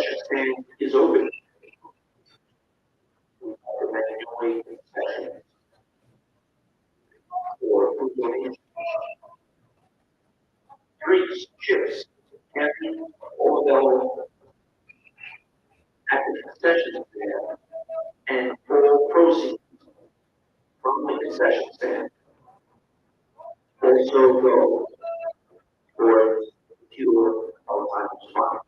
concession stand is open. We manually concessions or food donations. Drinks, chips, candy, all available at the concession stand, and all proceeds from the concession stand also go towards pure Alzheimer's fund.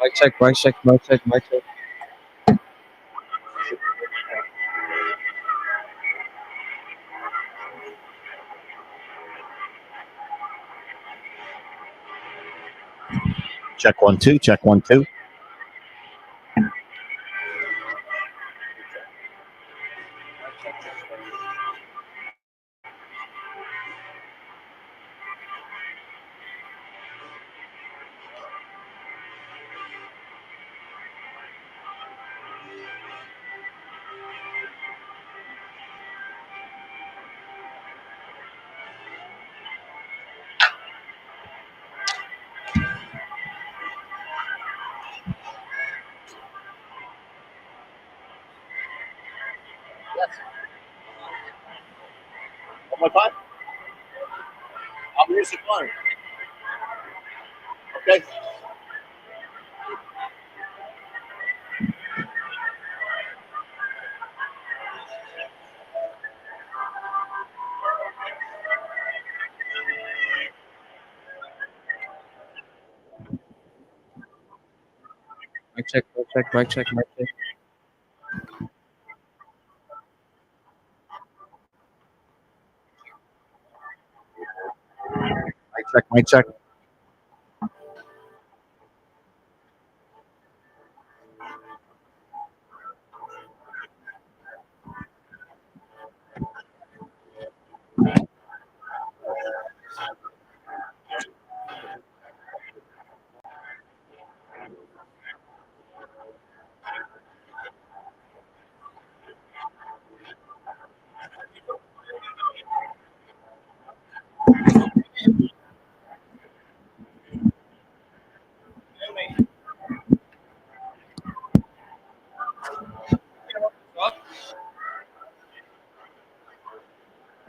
Mic check, mic check, mic check, mic check. Check 1 2, check 1 2. One more time. I'll use the phone. Okay. Mic check, mic check, mic check, mic check. Mic check, mic check.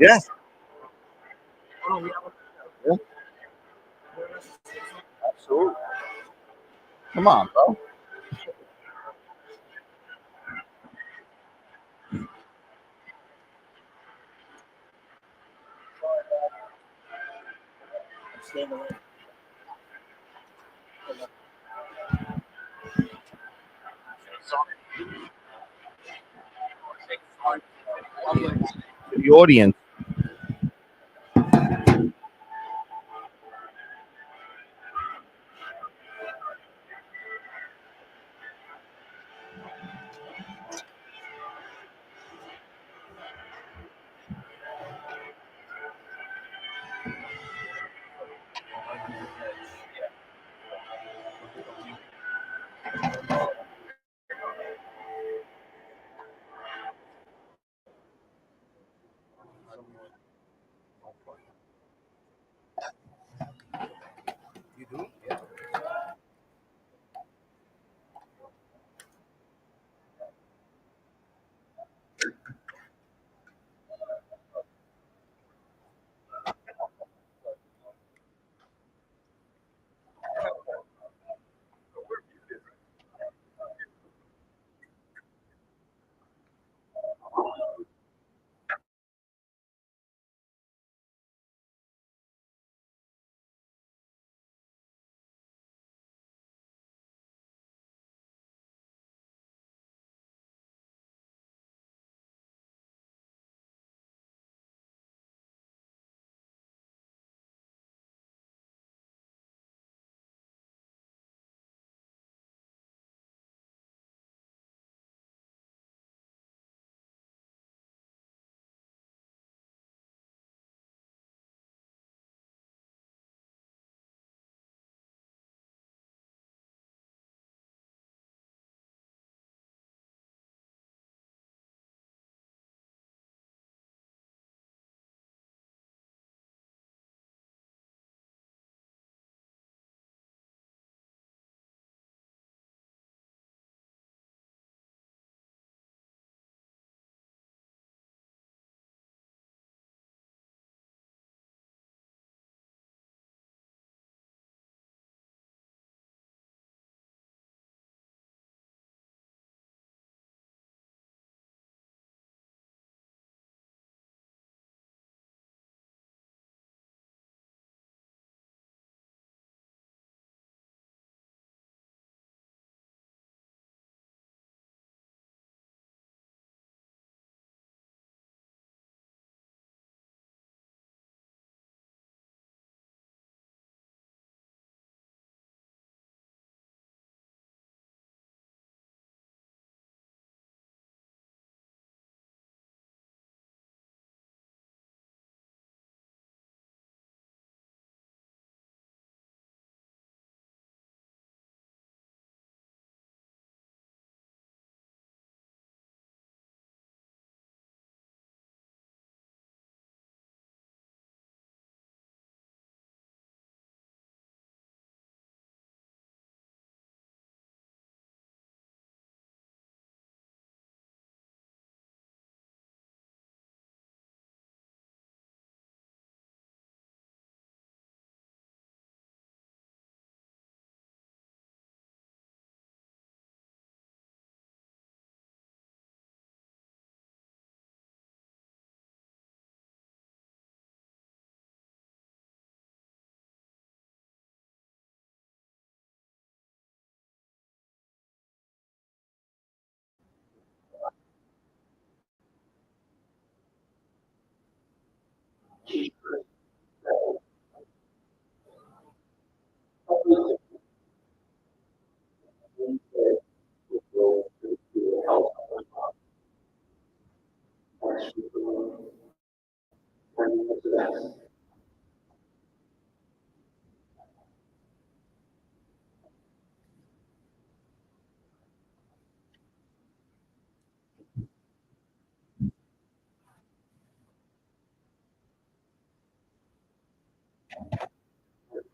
Yes. Absolutely. Come on, bro. To the audience.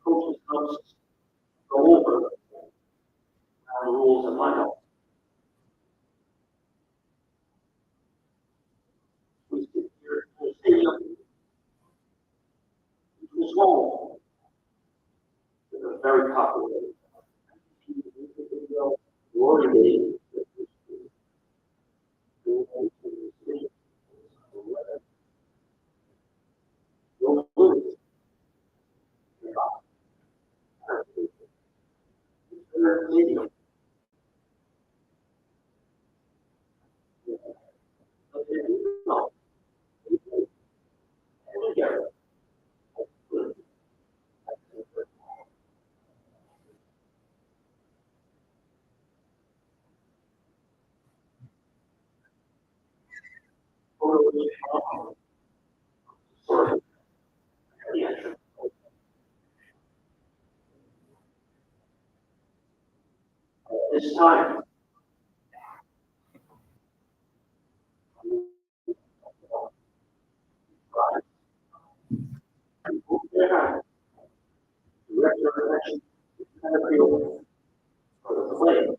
Coaches helps go over the rules and lineup. We sit here, we'll stay young. motivating. You'll lose. This time, direct your attention to the field for the flame.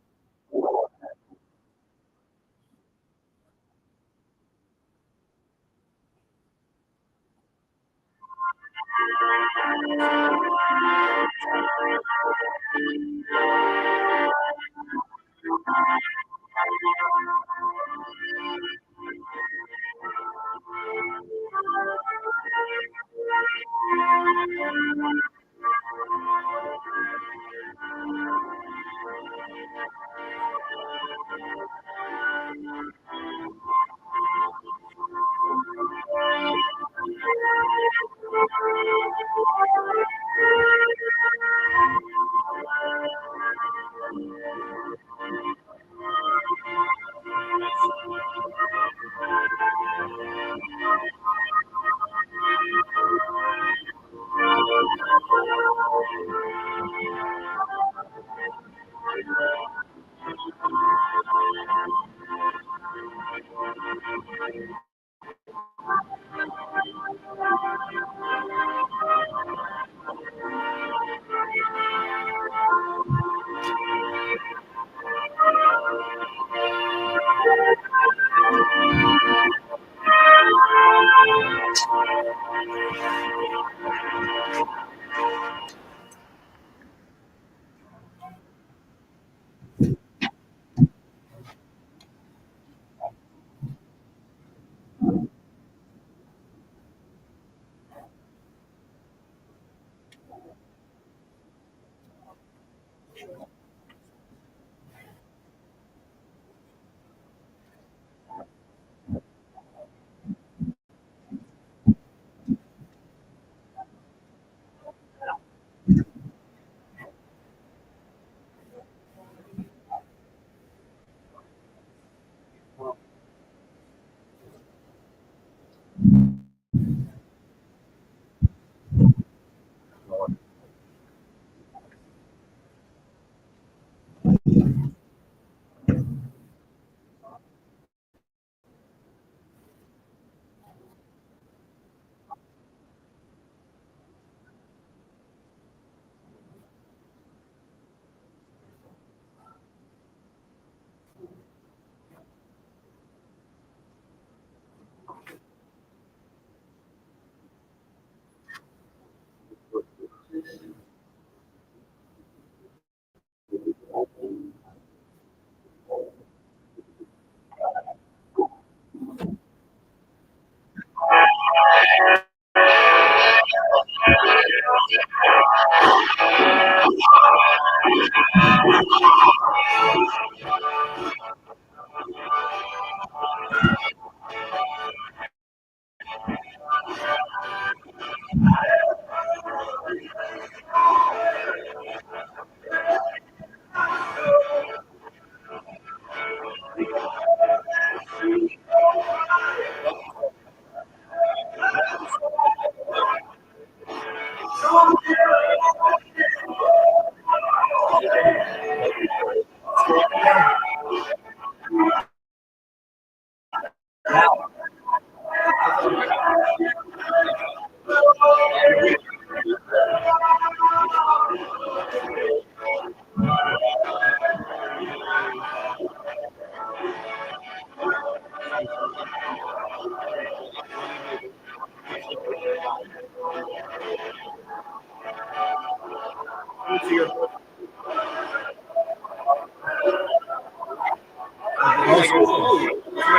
old school. That's what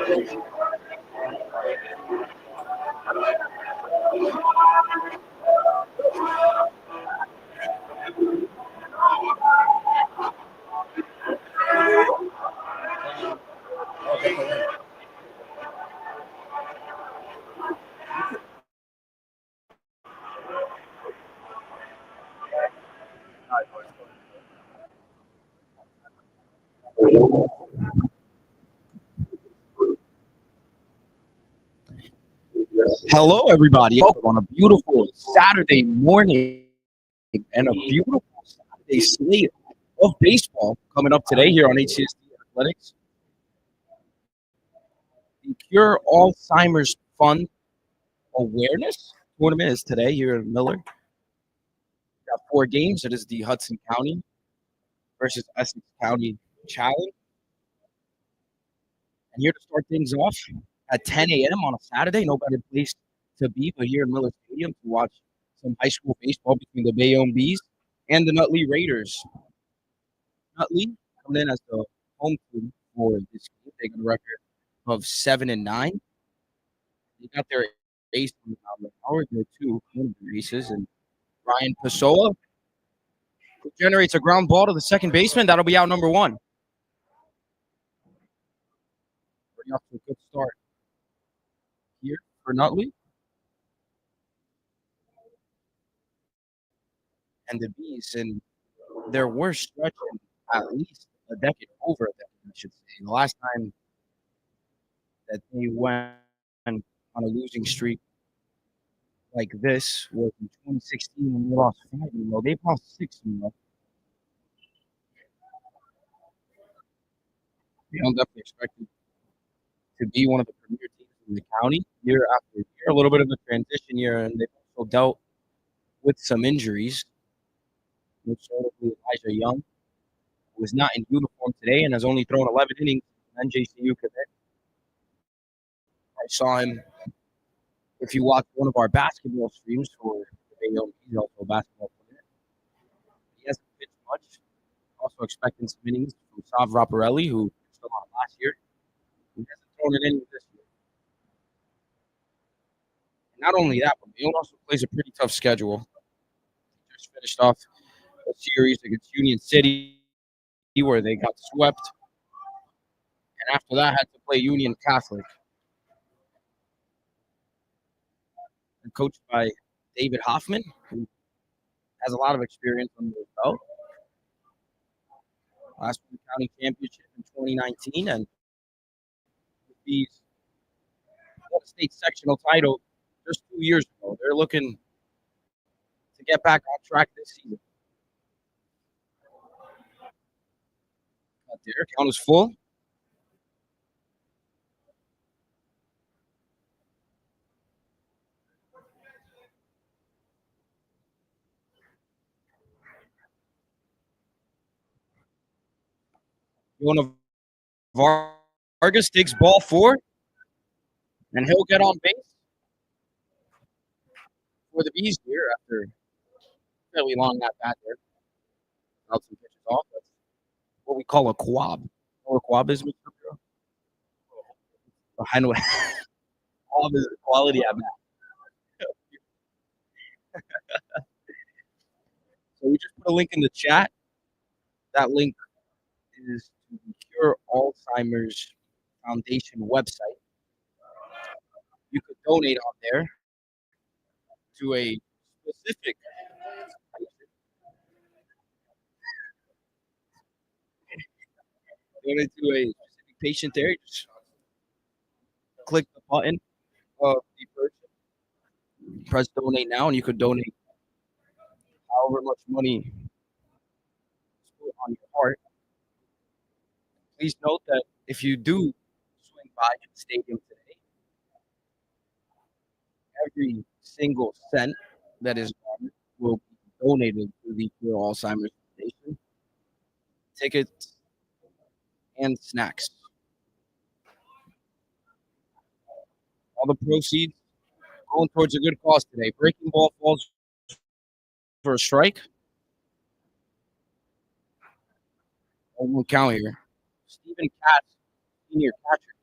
I mean. Hello, everybody. Welcome on a beautiful Saturday morning and a beautiful Saturday slate of baseball coming up today here on HCSD Athletics. The Cure Alzheimer's Fund Awareness Tournament is today here in Miller. We've got 4 games. It is the Hudson County versus Essex County Challenge. And here to start things off at 10 a.m. on a Saturday, no better place to be but here in Miller Stadium to watch some high school baseball between the Bayonne Bees and the Nutley Raiders. Nutley coming in as the home team for this game. They got a record of 7-9. They got their ace on the mound right now. Their 2 aces, and Ryan Pasola, who generates a ground ball to the second baseman. That'll be out number 1. Already off to a good start here for Nutley. And the Bees in their worst stretch in at least a decade, over a decade, I should say. The last time that they went on a losing streak like this was in 2016 when they lost 5 in a row. They've lost 6 in a row. They don't definitely expected to be one of the premier teams in the county year after year. A little bit of a transition year, and they've also dealt with some injuries. Most notably, Elijah Young, who is not in uniform today and has only thrown 11 innings in NJCU cadet. I saw him, if you watch one of our basketball streams for the Bayonne, he's also a basketball player. He hasn't pitched much. Also expecting some innings from Sav Raparelli, who pitched a lot last year. He hasn't thrown an inning this year. And not only that, but Bayonne also plays a pretty tough schedule. He just finished off a series against Union City where they got swept. And after that, had to play Union Catholic. And coached by David Hoffman, who has a lot of experience under his belt. Last one county championship in 2019, and the state sectional title just 2 years ago. They're looking to get back on track this season. Their count is full. Jonah Vargas takes ball 4, and he'll get on base for the Bees here after fairly long at bat there. Out some pitches off. That's what we call a quab. You know what a quab is, Mr. Bureau? I know quab is quality at bat. So we just put a link in the chat. That link is to the Cure Alzheimer's Foundation website. You could donate on there to a specific patient there. You just click the button of the person, press donate now, and you could donate however much money is on your heart. Please note that if you do swing by the stadium today, every single cent that is honored will be donated to the Cure Alzheimer's Foundation. Tickets and snacks. All the proceeds going towards a good cause today. Breaking ball falls for a strike. One count here. Stephen Katz, senior catcher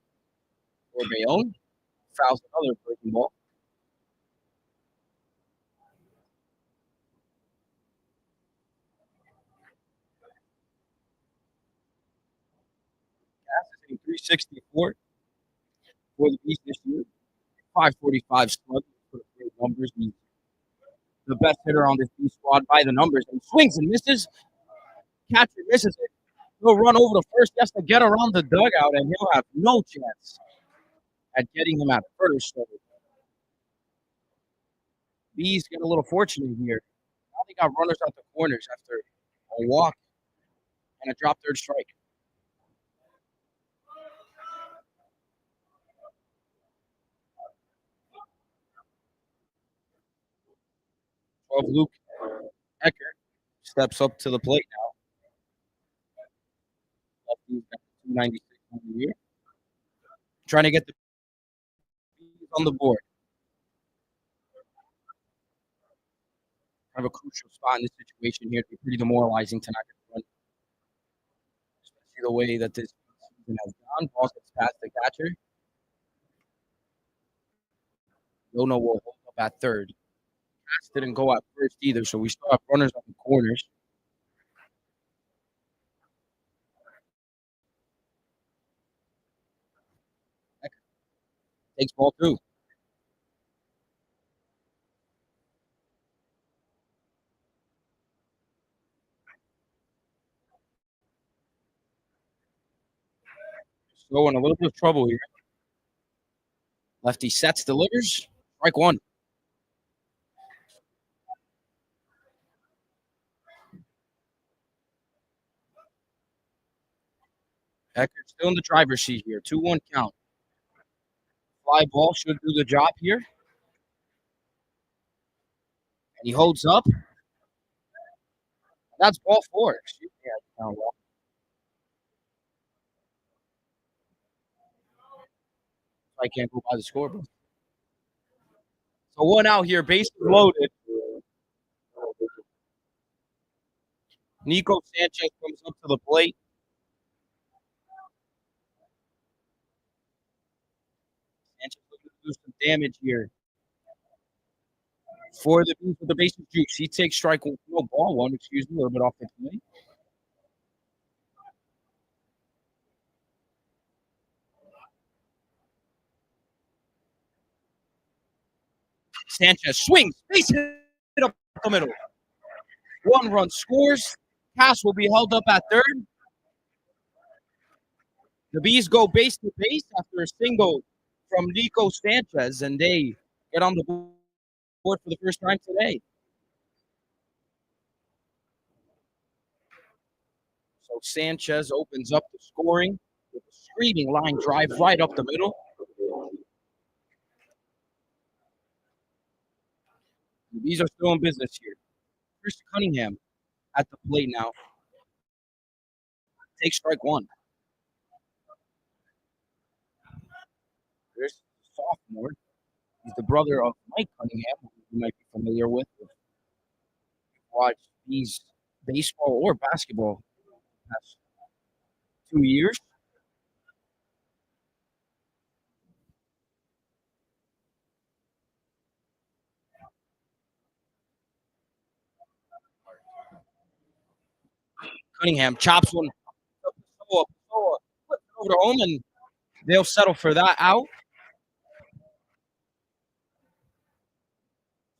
for Bayonne, fouls another breaking ball. Katz is hitting 364 for the Beast this year. 545 slug for the great numbers. He's the best hitter on this B squad by the numbers. And swings and misses. Catcher misses it. He'll run over to first. He has to get around the dugout, and he'll have no chance at getting him at first. So Bees get a little fortunate here. Now they got runners out the corners after a walk and a drop third strike. Of Luke Eckert steps up to the plate now. He's got 296 on the year. Trying to get the Bees on the board. Kind of a crucial spot in this situation here. It'd be pretty demoralizing tonight. Especially the way that this season has gone. Ball gets past the catcher. Yono will hold up at third. Cass didn't go at first either, so we still have runners on the corners. Takes ball two. So in a little bit of trouble here. Lefty sets, delivers. Strike one. Eckert still in the driver's seat here. 2-1 count. Fly ball should do the job here. And he holds up. That's ball four. Excuse me. I can't go by the scoreboard. So one out here, bases loaded. Nico Sanchez comes up to the plate. Sanchez looking to do some damage here. For the Bees with the bases juice. He takes strike one, no ball one, excuse me, a little bit off the plate. Sanchez swings, base hit up the middle. One run scores. Pass will be held up at third. The Bees go base to base after a single from Nico Sanchez, and they get on the board for the first time today. So Sanchez opens up the scoring with a screaming line drive right up the middle. The Bees are still in business here. Chris Cunningham at the plate now. Takes strike one. There's sophomore. He's the brother of Mike Cunningham, who you might be familiar with. Watch Bees baseball or basketball the past 2 years. Cunningham chops one flips it over to home, and they'll settle for that out.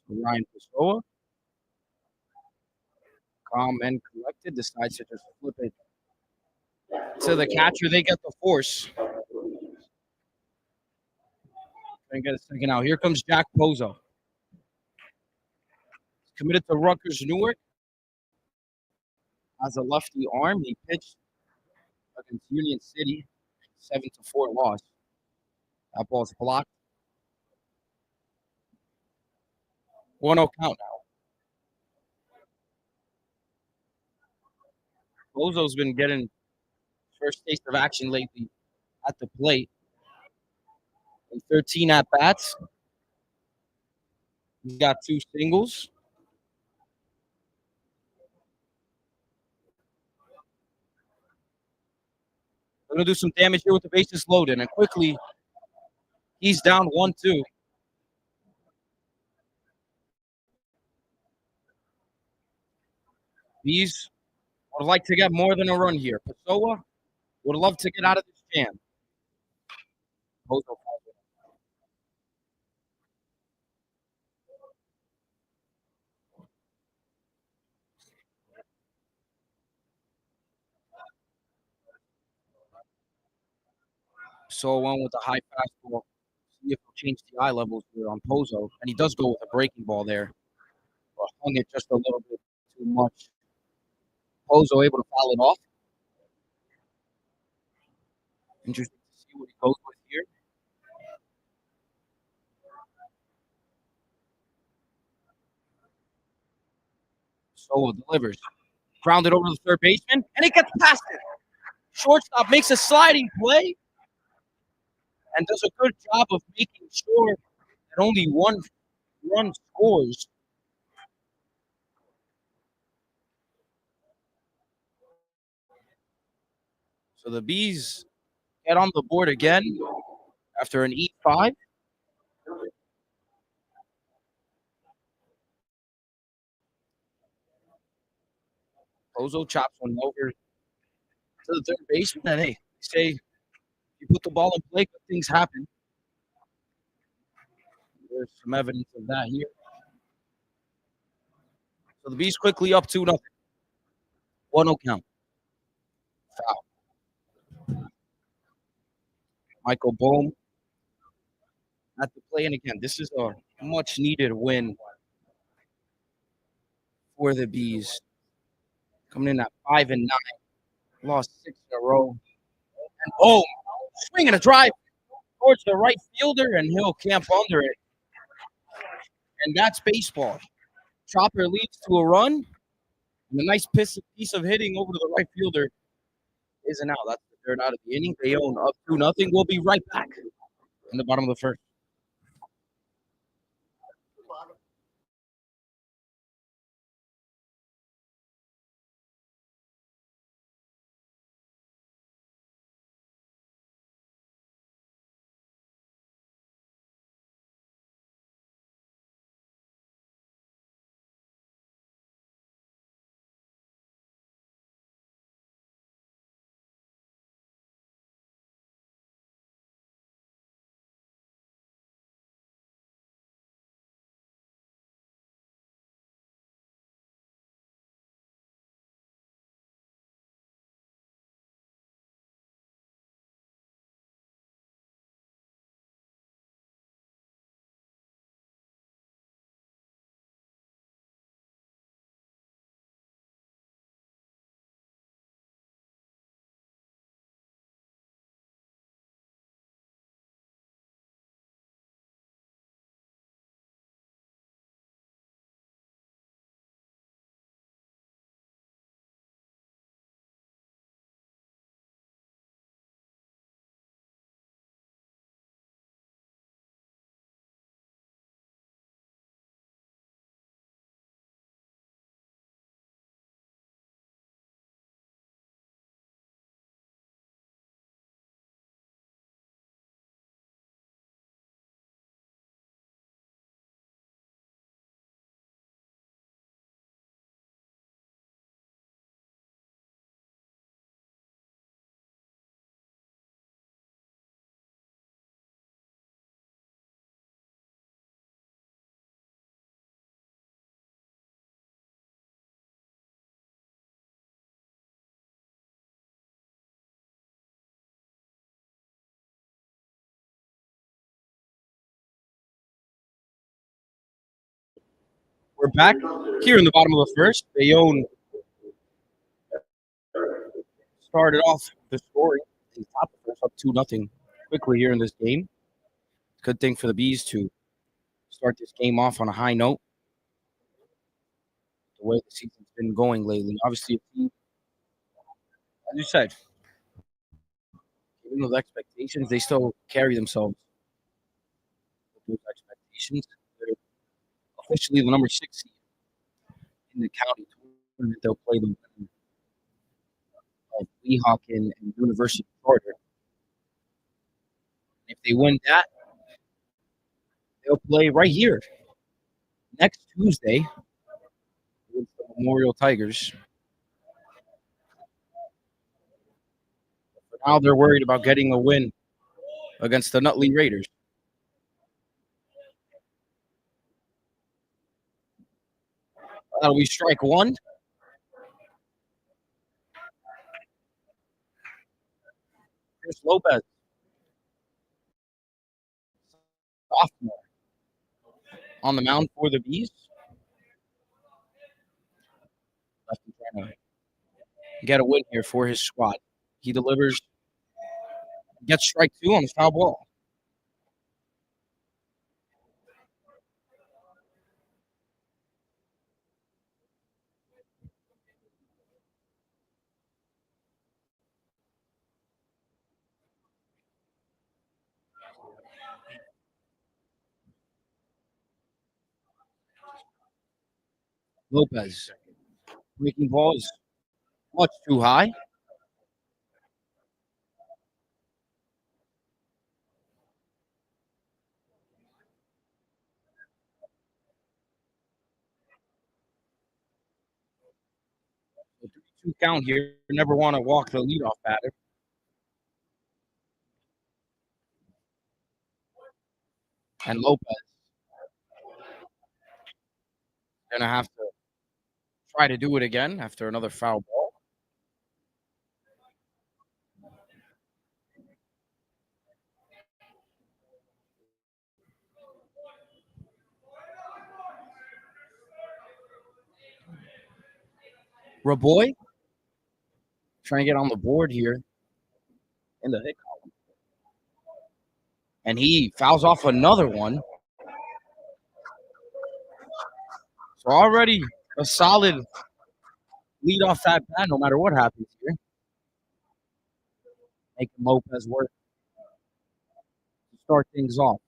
Ryan Pessoa, calm and collected, decides to just flip it to the catcher. They get the force. And get a second out. Here comes Jack Pozo. Committed to Rutgers Newark. Has a lefty arm. He pitched against Union City, 7-4 loss. That ball's blocked. 1-0 count now. Pozo's been getting first taste of action lately at the plate. In 13 at bats, he's got 2 singles. Going to do some damage here with the bases loaded. And quickly, he's down 1-2. Bees would like to get more than a run here. Pessoa would love to get out of this jam. So one with the high fastball. See if he'll change the eye levels here on Pozo. And he does go with a breaking ball there. But hung it just a little bit too much. Pozo able to foul it off. Interesting to see what he goes with here. So delivers. Grounded over to the third baseman. And it gets past it. Shortstop makes a sliding play. And does a good job of making sure that only one run scores. So the Bees get on the board again after an E5. Pozo chops one over to the third baseman. And hey, say you put the ball in play, good things happen. There's some evidence of that here. So the Bees quickly up 2-0. 1-0 count. Foul. Michael Bohm at the play. And again, this is a much needed win for the Bees. Coming in at 5-9. Lost 6 in a row. And Bohm swinging a drive towards the right fielder, and he'll camp under it. And that's baseball. Chopper leads to a run. And a nice piece of hitting over to the right fielder is an out. That's the third out of the inning. Bayonne up 2-0. We'll be right back in the bottom of the first. We're back here in the bottom of the first. Bayonne started off the scoring. Top of the first, up 2-0 quickly here in this game. Good thing for the Bees to start this game off on a high note. The way the season's been going lately. Obviously, as you said, given those expectations, they still carry themselves with those expectations. They're officially the number 6 seed in the county tournament. They'll play the winner of Weehawken and University Charter. If they win that, they'll play right here next Tuesday against the Memorial Tigers. For now, they're worried about getting a win against the Nutley Raiders. That'll be strike one. Chris Lopez, sophomore, on the mound for the Bees. Lefty trying to get a win here for his squad. He delivers, gets strike two on the foul ball. Lopez, breaking ball is much too high. The 3-2 count here. Never want to walk the leadoff batter. And Lopez going to have to try to do it again after another foul ball. Raboy trying to get on the board here in the hit column. And he fouls off another one. So already a solid lead off that bat, no matter what happens here. Making Lopez work to start things off.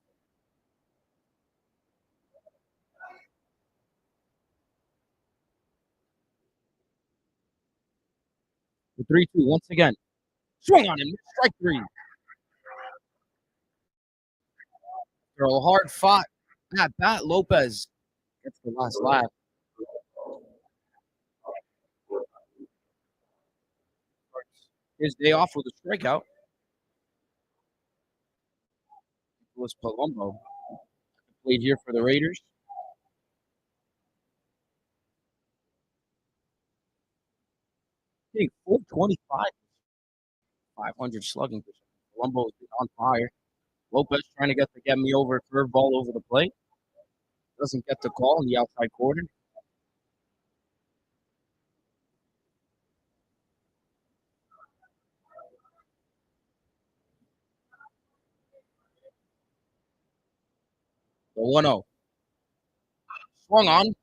The 3-2 once again. Swing on him. Strike three. After a hard fought at bat, Lopez gets the last laugh. His day off with a strikeout. It was Palumbo. Played here for the Raiders. Hitting 425. 500 slugging percentage. Palumbo has been on fire. Lopez trying to get me over curveball over the plate. Doesn't get the call in the outside corner. The 1-0. Swung on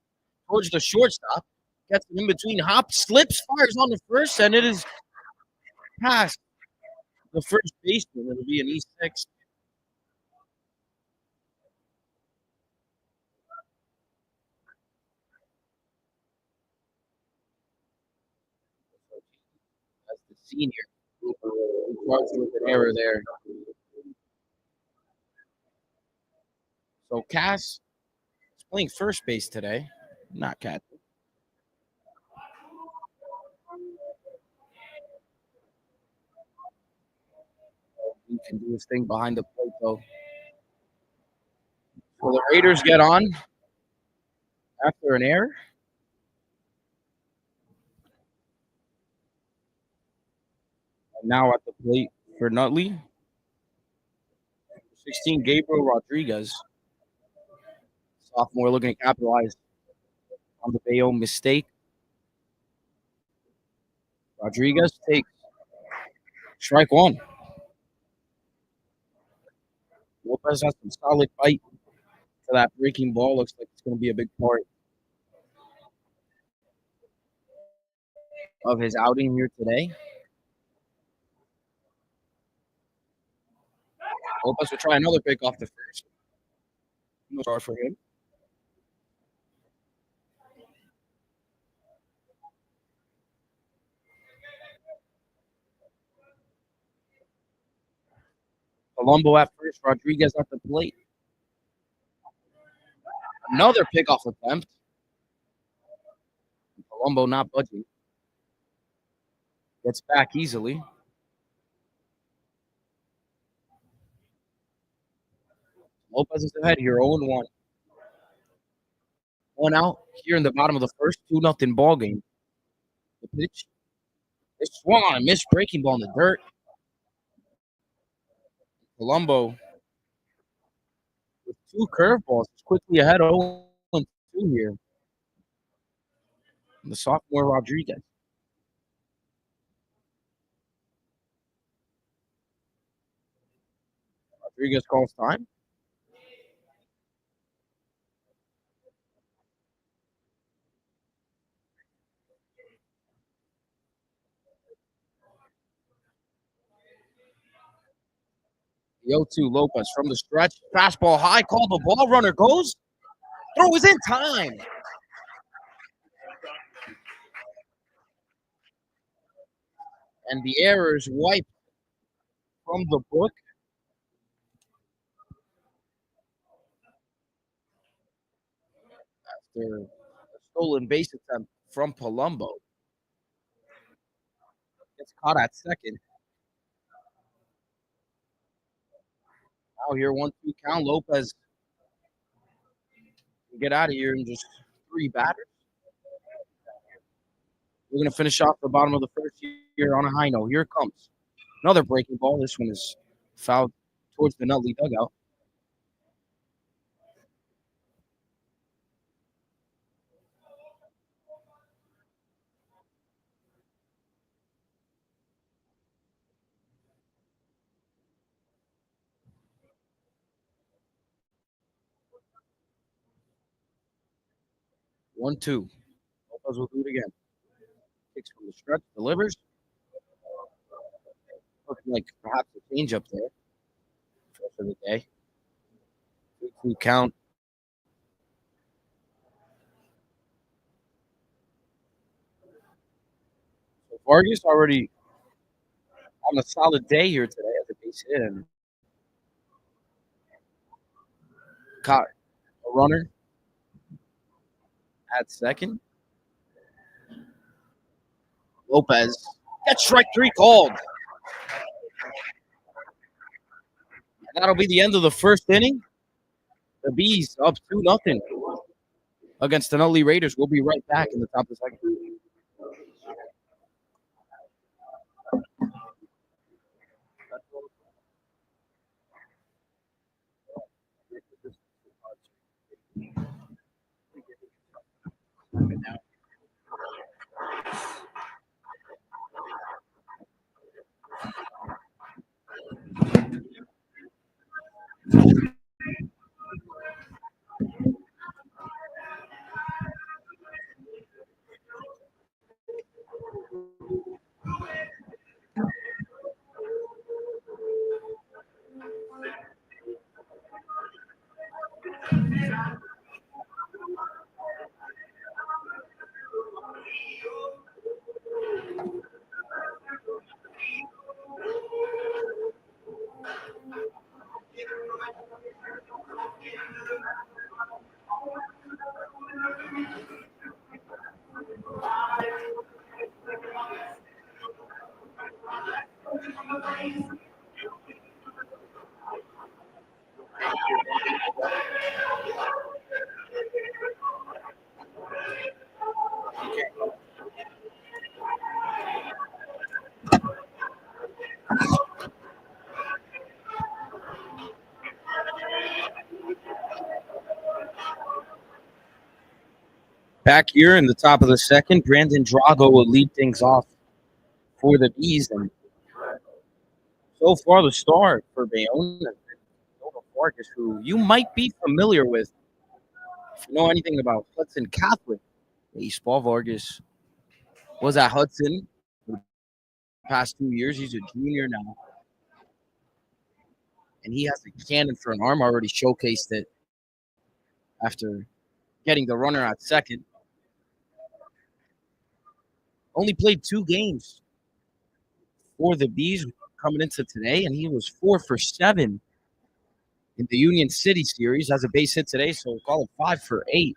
towards the shortstop. Gets it in between. Hop slips, fires on the first, and it is past the first baseman. It'll be an E6. That's the senior. Charged with an error there. So Cass is playing first base today, not catcher. He can do his thing behind the plate, though. So the Raiders get on after an error. And now at the plate for Nutley. 16, Gabriel Rodriguez. Sophomore looking to capitalize on the Bayonne mistake. Rodriguez takes strike one. Lopez has some solid bite to that breaking ball. Looks like it's going to be a big part of his outing here today. Lopez will try another pick off the first. No start for him. Colombo at first, Rodriguez at the plate. Another pickoff attempt. Colombo not budging. Gets back easily. Lopez is ahead here, 0-1. One out here in the bottom of the first, 2-0 ball game. The pitch is swung on a missed breaking ball in the dirt. Colombo with 2 curveballs is quickly ahead, 0-2 here. And the sophomore Rodriguez. Rodriguez calls time. The 0-2 Lopez from the stretch. Fastball high, called the ball. Runner goes. Throw is in time. And the error is wiped from the book. After a stolen base attempt from Palumbo. Gets caught at second. Now here, 1-2 count. Lopez can get out of here in just 3 batters. We're going to finish off the bottom of the first here on a high note. Here it comes. Another breaking ball. This one is fouled towards the Nutley dugout. One, two. Lopez will do it again. Kicks from the stretch, delivers. Looking like perhaps a change up there for the day. 2-2 count. So Vargas already on a solid day here today as a base hit and caught a runner at second. Lopez gets strike 3 called. And that'll be the end of the first inning. The Bees up 2-0 against the Nutley Raiders. We'll be right back in the top of the second. Back here in the top of the second, Brandon Drago will lead things off for the Bees. And so far, the star for Bayonne has been Vargas, who you might be familiar with if you know anything about Hudson Catholic baseball. Vargas was at Hudson for the past 2 years. He's a junior now. And he has a cannon for an arm, already showcased it after getting the runner at second. Only played 2 games for the Bees. coming into today, and he was 4 for 7 in the Union City series. Has a base hit today, so we'll call it 5 for 8.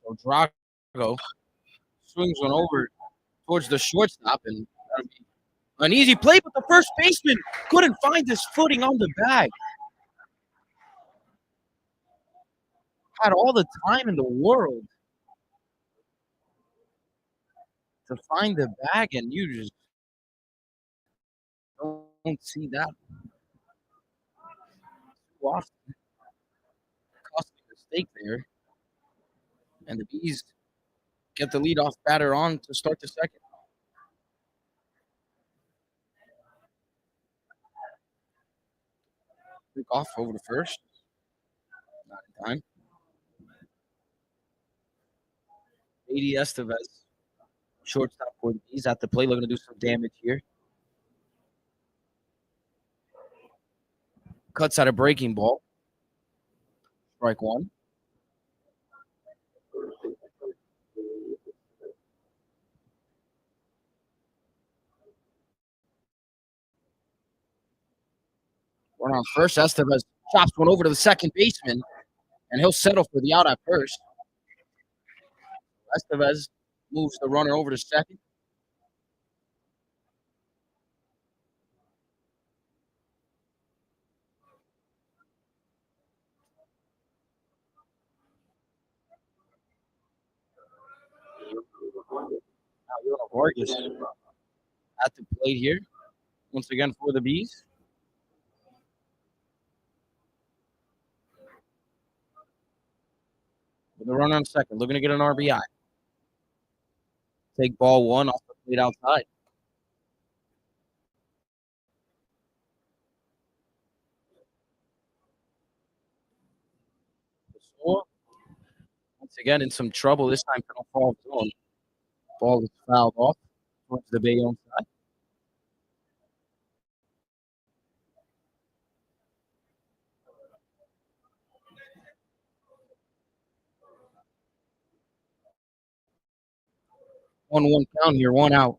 So Drago swings one over towards the shortstop, and that'll be an easy play, but the first baseman couldn't find his footing on the bag. Had all the time in the world to find the bag, and you just don't see that too often. Costly mistake there, and the Bees get the leadoff batter on to start the second. Pick off over to first. Not in time. AD Estevez, shortstop for the Bees, at the plate, looking to do some damage here. Cuts out a breaking ball. Strike one. Run on first. Estevez chops one over to the second baseman, and he'll settle for the out at first. Estevez moves the runner over to second. Now Vargas at the plate here, once again for the Bees. With the runner on second, looking to get an RBI. Take ball one off the plate outside. Once again in some trouble, this time for no fall zone. Ball is fouled off towards the Bayonne side. One count here, one out.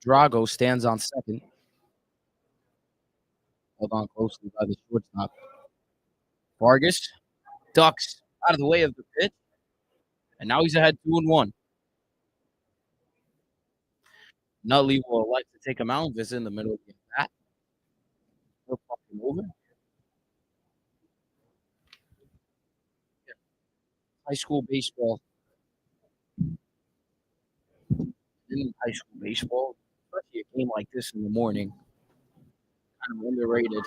Drago stands on second. Held on closely by the shortstop. Vargas ducks out of the way of the pitch. And now he's ahead 2-1. Nutley will like to take a mound visit in the middle of the bat. He'll fucking over. High school baseball. In high school baseball, especially a game like this in the morning, kind of underrated.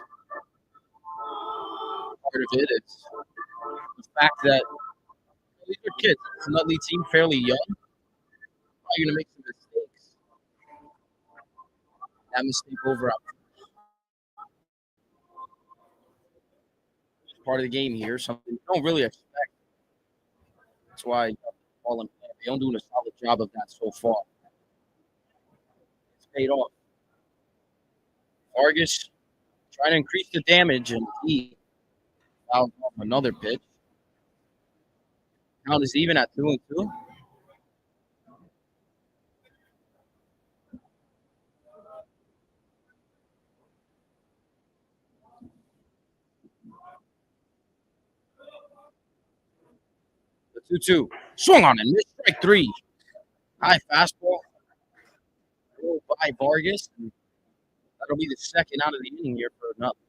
Part of it is the fact that these are kids. It's a Nutley team, fairly young. Probably going to make some mistakes. That mistake over out. It's part of the game here, something you don't really expect. That's why they don't do a solid job of that so far. It's paid off. Vargas trying to increase the damage, and he fouled off another pitch. Count is even at 2-2. The 2-2. Swung on and missed. Strike three. High fastball. By Vargas. And that'll be the second out of the inning here for Nutley.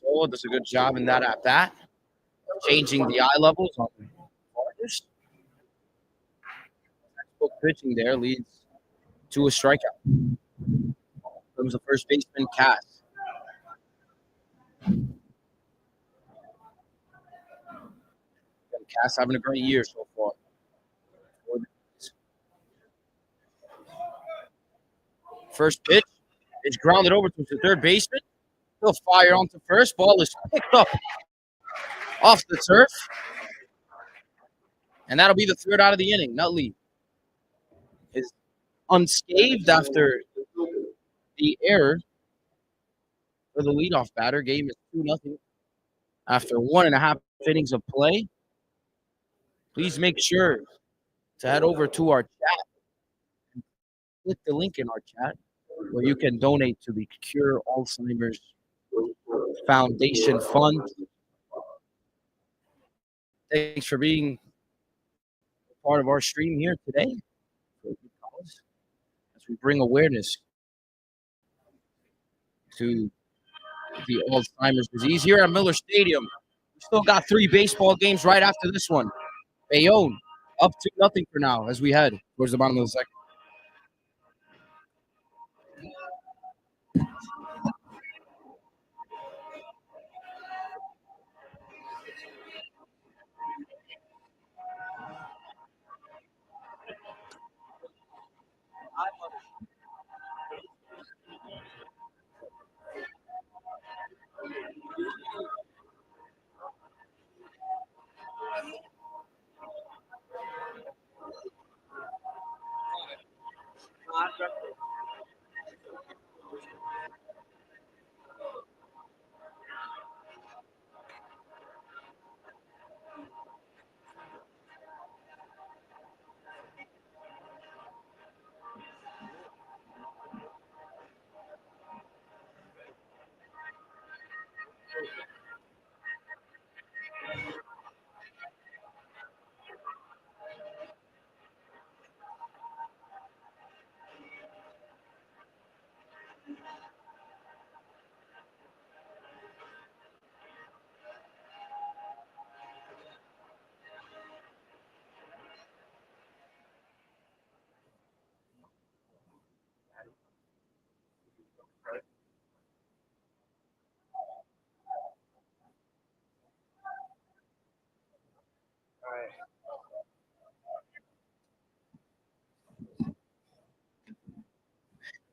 So does a good job in that at bat. Changing the eye levels on Vargas. Textbook pitching there leads to a strikeout. Comes the first baseman, Cass. Cass having a great year so far. First pitch is grounded over to the third baseman. He'll fire onto first. Ball is picked up off the turf. And that'll be the third out of the inning. Nutley is unscathed after the error for the leadoff batter. Game is 2-0 after 1.5 innings of play. Please make sure to head over to our chat. Click the link in our chat where you can donate to the Cure Alzheimer's Foundation Fund. Thanks for being part of our stream here today as we bring awareness to the Alzheimer's disease here at Miller Stadium. We still got 3 baseball games right after this one. Bayonne up 2-0 for now as we head towards the bottom of the second.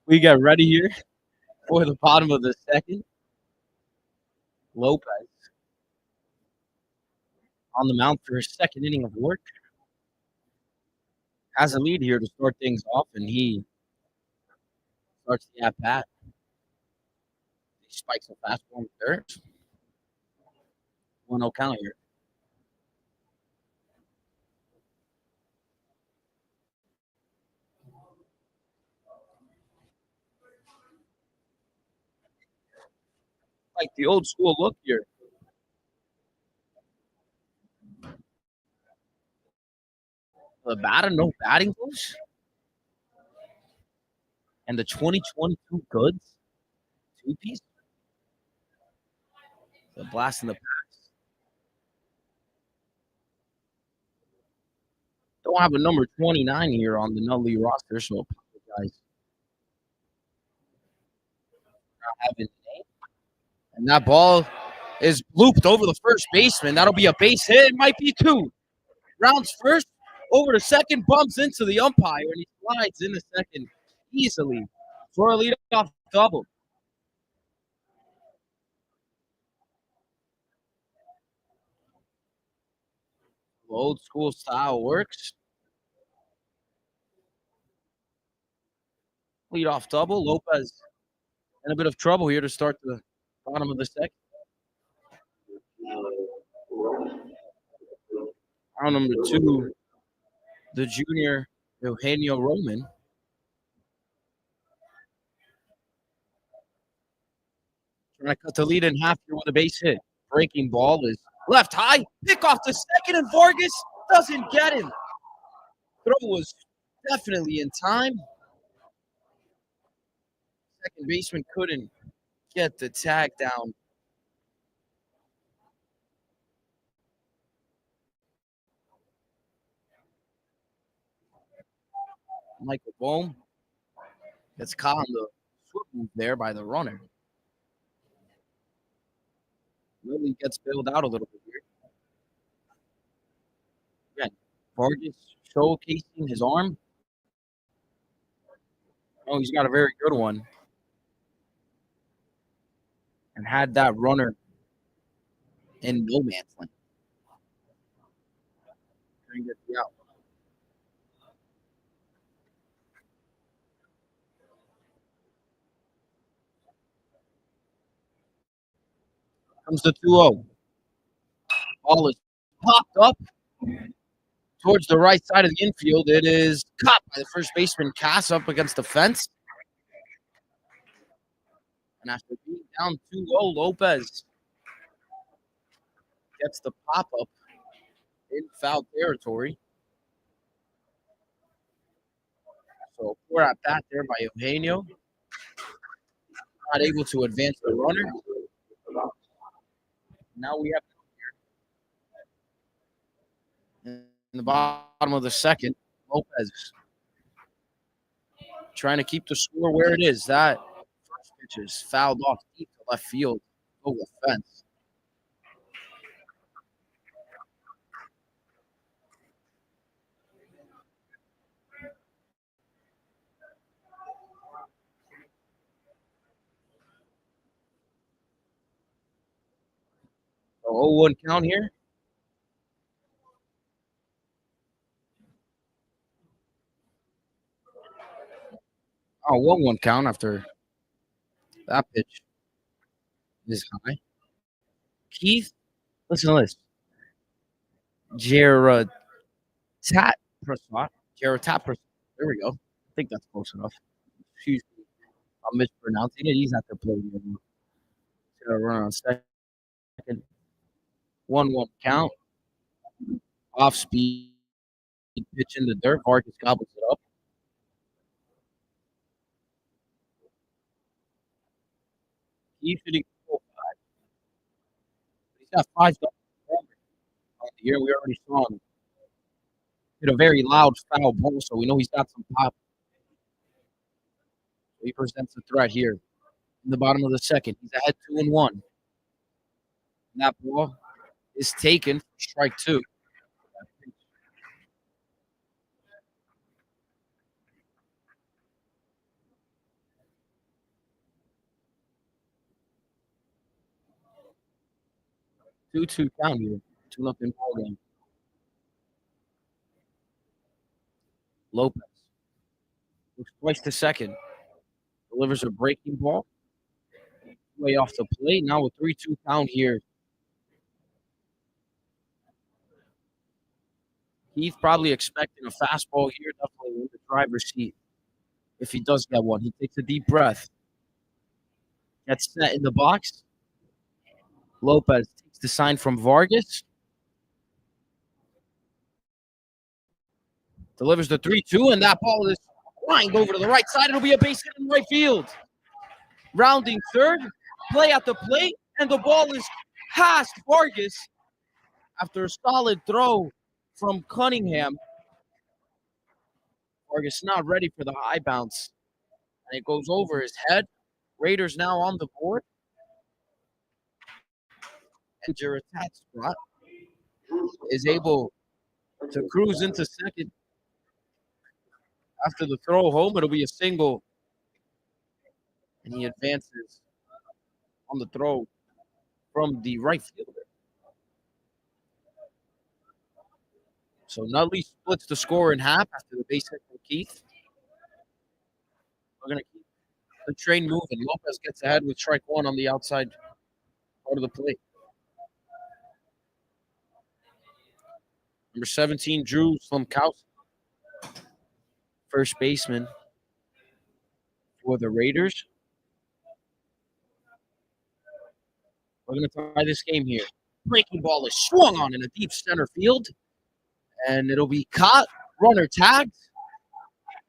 We get ready here for the bottom of the second. Lopez on the mound for his second inning of work. Has a lead here to start things off, and he starts the at-bat. He spikes a fastball in third. 1-0 count here. Like the old school look here. The batter, no batting push. And the 2022 goods, 2-piece. The blast in the pass. Don't have a number 29 here on the Nutley roster, so apologize. Not having a name. And that ball is looped over the first baseman. That'll be a base hit. It might be 2. Rounds first, over to second, bumps into the umpire, and he slides in the second easily for a leadoff double. Old school style works. Leadoff double. Lopez in a bit of trouble here to start the bottom of the second. Round number 2, the junior Eugenio Roman. Trying to cut the lead in half here with a base hit. Breaking ball is left high. Pick off the second, and Vargas doesn't get him. Throw was definitely in time. Second baseman couldn't get the tag down. Michael Bohm gets caught on the swoop move there by the runner. Really gets bailed out a little bit here. Again, Vargas showcasing his arm. Oh, he's got a very good one. And had that runner in no man's land. and get the out. Comes the 2-0. Ball is popped up towards the right side of the infield. It is caught by the first baseman, Cass, up against the fence. And after being down 2-0, Lopez gets the pop-up in foul territory. So poor at bat there by Eugenio. Not able to advance the runner. Now we have in the bottom of the second, Lopez trying to keep the score where it is. That first pitch is fouled off deep to left field over the fence. So 0-1 count here. Oh, 1-1 count after that pitch is high. Keith, listen to this. Jeratat Prasad. Jeratat Prasad. There we go. I think that's close enough. Excuse me. I'm mispronouncing it. He's at the plate. He's gonna run on second. 1-1 count. Off speed. Pitch in the dirt. Vargas gobbles it up. He's hitting 4-5. He's got 5 on the year. We already saw him hit a very loud foul ball, so we know he's got some pop. He presents a threat here in the bottom of the second. He's ahead 2-1. And that ball is taken for strike 2. 2-2 count here. 2-0 ball game. Lopez looks twice to second. Delivers a breaking ball. Way off the plate. Now a 3-2 count here. He's probably expecting a fastball here. Definitely in the driver's seat. If he does get one, he takes a deep breath. Gets set in the box. Lopez takes the sign from Vargas. Delivers the 3-2, and that ball is lined over to the right side. It'll be a base hit in right field. Rounding third, play at the plate, and the ball is past Vargas after a solid throw from Cunningham. Vargas not ready for the high bounce, and it goes over his head. Raiders now on the board. And Jeratat spot is able to cruise into second. After the throw home, it'll be a single. And he advances on the throw from the right fielder. So Nutley splits the score in half after the base hit from Keith. We're going to keep the train moving. Lopez gets ahead with strike 1 on the outside part of the plate. Number 17, Drew Slumkowski. First baseman for the Raiders. We're going to try this game here. Breaking ball is swung on in a deep center field. And it'll be caught. Runner tagged.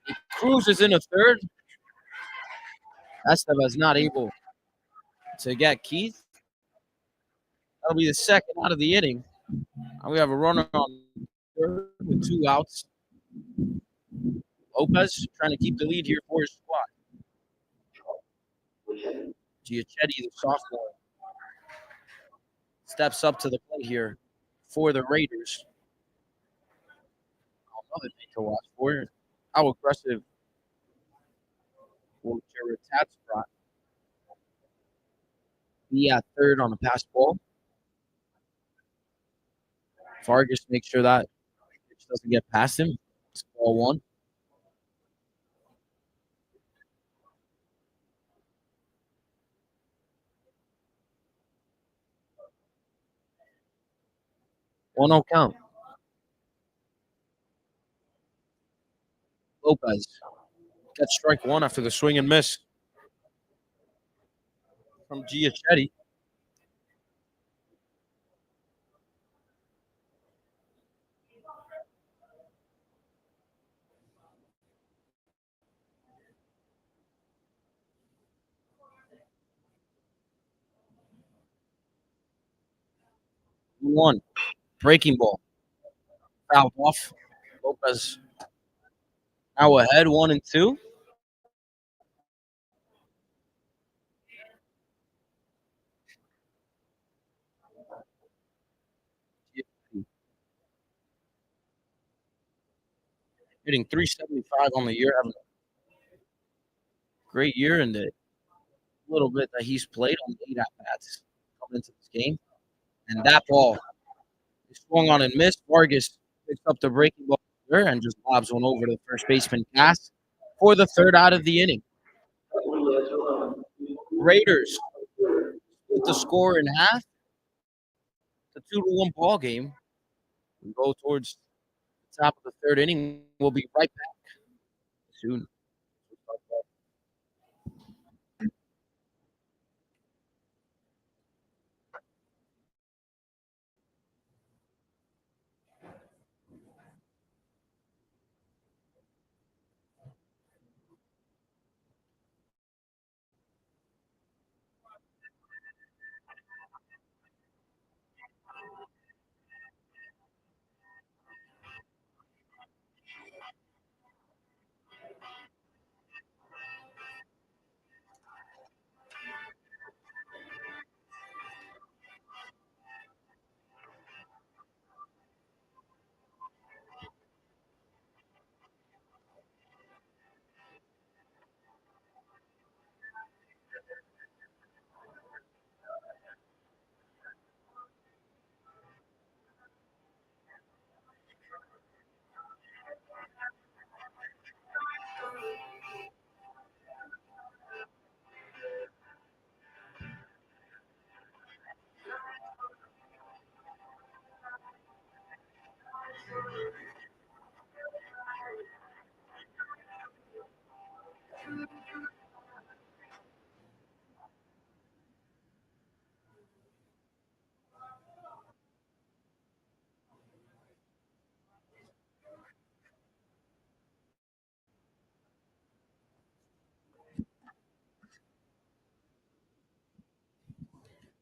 He cruises in a third. Estevez not able to get Keith. That'll be the second out of the inning. Now we have a runner on third with 2 outs. Lopez trying to keep the lead here for his squad. Giachetti, the sophomore, steps up to the plate here for the Raiders. Another thing to watch for. How aggressive will Jeratat spot be at third on the pass ball? Vargas makes sure that pitch doesn't get past him. It's ball one. One no count. Lopez gets strike one after the swing and miss from Giachetti. One breaking ball fouled off. Lopez now ahead 1-2. Hitting 375 on the year, having a great year in the little bit that he's played on 8 at bats coming into this game. And that ball is swung on and missed. Vargas picks up the breaking ball there and just lobs one over to the first baseman Cass for the third out of the inning. Raiders split the score in half. It's a 2-1 ball game. We go towards the top of the third inning. We'll be right back soon.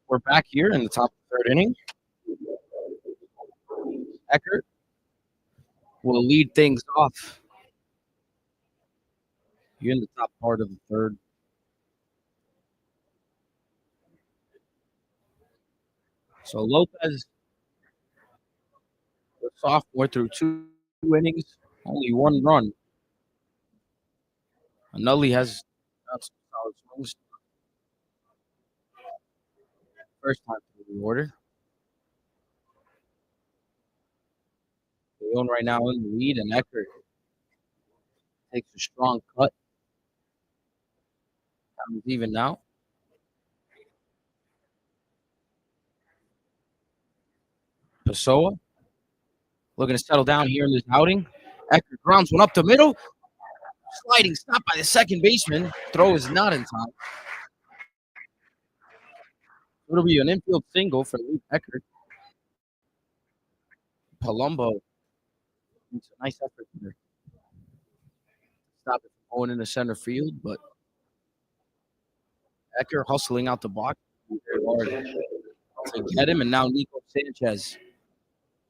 We're back here in the top of the third inning. Eckert will lead things off here in the top part of the third. So Lopez, the sophomore, through two innings, only one run. And Nutley has got some solid swings. First time through the order. Bayonne right now in the lead, and Eckert takes a strong cut. Time is even now. Pessoa looking to settle down here in this outing. Eckert grounds one up the middle. Sliding stop by the second baseman. Throw is not in time. It'll be an infield single for Luke Eckert. Palumbo. It's a nice effort here. Stop it from going into center field, but Eckert hustling out the box very hard to get him, and now Nico Sanchez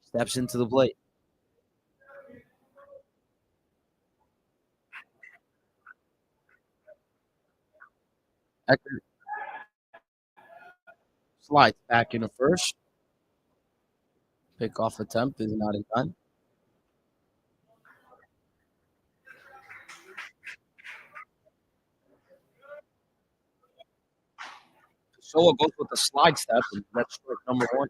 steps into the plate. Eckert slides back into first. Pickoff attempt is not in time. Solo goes with the slide step, and that's strike number one.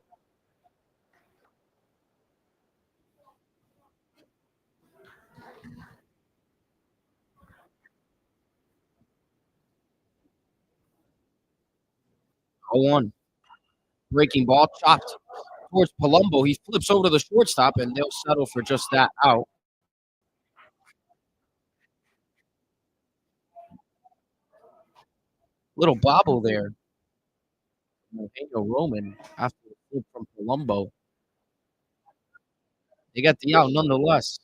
0-1. Breaking ball chopped towards Palumbo. He flips over to the shortstop, and they'll settle for just that out. Little bobble there. Daniel Roman after the flip from Palumbo. They got the out nonetheless.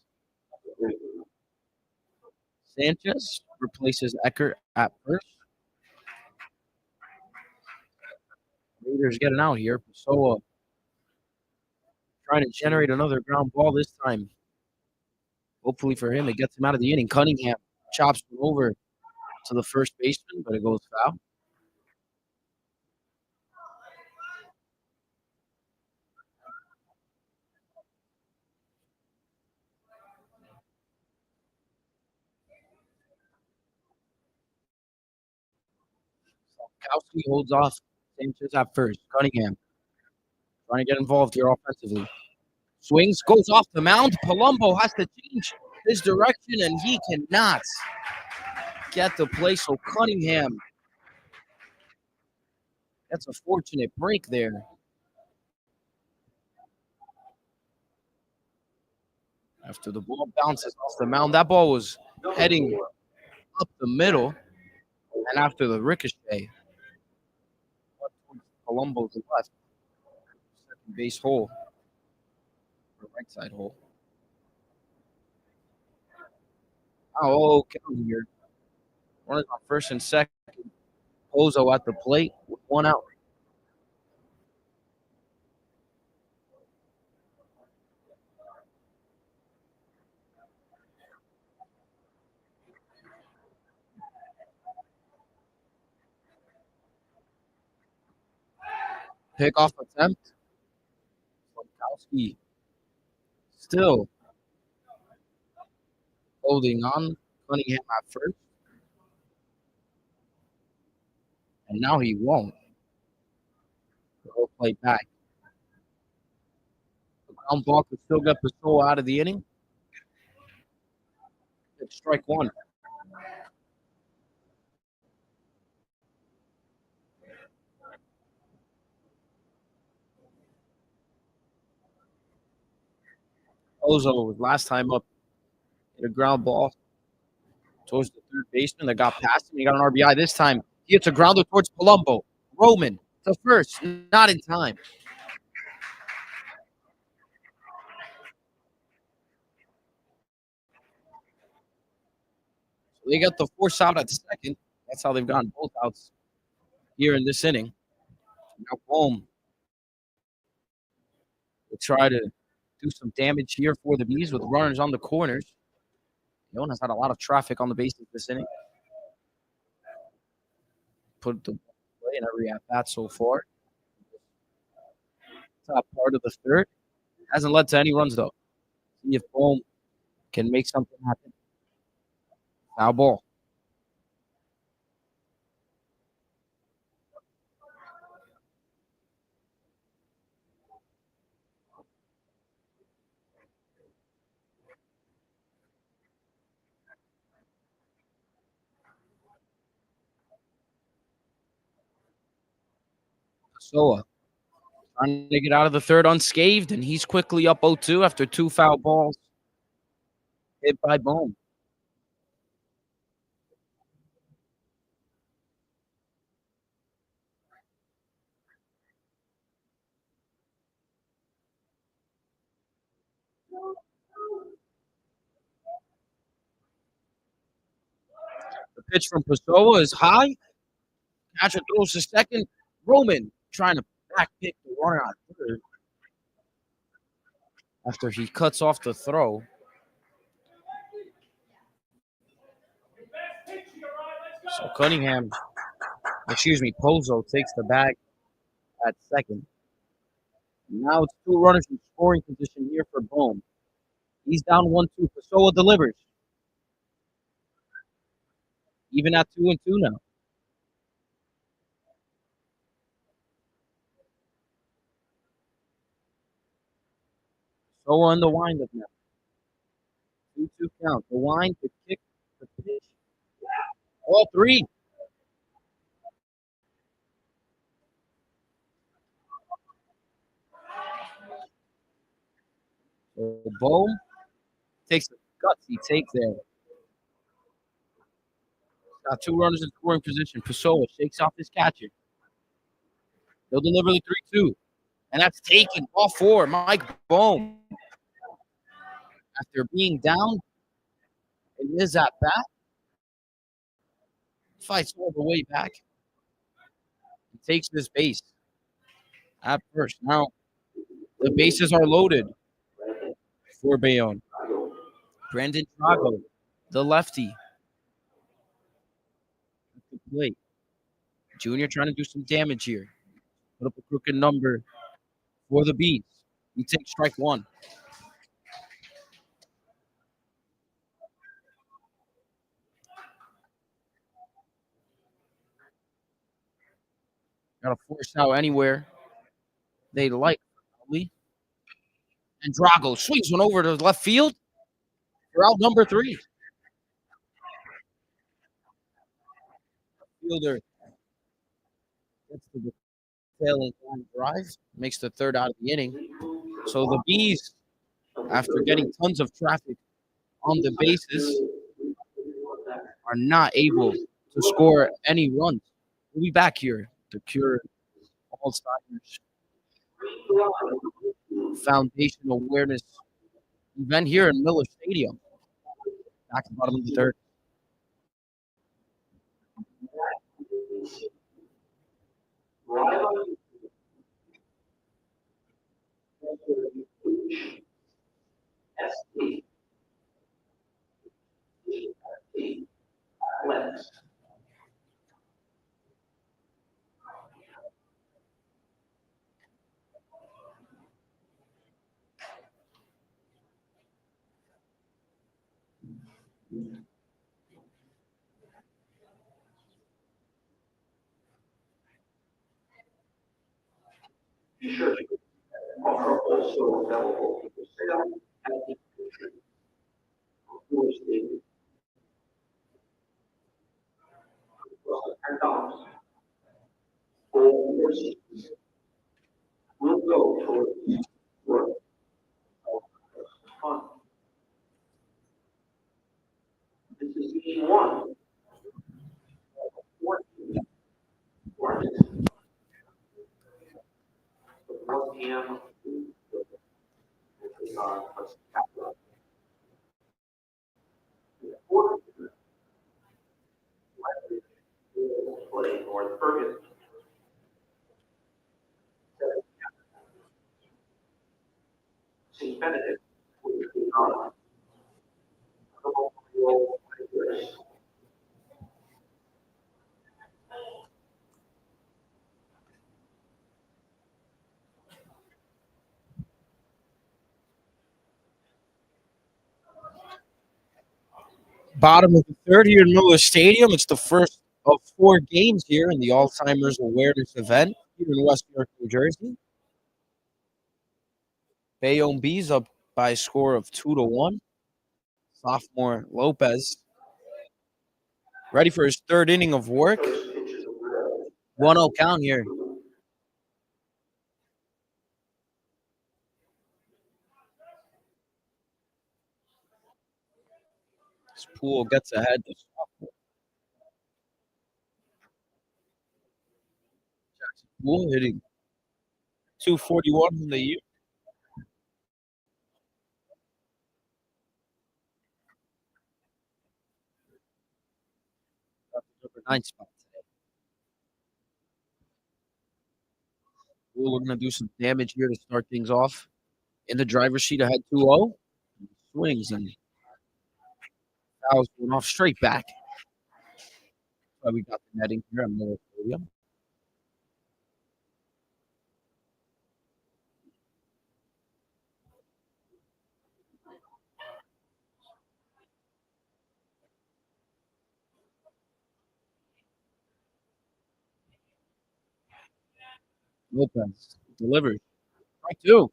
Sanchez replaces Eckert at first. Raiders getting out here. Pessoa trying to generate another ground ball this time. Hopefully for him, it gets him out of the inning. Cunningham chops it over to the first baseman, but it goes foul. Kowski holds off Sanchez at first. Cunningham trying to get involved here offensively. Swings, goes off the mound. Palumbo has to change his direction, and he cannot get the play. So Cunningham, that's a fortunate break there. After the ball bounces off the mound, that ball was heading up the middle, and after the ricochet, Palumbo's left, second base hole, or right side hole. Oh, count here. Runners on first and second. Pozo at the plate with one out. Pickoff attempt. Kowski still holding on. Cunningham at first. And now he won't. He'll play back. The ground ball could still get Pessoa out of the inning. It's strike one. Pozo was last time up in a ground ball towards the third baseman that got past him. He got an RBI this time. He hits a grounder towards Palumbo. Roman to first, not in time. So they got the force out at second. That's how they've gotten both outs here in this inning. Now Bohm will try to do some damage here for the Bees with runners on the corners. Bayonne has had a lot of traffic on the bases this inning. Put the play in every at-bat so far. Top part of the third. Hasn't led to any runs, though. See if Bohm can make something happen. Foul ball. Pessoa trying to get out of the third unscathed, and he's quickly up 0-2 after two foul balls hit by Bohm. The pitch from Pessoa is high. Catcher throws to second. Roman trying to back pick the runner on third after he cuts off the throw. So Pozo takes the bag at second. Now it's two runners in scoring position here for Bohm. He's down 1-2. Pessoa delivers. Even at 2-2 now. Pessoa in the windup now. 2-2 count. The wind, the kick, the pitch. All three. Bohm takes a gutsy take there. Got two runners in scoring position. Pessoa shakes off his catcher. He'll deliver the 3-2. And that's taken off for Mike Bohm. After being down in his at bat, fights all the way back. He takes this base at first. Now, the bases are loaded for Bayonne. Brandon Drago, the lefty, at the plate. Junior trying to do some damage here. Put up a crooked number for the Bees. He takes strike one. Got to force out anywhere they like. And Drago swings one over to left field. You're out number 3. Fielder gets to the tailing line drive, makes the third out of the inning. So the Bees, after getting tons of traffic on the bases, are not able to score any runs. We'll be back here to cure Alzheimer's Foundation Awareness event here in Miller Stadium. Back to the bottom of the third. T-shirts are also available for sale at the station. $10. All proceeds will go towards work. Fund. This is each one. 1 p.m. North Bergen. St. Benedict. Bottom of the third here in Miller Stadium. It's the first of 4 games here in the Alzheimer's Awareness event here in West York, New Jersey. Bayonne Bees up by a score of 2-1. Sophomore Lopez ready for his third inning of work. 1-0 count here. This Pool gets ahead. Jackson Pool hitting 241 in the year. Got the number 9 spot today. Pool looking to do some damage here to start things off. In the driver's seat ahead 2-0. Swings and fouls going off straight back. That's why we got the netting here at Miller Stadium. Lopez delivers. Strike 2.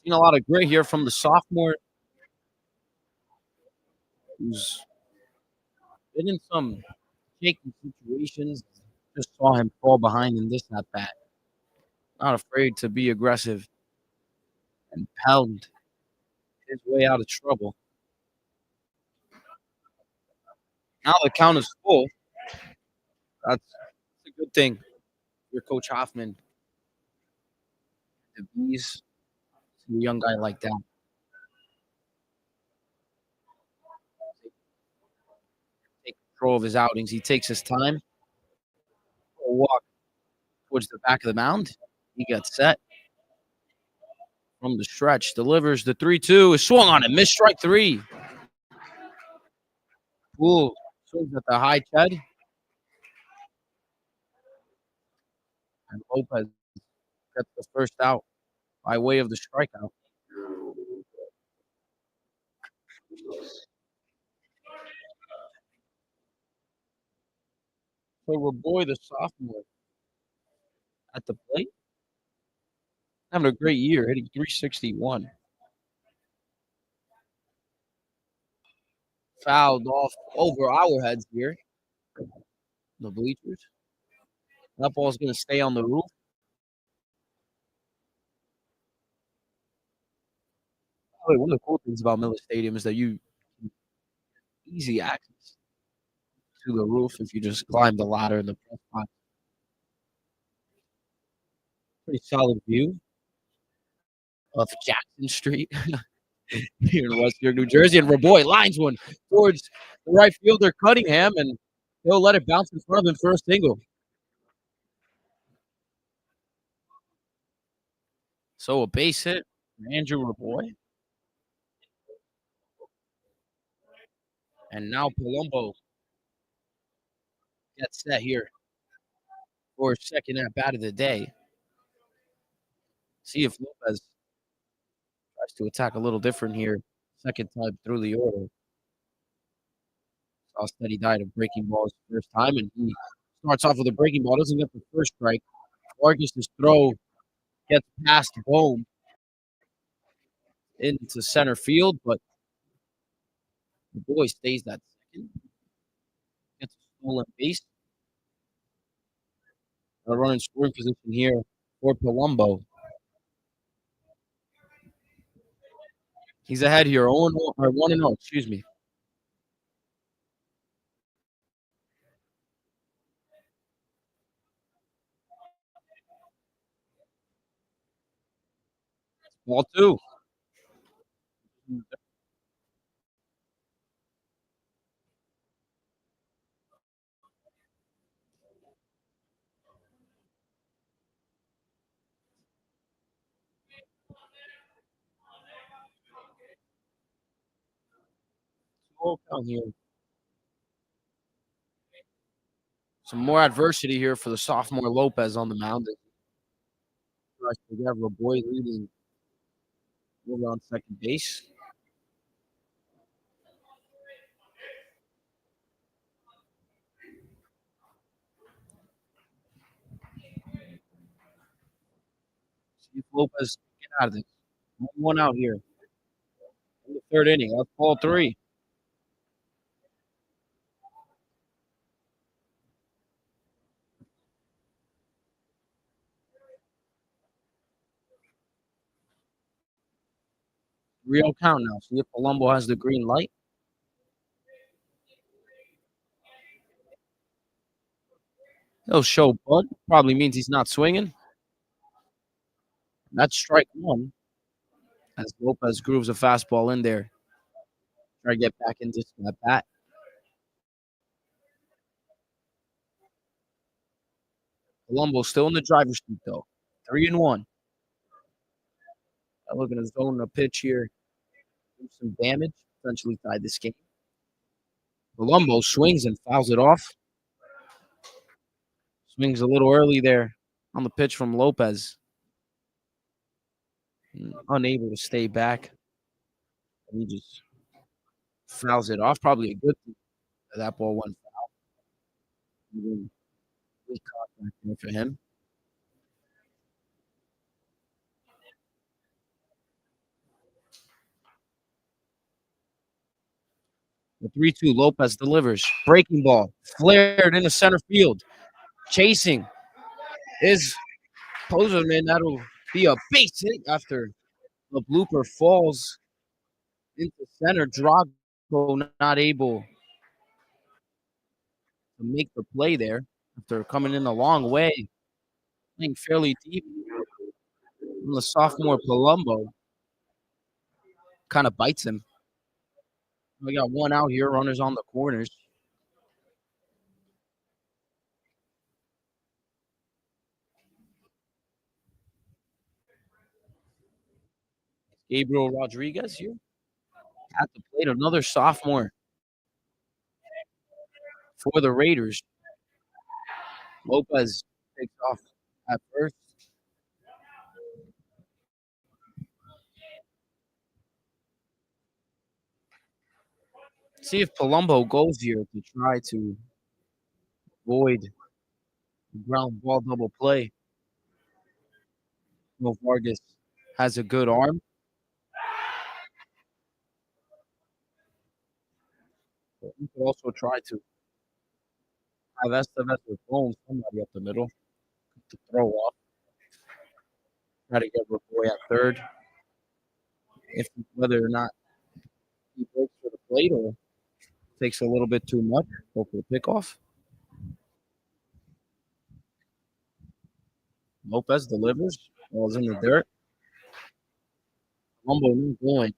Seen a lot of grit here from the sophomore, who's been in some shaky situations. Just saw him fall behind in this at bat. Not afraid to be aggressive and pound his way out of trouble. Now the count is full. That's a good thing. Your coach Hoffman, the bees, a young guy like that. Take control of his outings. He takes his time. A walk towards the back of the mound. He got set from the stretch. Delivers the 3-2. Is swung on it. Missed strike three. Poole swings at the high Ted. And Lopez gets the first out by way of the strikeout. So Raboy, the sophomore, at the plate, having a great year, hitting 361. Fouled off over our heads here. The bleachers. That ball's going to stay on the roof. One of the cool things about Miller Stadium is that you easy access to the roof if you just climb the ladder in the press box. Pretty solid view of Jackson Street here in West York, New Jersey. And Raboy lines one towards the right fielder Cunningham, and he'll let it bounce in front of him for a single. So a base hit for Andrew Raboy. And now Palumbo gets set here for his second at bat of the day. See if Lopez tries to attack a little different here. Second time through the order. Saw he died of breaking balls first time, and he starts off with a breaking ball. Doesn't get the first strike. Vargas' throw gets past home into center field, but the boy stays that second. Gets a stolen base. A run in scoring position here for Palumbo. He's ahead here, 1-0, excuse me. Ball two. Count here. Some more adversity here for the sophomore Lopez on the mound. We have Raboy leading over on second base. See if Lopez can get out of this. One out here in the third inning. That's ball three. Real count now. See if Palumbo has the green light. He'll show bunt. Probably means he's not swinging. That's strike one. As Lopez grooves a fastball in there. Try to get back into that bat. Palumbo still in the driver's seat, though. 3-1. Looking to zone a pitch here. Do some damage. Essentially tied this game. Palumbo swings and fouls it off. Swings a little early there on the pitch from Lopez. Unable to stay back. And he just fouls it off. Probably a good thing that ball went foul. Weak contact there for him. The 3-2, Lopez delivers. Breaking ball. Flared into center field. Chasing is Poserman. That'll be a base hit after The blooper falls into center. Drago not able to make the play there after coming in a long way, playing fairly deep. And the sophomore Palumbo kind of bites him. We got one out here, runners on the corners. Gabriel Rodriguez here at the plate, another sophomore for the Raiders. Lopez takes off at first. See if Palumbo goes here to try to avoid the ground ball double play. No, Vargas has a good arm. But he could also try to have Estevez or Bones, somebody up the middle to throw off. Try to get Roboy at third. If whether or not he breaks for the plate or takes a little bit too much, go for the pickoff. Lopez delivers. Ball's in the dirt. Palumbo not going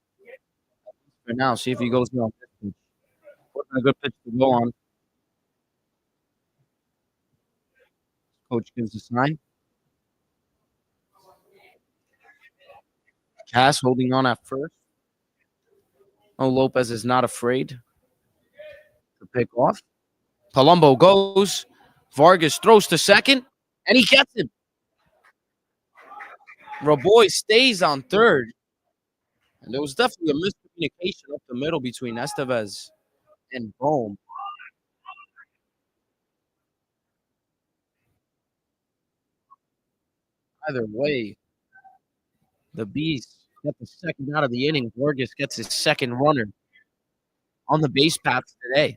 for now. See if he goes on this pitch. Putting a good pitch to go on. Coach gives a sign. Cass holding on at first. Oh, Lopez is not afraid to pick off. Palumbo goes. Vargas throws to second, and he gets him. Roboy stays on third. And there was definitely a miscommunication up the middle between Estevez and Bohm. Either way, the Bees get the second out of the inning. Vargas gets his second runner on the base paths today.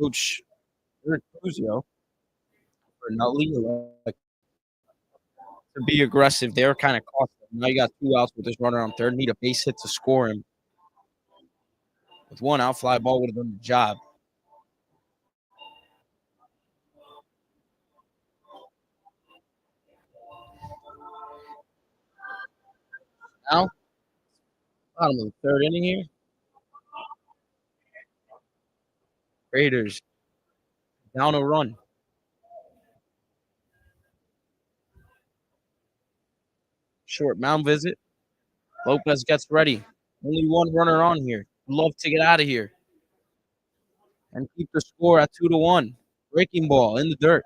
Coach Eric Cruzio for Nutley like to be aggressive. They're kind of costing. Now you got two outs with this runner on third. Need a base hit to score him. With one out, fly ball would have done the job. Now, bottom of the third inning here. Raiders down a run. Short mound visit. Lopez gets ready. Only one runner on here. Love to get out of here and keep the score at 2-1. Breaking ball in the dirt.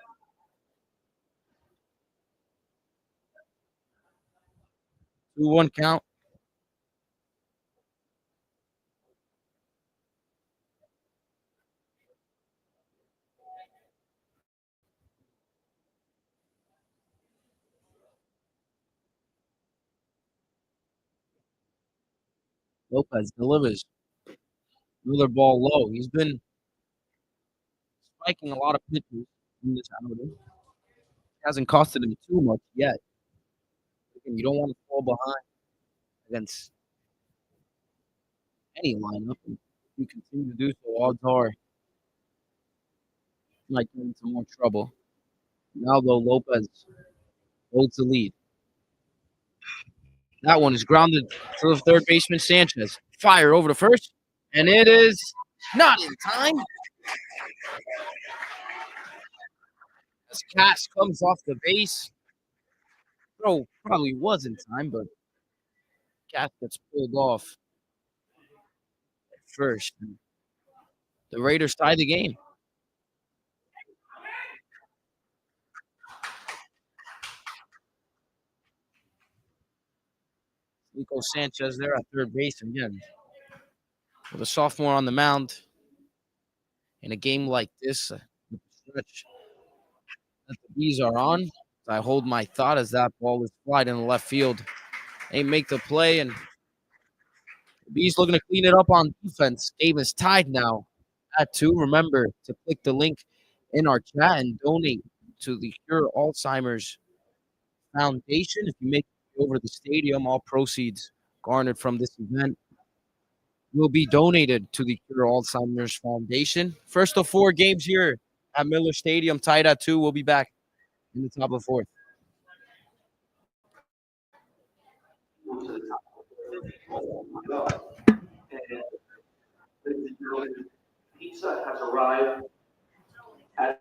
Two one count. Lopez delivers. Another ball low. He's been spiking a lot of pitches in this outing. Hasn't costed him too much yet. You don't want to fall behind against any lineup. If you continue to do so, odds are you might get into more trouble. Now, though, Lopez holds the lead. That one is grounded to the third baseman, Sanchez. Fire over to first, and it is not in time. As Cass comes off the base. Throw probably was in time, but Cass gets pulled off at first. The Raiders tie the game. Nico Sanchez there at third base again. With a sophomore on the mound in a game like this, with the stretch that the Bees are on, I hold my thought as that ball is flied in the left field. They make the play, and The Bees looking to clean it up on defense. Game is tied now at 2. Remember to click the link in our chat and donate to the Cure Alzheimer's Foundation. If you make it over to the stadium, all proceeds garnered from this event will be donated to the Cure Alzheimer's Foundation. First of 4 games here at Miller Stadium, tied at 2. We'll be back in the top of the 4th. Move to the top. And pizza has arrived at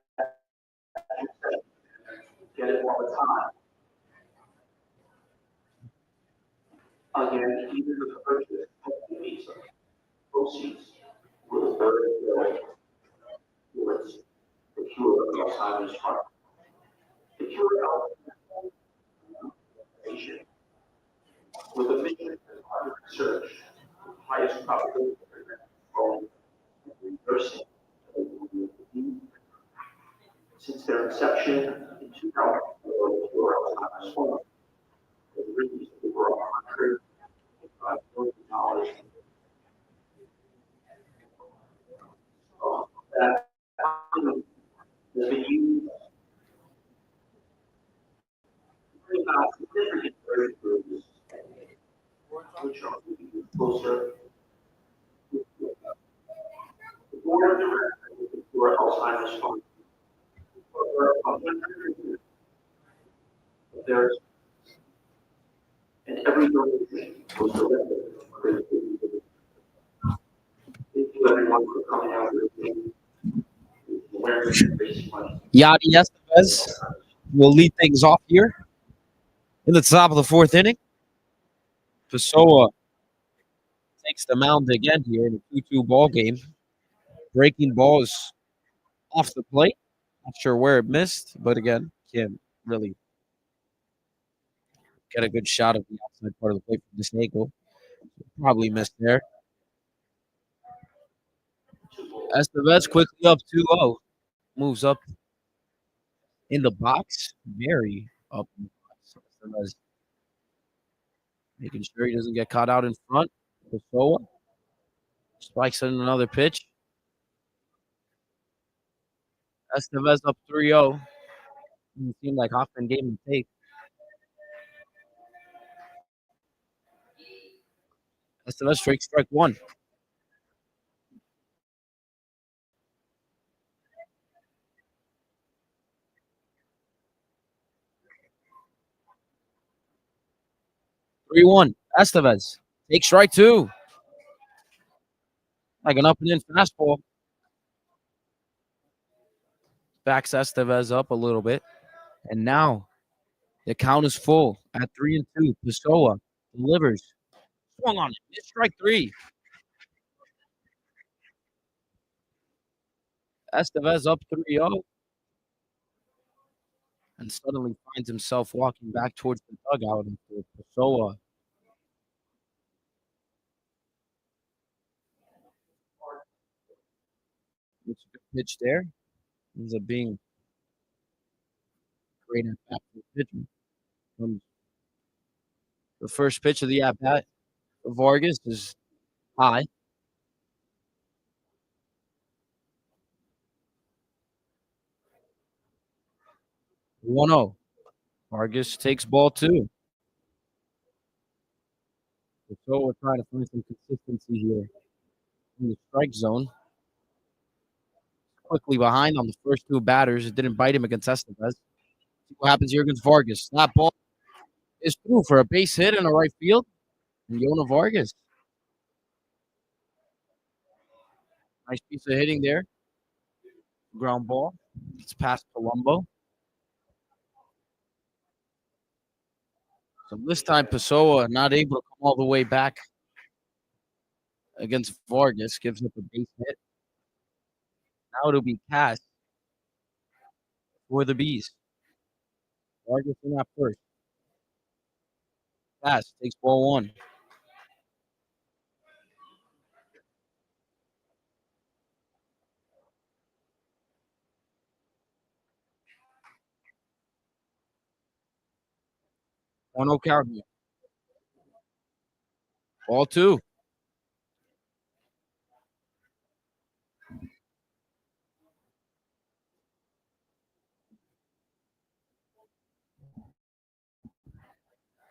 get it while it's hot. Again, even the purchase of the pizza proceeds will Bergen towards the cure of Alzheimer's Fund. The cure Alzheimer's Foundation, with a mission of research, the highest probability of reversing since their inception in 2004, the cure Alzheimer's Fund has raised over $105 million. That has been used to bring about significant breakthroughs, which are moving closer to the board of directors of the Cure Alzheimer's Fund. For 100 years, there's and every donation goes directly to creativity. Thank you, everyone, for coming out with awareness and raising money. Yadi Estevez will lead things off here in the top of the 4th inning. Pessoa takes the mound again here in a 2-2 ball game. Breaking ball is off the plate. Not sure where it missed, but again, can't really get a good shot of the outside part of the plate from this angle. Probably missed there. Estevez quickly up 2-0. Moves up in the box. Very up in the box. Estevez making sure he doesn't get caught out in front. Pessoa spikes in another pitch. Estevez up 3-0. It seemed like Hoffman gave him take. Estevez strike 1. Three-one. Estevez takes strike 2. Like an up and in fastball. Backs Estevez up a little bit. And now the count is full at 3-2. Pessoa delivers. Swung on it. It's strike 3. Estevez up 3-0. And suddenly finds himself walking back towards the dugout. And Pessoa it's a good pitch there. Ends up being great at bat for the pitcher. The first pitch of the at bat for Vargas is high. 1-0. Vargas takes ball 2. So we're trying to find some consistency here in the strike zone. Quickly behind on the first 2 batters. It didn't bite him against Estevez. See what happens here against Vargas. That ball is through for a base hit in the right field. And Yona Vargas. Nice piece of hitting there. Ground ball. It's past Colombo. So this time Pessoa not able to come all the way back against Vargas. Gives up a base hit. Now it'll be Cass for the Bees. Vargas in that first. Cass takes ball 1. One 0 count here. Ball 2.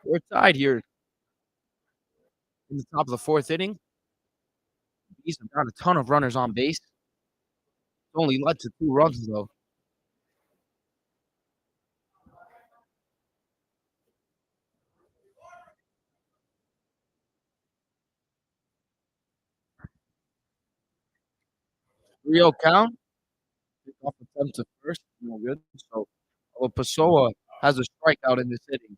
We're tied here in the top of the fourth inning. Bees have got a ton of runners on base. It's only led to 2 runs, though. Rio count. Off attempt to first. No good. So, Pessoa has a strikeout in this inning.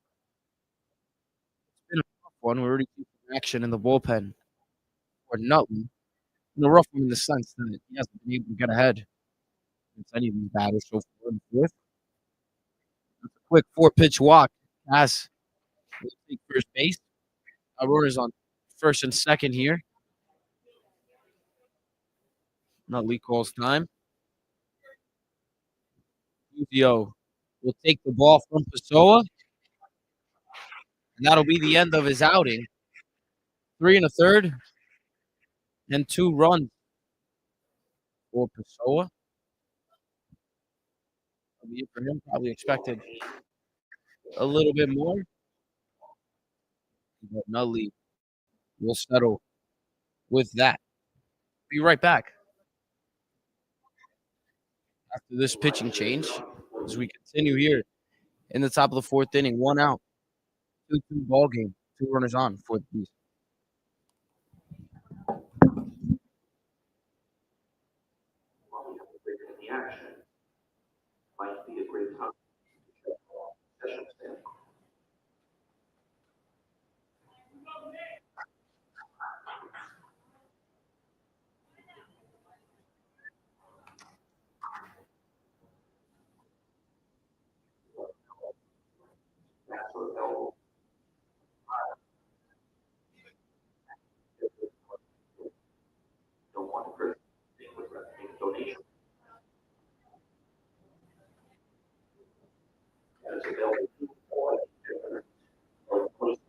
It's been a tough one. We already see some action in the bullpen for Nutley. In a rough one in the sense that he hasn't been able to get ahead against any of these batters so far in the fourth. That's a quick 4-pitch walk. Cass will take first base. Aurora's on first and second here. Nutley calls time. Uvio will take the ball from Pessoa. And that'll be the end of his outing. 3 1/3 and 2 runs for Pessoa. That'll be it for him. Probably expected a little bit more. But Nutley will settle with that. Be right back. After this pitching change, as we continue here in the top of the fourth inning, 1 out, 2-2 ball game, 2 runners on for the Bees. While we have a break in the action, might be a great time to check session standing. That's available. Don't want to create with a donation. That is available to all or close to.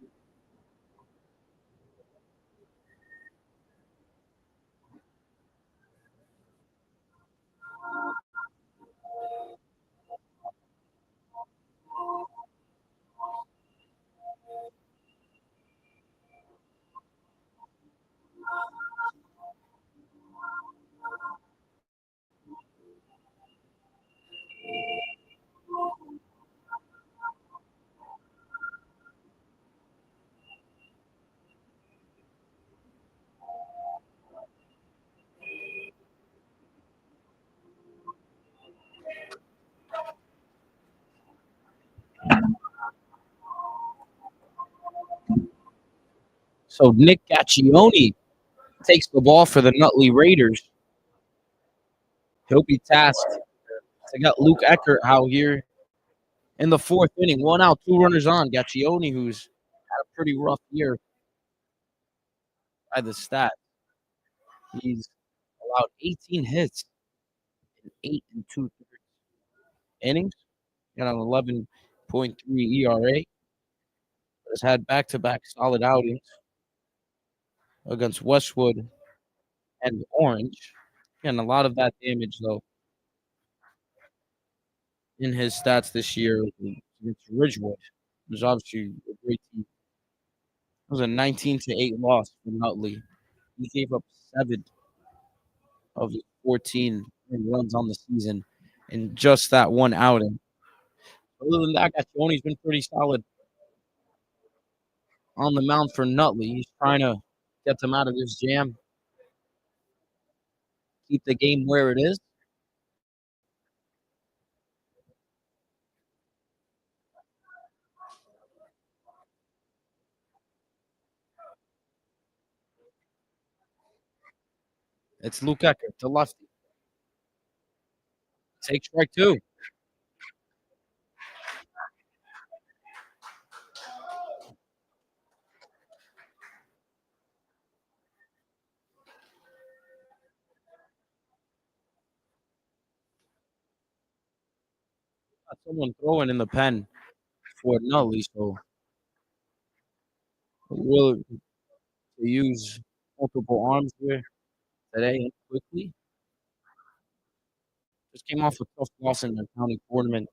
So Nick Gaccione takes the ball for the Nutley Raiders. He'll be tasked to get Luke Eckert out here in the fourth inning. 1 out, 2 runners on. Gaccione, who's had a pretty rough year by the stat. He's allowed 18 hits in 8 2/3 innings. Got an 11.3 ERA. Has had back-to-back solid outings against Westwood and Orange. And a lot of that damage, though, in his stats this year against Ridgewood. It was obviously a great team. It was a 19-8 loss for Nutley. He gave up 7 of his 14 runs on the season in just that one outing. Other than that, Gaccione's been pretty solid on the mound for Nutley. He's trying to get them out of this jam, keep the game where it is. It's Luke Eckert, the lefty. Take strike 2. Got someone throwing in the pen for Nutley, so will use multiple arms here today and quickly. Just came off a tough loss in the county tournament.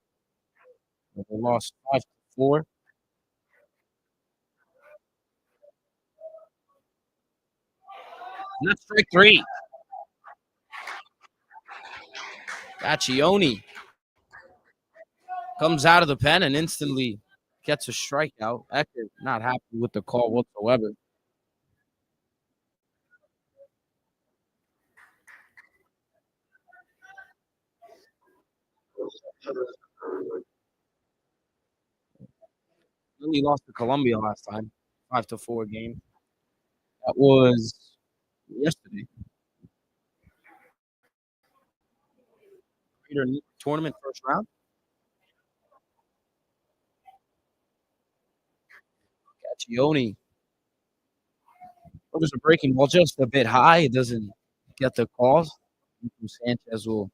They lost 5-4. And that's strike three. Gaccione comes out of the pen and instantly gets a strikeout. Eckert not happy with the call whatsoever. Really lost to Columbia last time, 5-4 game. That was yesterday. Greater tournament first round. Gaccione there's a breaking ball just a bit high. It doesn't get the calls. Sanchez will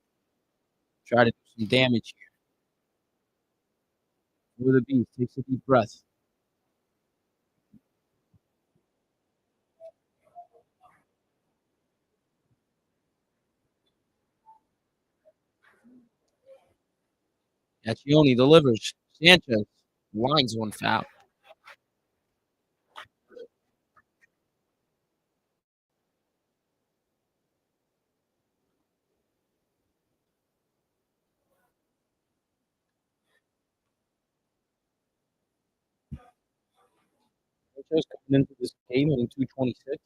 try to do some damage here. Over the beat, takes a deep breath. Gaccione delivers. Sanchez lines one foul. Sanchez coming into this game in 226.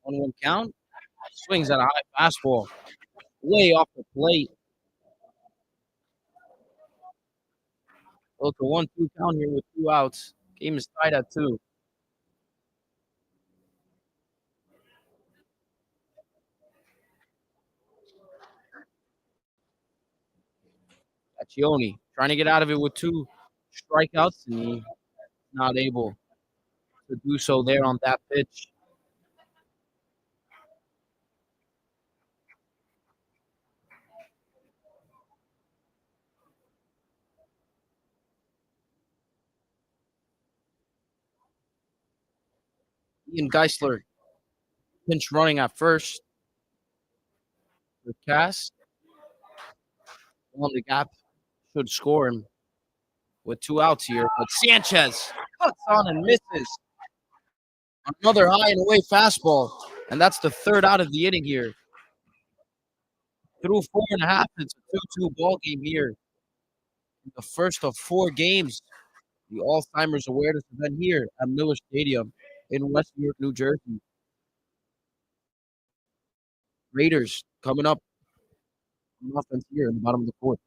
1-1 count. Swings at a high fastball. Way off the plate. Look, a 1-2 count here with 2 outs. Game is tied at 2. Gaccione trying to get out of it with 2 strikeouts, and he's not able to do so there on that pitch. Ian Geisler pinch running at first. The cast on the gap should score him with 2 outs here. But Sanchez cuts on and misses. Another high and away fastball. And that's the 3rd out of the inning here. Through 4.5, it's a 2-2 ball game here. The first of 4 games. The Alzheimer's awareness event here at Miller Stadium in West New York, New Jersey. Raiders coming up on offense here in the bottom of the 4th.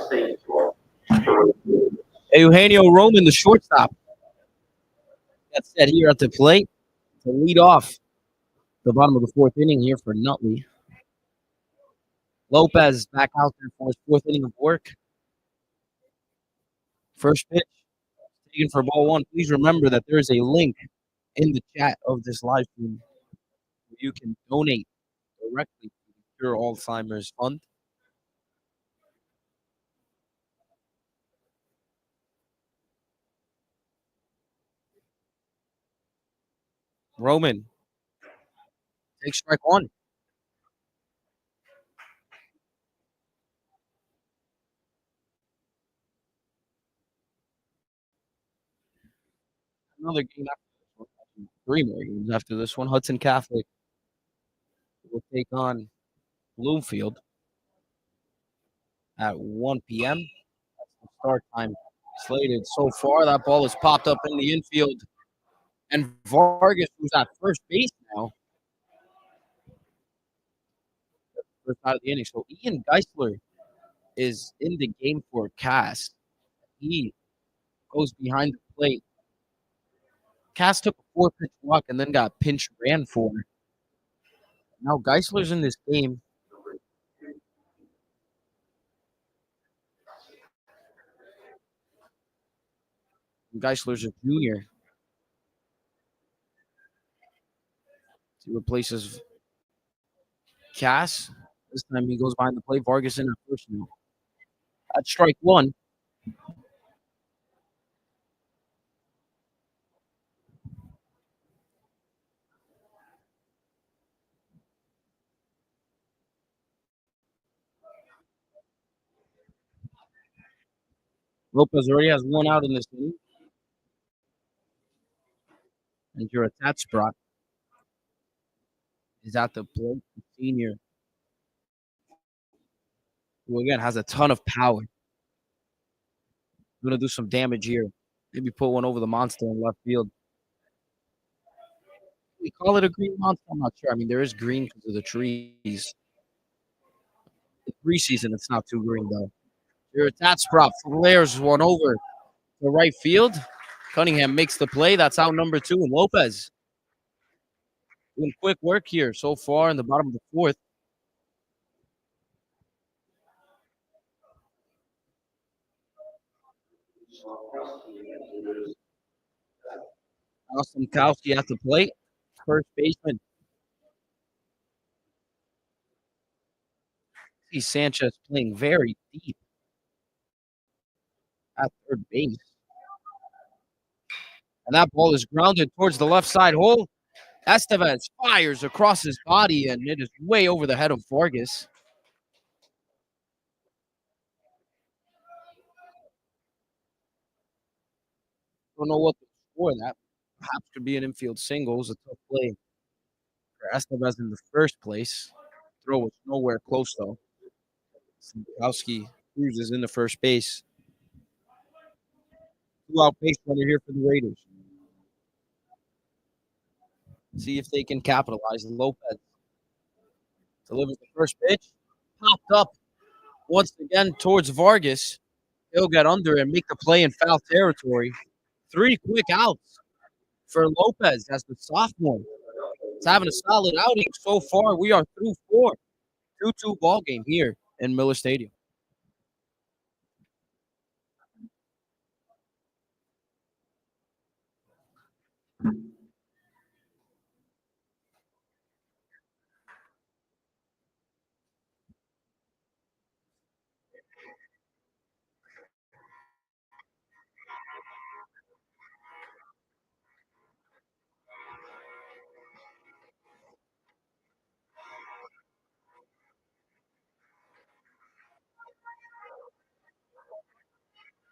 say for Eugenio Roman, the shortstop, gets set here at the plate to lead off the bottom of the fourth inning here for Nutley. Lopez back out there for his fourth inning of work. First pitch taken for ball one. Please remember that there is a link in the chat of this live stream where you can donate directly to the Cure Alzheimer's Fund. Roman takes strike one. Another game after this one. 3 more games after this one. Hudson Catholic will take on Bloomfield at 1 p.m. That's the start time slated so far. That ball is popped up in the infield. And Vargas, who's at first base now, first out of the inning. So Ian Geisler is in the game for Cass. He goes behind the plate. Cass took a 4-pitch walk and then got pinch ran for. Now Geisler's in this game. Geisler's a junior. He replaces Cass. This time he goes behind the plate. Vargas in at first now. At strike one. Lopez already has one out in this inning. And your attached spot is at the plate. The senior, who again has a ton of power. Going to do some damage here. Maybe put one over the monster in left field. We call it a green monster. I'm not sure. I mean, there is green because of the trees. In preseason, it's not too green though. Your attached prop flares one over the right field. Cunningham makes the play. That's out number 2. And Lopez doing quick work here so far in the bottom of the fourth. Austin Kowski at the plate. First baseman. See Sanchez playing very deep at third base. And that ball is grounded towards the left side hole. Estevez fires across his body, and it is way over the head of Vargas. Don't know what to score that. Perhaps could be an infield single. It was a tough play for Estevez in the first place. Throw was nowhere close, though. Kowski cruises into first base. 2-out base runner here for the Raiders. See if they can capitalize. Lopez delivers the first pitch. Popped up once again towards Vargas. He'll get under and make the play in foul territory. 3 quick outs for Lopez as the sophomore. It's having a solid outing so far. We are through 4. 2-2 ball game here in Miller Stadium.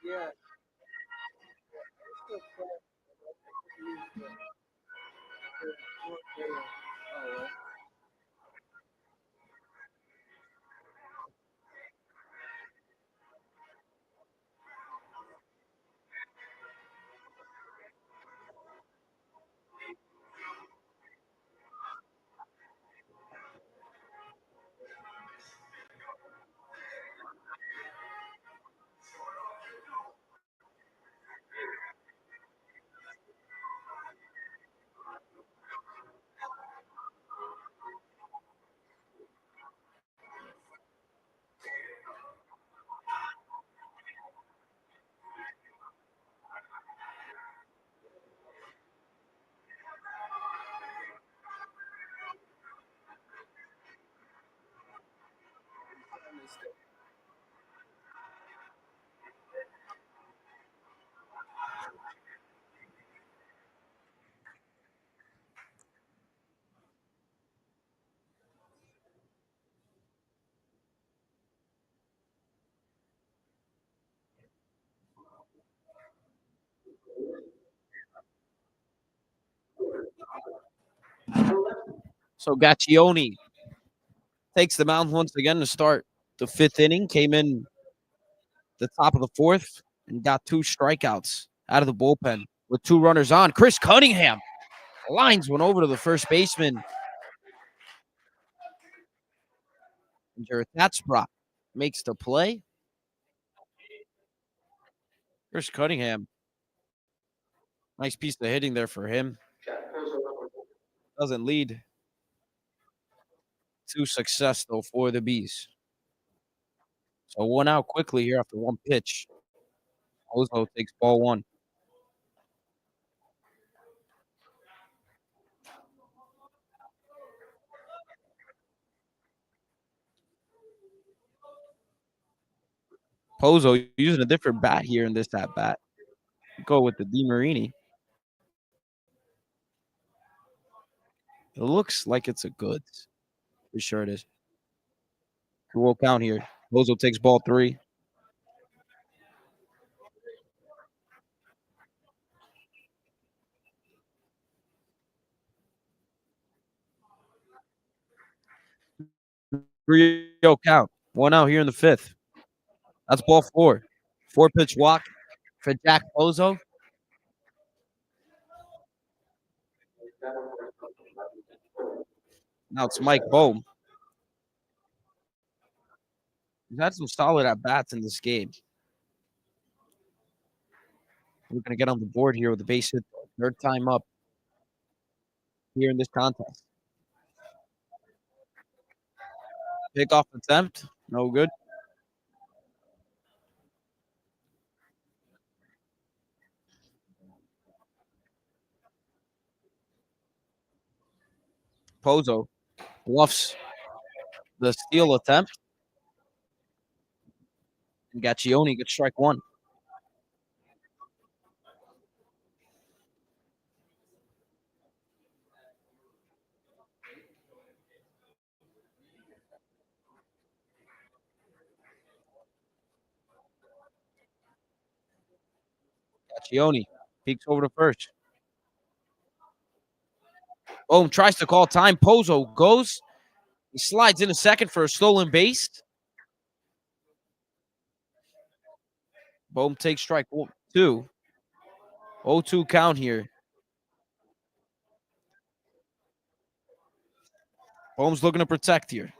Yeah. So Gaccioni takes the mound once again to start the fifth inning. Came in the top of the fourth and got 2 strikeouts out of the bullpen with 2 runners on. Chris Cunningham lines one over to the first baseman. And Jared Tatsbrock makes the play. Chris Cunningham. Nice piece of hitting there for him. Doesn't lead to success, though, for the Bees. So 1 out quickly here after 1 pitch. Ozo takes ball 1. Pozo using a different bat here in this at bat. Go with the DeMarini. It looks like it's a good. For sure it is. 2-0 count here. Pozo takes ball 3. Three 0 count. 1 out here in the 5th. That's ball 4. 4-pitch walk for Jack Pozo. Now it's Mike Bohm. He's had some solid at bats in this game. We're going to get on the board here with the base hit. 3rd time up here in this contest. Pickoff attempt. No good. Pozo bluffs the steal attempt. And Gaccioni gets strike 1. Gaccioni peeks over to first. Bohm tries to call time. Pozo goes. He slides into second for a stolen base. Bohm takes strike 2. 0-2 count here. Bohm's looking to protect here.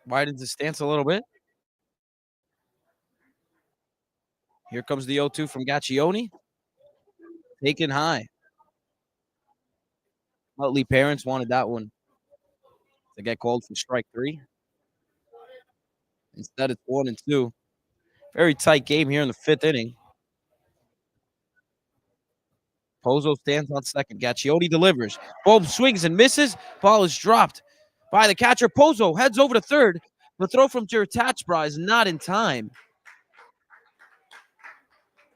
Widens his stance a little bit. Here comes the 0-2 from Gaccioni. Taken high. Nutley parents wanted that one to get called for strike 3. Instead, it's 1-2. Very tight game here in the 5th inning. Pozo stands on second. Gaccioni delivers. Bohm swings and misses. Ball is dropped by the catcher. Pozo heads over to third. The throw from Jared Tatsbrock is not in time.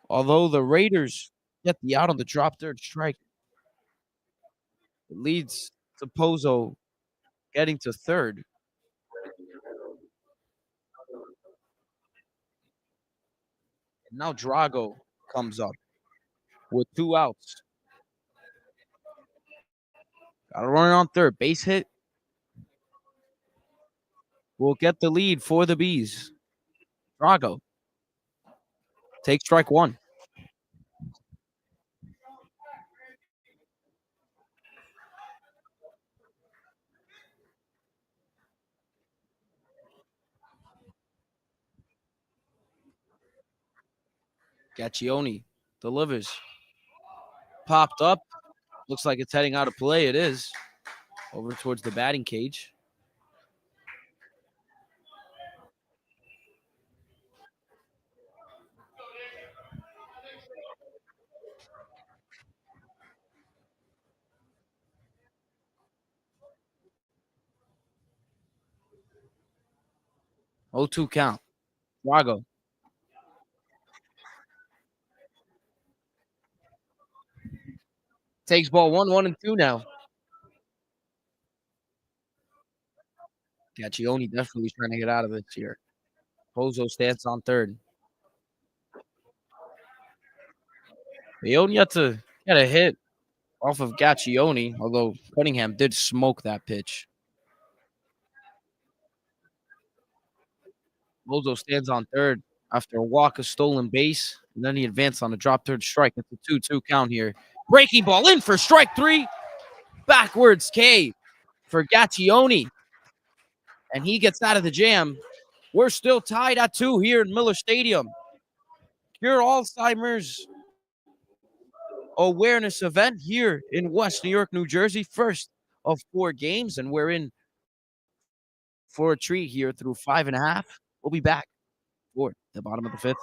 Although the Raiders get the out on the drop third strike. It leads to Pozo getting to third. And now Drago comes up with 2 outs. Got a runner on third. Base hit will get the lead for the Bees. Drago takes strike 1. Gaccioni delivers. Popped up. Looks like it's heading out of play. It is. Over towards the batting cage. Oh, 2 count. Drago. Takes ball 1-1-2 now. Gaccioni definitely trying to get out of this here. Pozo stands on third. Bayonne had to get a hit off of Gaccioni, although Cunningham did smoke that pitch. Lozo stands on third after a walk, a stolen base, and then he advanced on a drop third strike. It's a 2-2 count here. Breaking ball in for strike three. Backwards K for Gaccioni. And he gets out of the jam. We're still tied at 2 here in Miller Stadium. Your Alzheimer's awareness event here in West New York, New Jersey. First of 4 games, and we're in for a treat here through 5.5. We'll be back for the bottom of the 5th.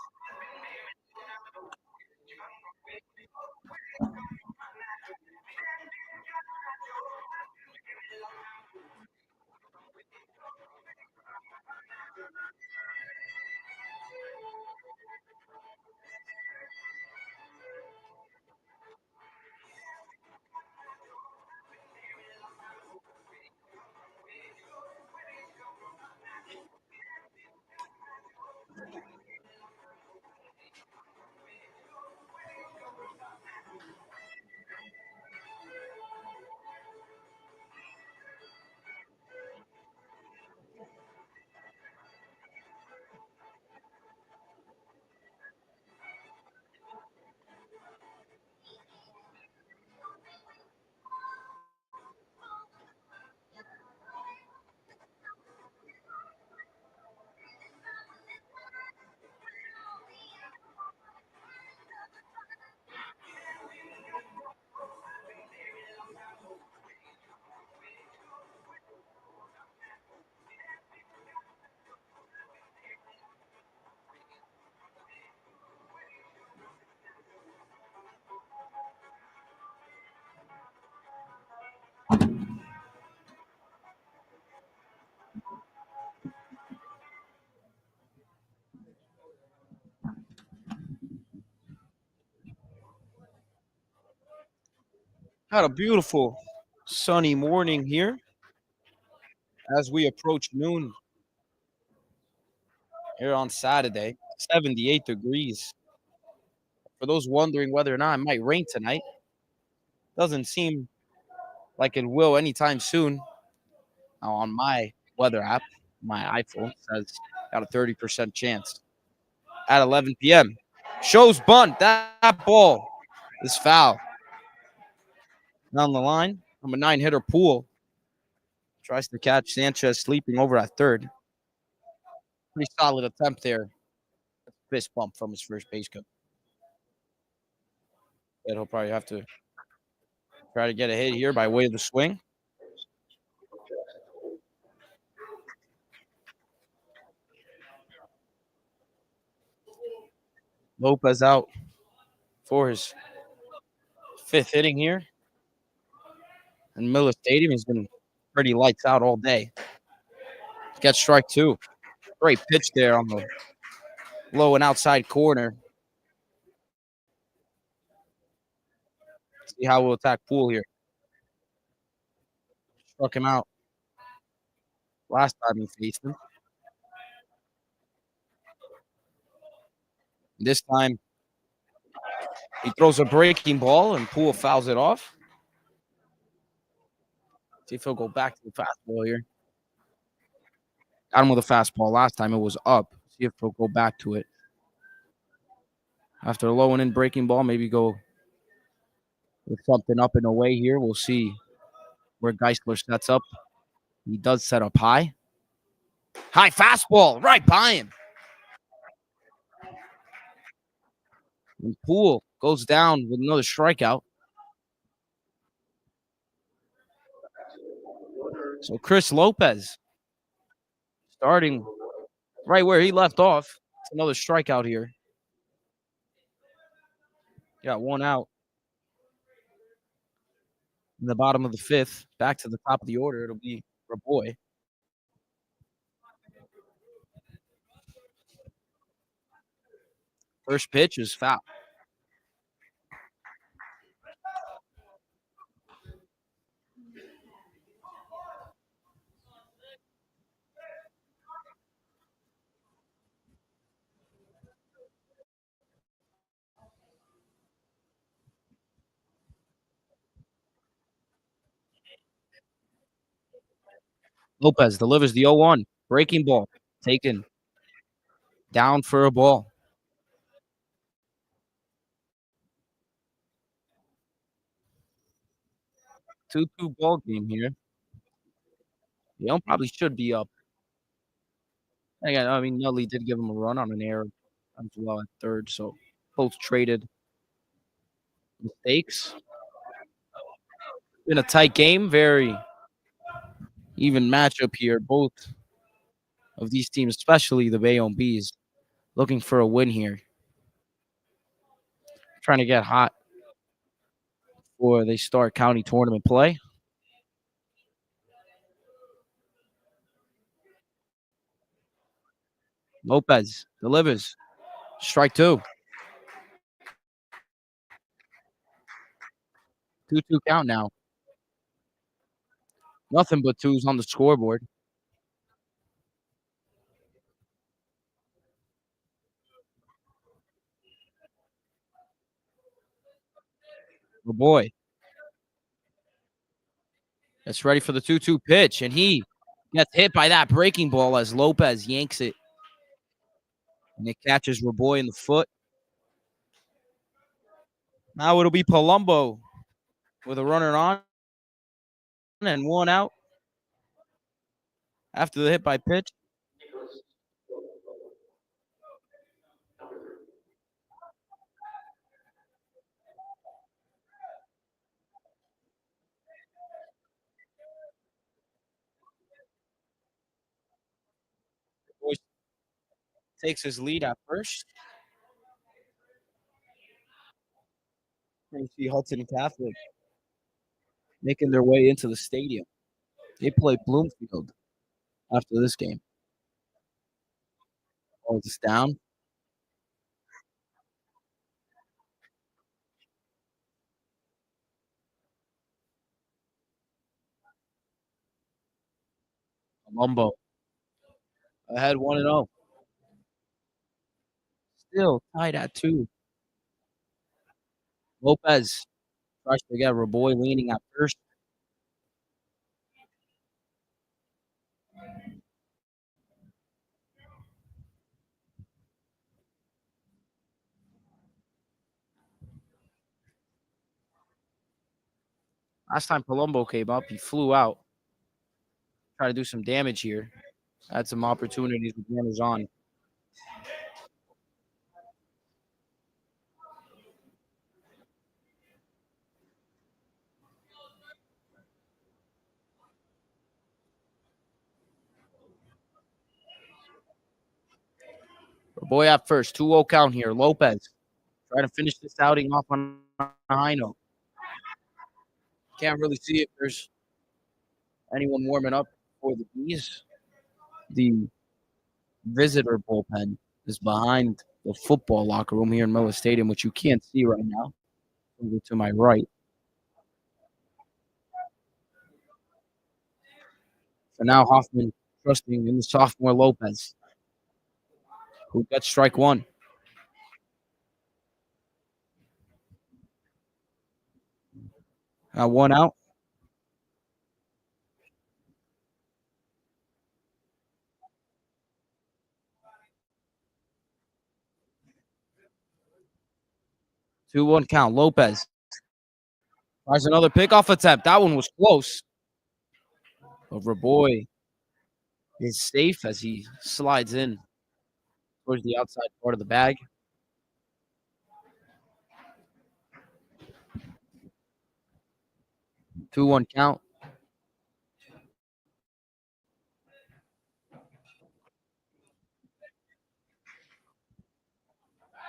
Had a beautiful sunny morning here as we approach noon here on Saturday. 78 degrees. For those wondering whether or not it might rain tonight, doesn't seem like it will anytime soon. Now on my weather app, my iPhone says got a 30% chance at 11 p.m. Shows bunt. That ball is foul. Down the line, number 9 hitter Poole tries to catch Sanchez sleeping over at third. Pretty solid attempt there. Fist bump from his first base coach. And he'll probably have to try to get a hit here by way of the swing. Lopez out for his 5th inning here. And Miller Stadium has been pretty lights out all day. Gets strike 2. Great pitch there on the low and outside corner. See how we'll attack Poole here. Struck him out last time he faced him. This time he throws a breaking ball and Poole fouls it off. See if he'll go back to the fastball here. Got him with a fastball last time. It was up. See if he'll go back to it. After a low and in breaking ball, maybe go with something up and away here. We'll see where Geisler sets up. He does set up high. High fastball right by him. And Poole goes down with another strikeout. So Chris Lopez starting right where he left off. It's another strikeout here. Got 1 out. In the bottom of the 5th, back to the top of the order, it'll be Raboy. First pitch is foul. Lopez delivers the 0-1. Breaking ball. Taken down for a ball. Two ball game here. Bayonne probably should be up. Again, I mean, Nutley did give him a run on an error as well at third, so both traded mistakes. Been a tight game, very even matchup here. Both of these teams, especially the Bayonne Bees, looking for a win here. Trying to get hot before they start county tournament play. Lopez delivers. Strike two. 2-2 count now. Nothing but twos on the scoreboard. Oh boy. It's ready for the 2-2 pitch, and he gets hit by that breaking ball as Lopez yanks it. And it catches Raboy in the foot. Now it'll be Palumbo with a runner on and one out after the hit by pitch. Raboy takes his lead at first. You see Hudson Catholic making their way into the stadium. They play Bloomfield after this game. Ball is down. Palumbo ahead 1-0. Still tied at 2. Lopez tries to get Raboy leaning at first. Last time Palumbo came up, he flew out. Try to do some damage here. Had some opportunities with runners on. Raboy at first. 2-0 count here. Lopez trying to finish this outing off on a high note. Can't really see if there's anyone warming up for the Bees. The visitor bullpen is behind the football locker room here in Miller Stadium, which you can't see right now. Over to my right. So now Hoffman trusting in the sophomore Lopez, who gets strike one. One out. Two one count. Lopez tries another pickoff attempt. That one was close. But Raboy is safe as he slides in towards the outside part of the bag. Two one count.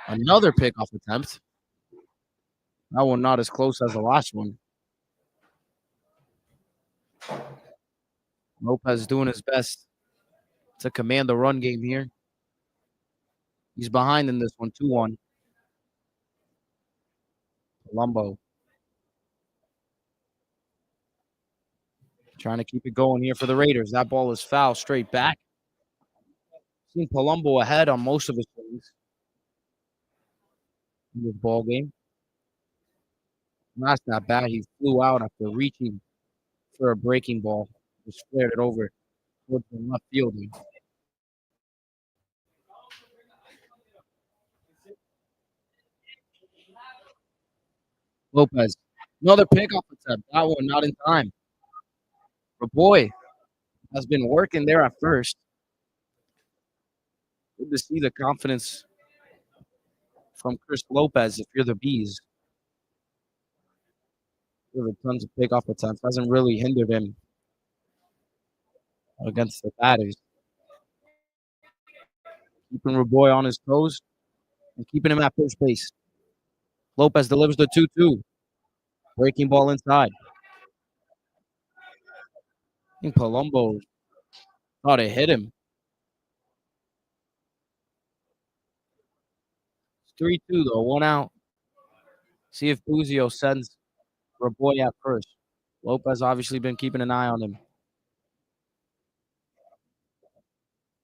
Another pickoff attempt. That one not as close as the last one. Lopez doing his best to command the run game here. He's behind in this one, 2-1. Palumbo trying to keep it going here for the Raiders. That ball is foul straight back. Seen Palumbo ahead on most of his swings in this ball game. Last at bat, he flew out after reaching for a breaking ball. Just flared it over towards the left field. Lopez. Another pickoff attempt. That one not in time. But boy, has been working there at first. Good to see the confidence from Chris Lopez if you're the Bees. With tons of pickoff attempts. Hasn't really hindered him against the batters. Keeping Raboy on his toes and keeping him at first base. Lopez delivers the 2-2. Breaking ball inside. I think Palumbo thought it hit him. It's 3-2 though, 1 out. See if Buzio sends Raboy at first. Lopez obviously been keeping an eye on him.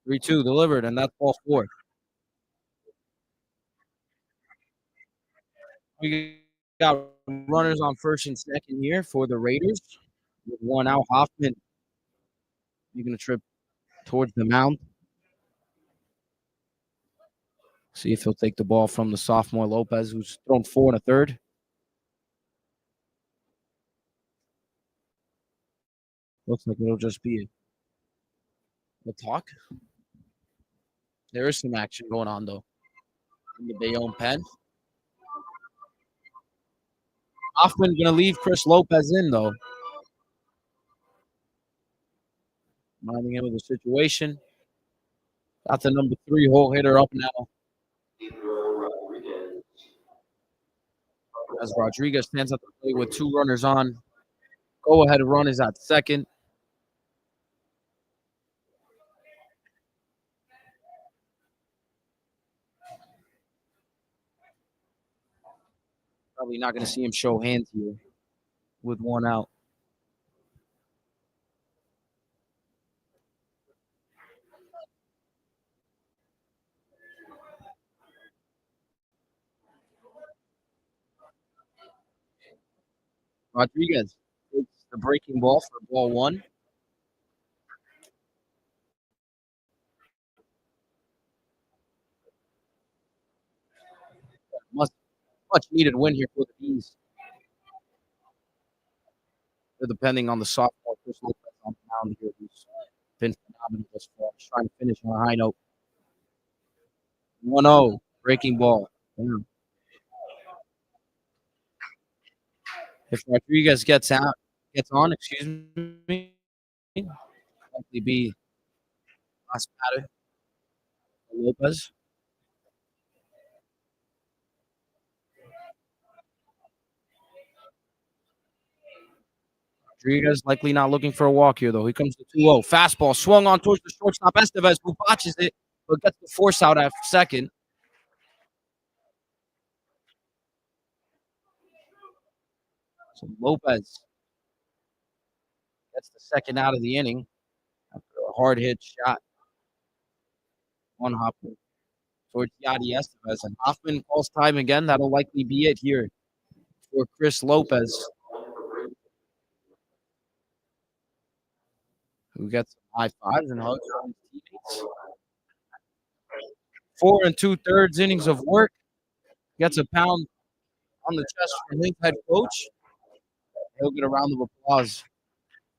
3-2 delivered, and that's ball 4. We got runners on first and second here for the Raiders. With 1 out, Hoffman making a trip towards the mound. See if he'll take the ball from the sophomore Lopez, who's thrown 4 1/3. Looks like it'll just be a talk. There is some action going on, though, in the Bayonne pen. Hoffman going to leave Chris Lopez in, though. Minding him of the situation. Got the number 3 hole hitter up now. As Rodriguez stands at the plate with 2 runners on. Go-ahead run is at second. Probably not going to see him show hands here with 1 out. Rodriguez takes the breaking ball for ball 1. Much needed win here for the Bees. They're depending on the sophomore Chris Lopez on the mound here, who's been phenomenal thus far. He's trying to finish on a high note. 1-0, breaking ball. Yeah. If Rodriguez gets on, excuse me, likely be last batter for Lopez. Rodriguez likely not looking for a walk here, though. He comes to 2-0. Fastball swung on towards the shortstop Estevez, who botches it, but gets the force out at second. So Lopez gets the second out of the inning after a hard hit shot on Hoffman towards Yadi Estevez. And Hoffman calls time again. That'll likely be it here for Chris Lopez, who gets high fives and hugs from his teammates. 4 2/3 innings of work. Gets a pound on the chest from his head coach. He'll get a round of applause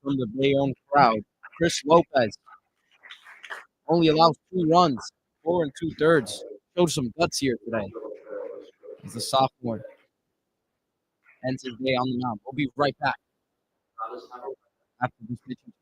from the Bayonne crowd. Chris Lopez only allows 2 runs, 4 2/3. Showed some guts here today as the sophomore ends his day on the mound. We'll be right back after this pitching.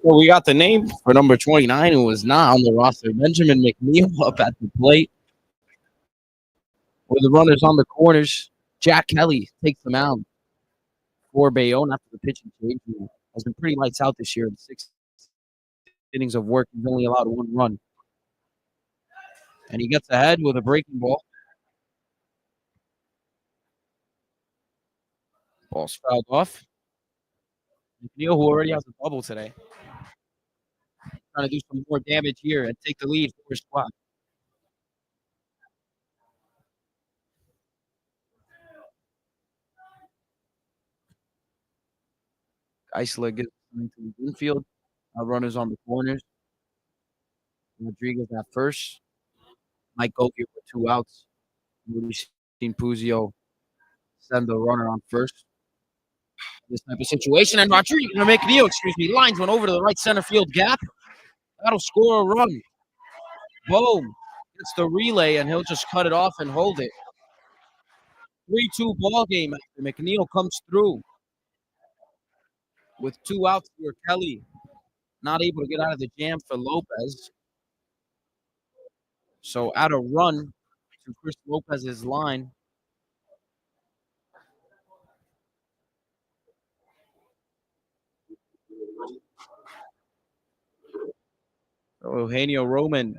Well, we got the name for number 29, who was not on the roster. Benjamin McNeil up at the plate. With the runners on the corners, Jack Kelly takes them out for Bayonne after the pitching change. He has been pretty lights out this year. In 6 innings of work, he's only allowed 1 run. And he gets ahead with a breaking ball. Ball's fouled off. McNeil, who already has a double today, trying to do some more damage here and take the lead for his squad. Isla gets into the Bloomfield. Runners on the corners. Rodriguez at first. Mike Goki with 2 outs. We've seen Puzio send the runner on first. This type of situation. And Rodriguez, McNeil, lines one over to the right center field gap. That'll score a run. Boom. It's the relay, and he'll just cut it off and hold it. 3-2 ball game after McNeil comes through with 2 outs for Kelly. Not able to get out of the jam for Lopez. So add a run to Chris Lopez's line. So Eugenio Roman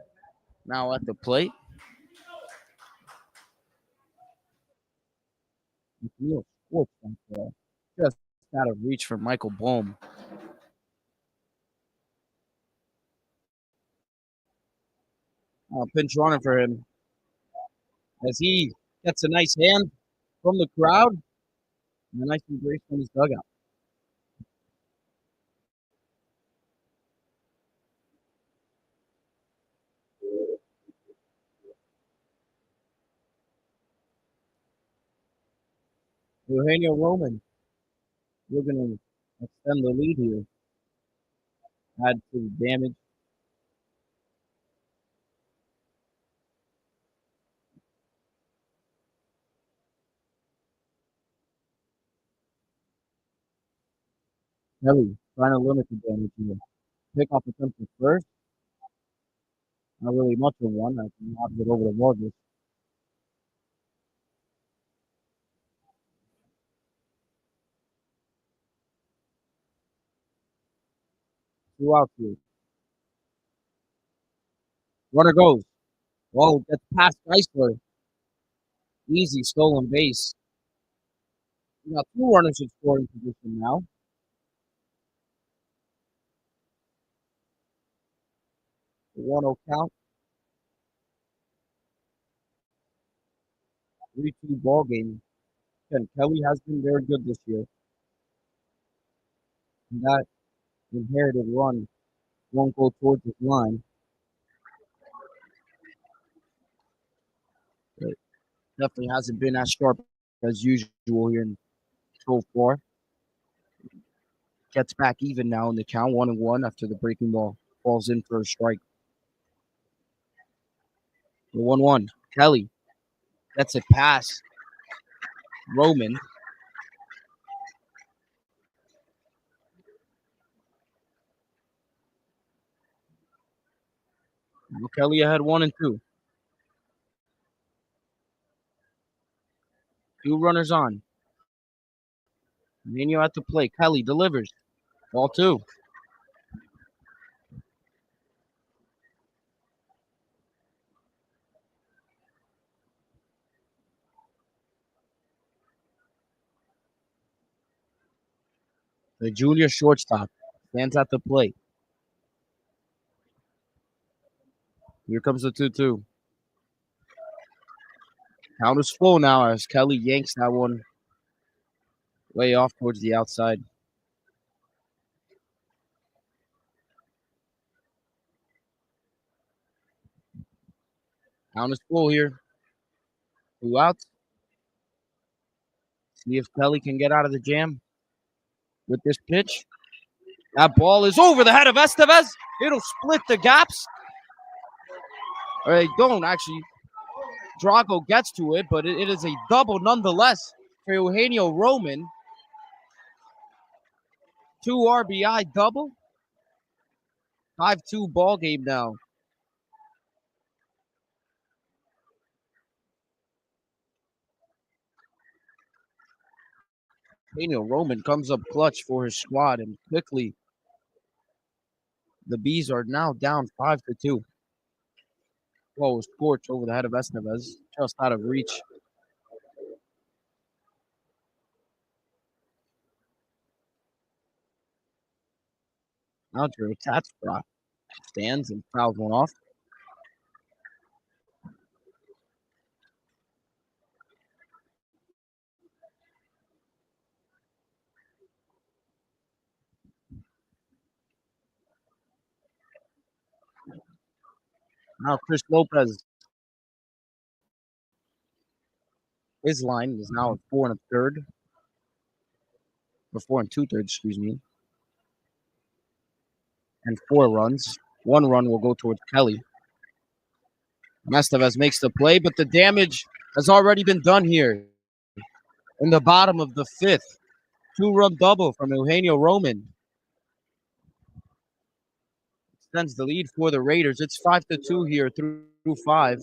now at the plate. McNeil scorched back there. Just out of reach for Michael Bohm. Pinch runner for him as he gets a nice hand from the crowd and a nice embrace from his dugout. Eugenio Roman, we're going to extend the lead here. Add to the damage. Kelly trying to limit the damage here. Pick off attempt at first. Not really much of one. I can not get over the Vargas. Two outs here. Runner goes. Ball gets past Chrysler. Easy stolen base. We got 2 runners in scoring position now. The 1-0 count. 3-2 ball game. And Kelly has been very good this year. And that inherited run won't go towards his line. But definitely hasn't been as sharp as usual here in so far. Gets back even now in the count, 1-1 after the breaking ball falls in for a strike. The 1-1. Kelly gets it past Roman. Kelly ahead 1-2. 2 runners on. Menu at the plate. Kelly delivers. Ball 2. The junior shortstop stands at the plate. Here comes the 2-2. Count is full now as Kelly yanks that one way off towards the outside. Count is full here. 2 outs. See if Kelly can get out of the jam with this pitch. That ball is over the head of Estevez. It'll split the gaps. Or they don't actually. Drago gets to it, but it is a double nonetheless for Eugenio Roman. 2 RBI double. 5-2 ball game now. Eugenio Roman comes up clutch for his squad, and quickly the Bees are now down 5-2. Whoa, scorch over the head of Estevez, just out of reach. Now Drew Tatsbrock stands and fouls one off. Now Chris Lopez. His line is now at 4 1/3. Or 4 2/3, excuse me. And 4 runs. 1 run will go towards Kelly. Estevez makes the play, but the damage has already been done here. In the bottom of the 5th. 2-run double from Eugenio Roman. Extends the lead for the Raiders. It's 5-2 here through 5.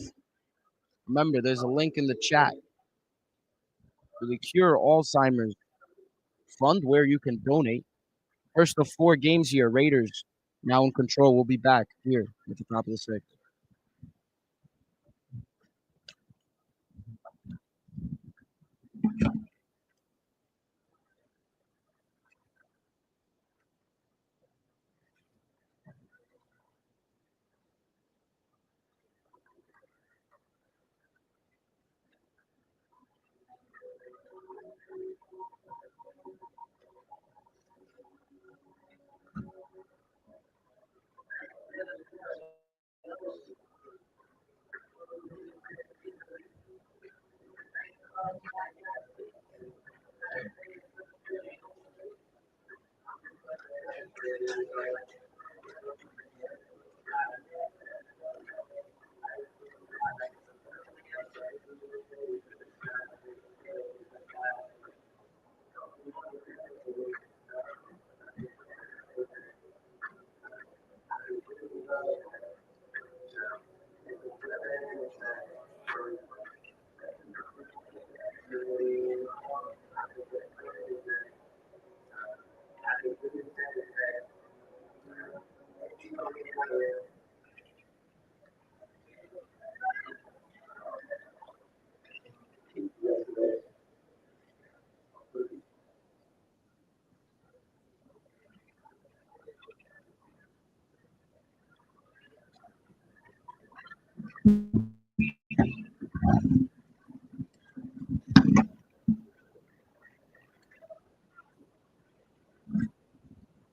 Remember, there's a link in the chat for the Cure Alzheimer's Fund where you can donate. First of 4 games here, Raiders now in control. We'll be back here at the top of the 6th.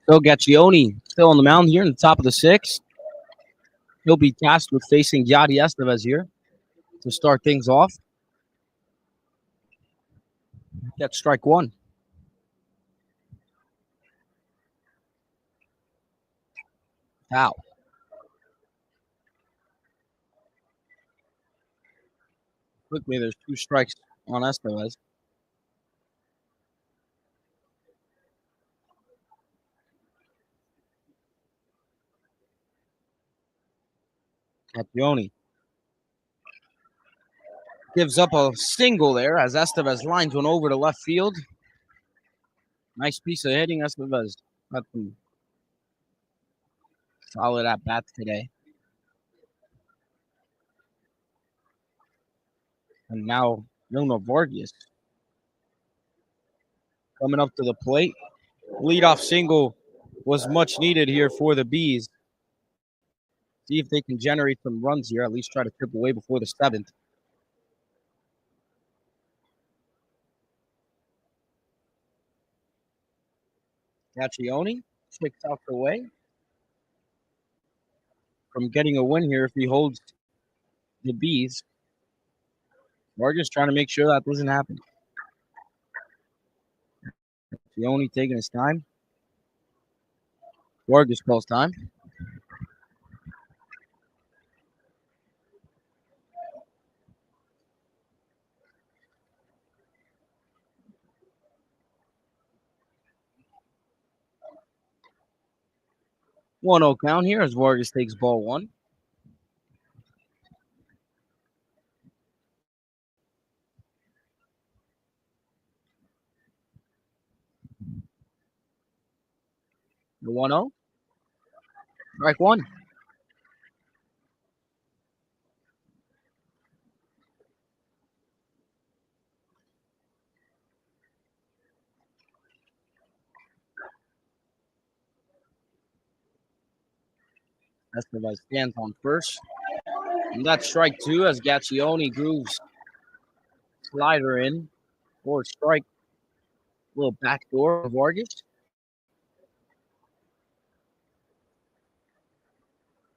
So Gaccioni still on the mound here in the top of the 6th. He'll be tasked with facing Yadi Estevez here to start things off. That's strike 1. Foul. Quickly, there's 2 strikes on Estevez. Gaccioni gives up a single there as Estevez lines one over to left field. Nice piece of hitting, Estevez. Got some solid at bats today. And now Milno Vargas coming up to the plate. Leadoff single was much needed here for the Bees. See if they can generate some runs here, at least try to chip away before the 7th. Gaccioni kicks out the way from getting a win here if he holds the Bees. Vargas trying to make sure that doesn't happen. Only taking his time. Vargas calls time. One 0 count here as Vargas takes ball one. The 1-0. Strike one. Estevez stands on first. And that's strike two as Gaccione grooves slider in for strike. Little backdoor of Vargas.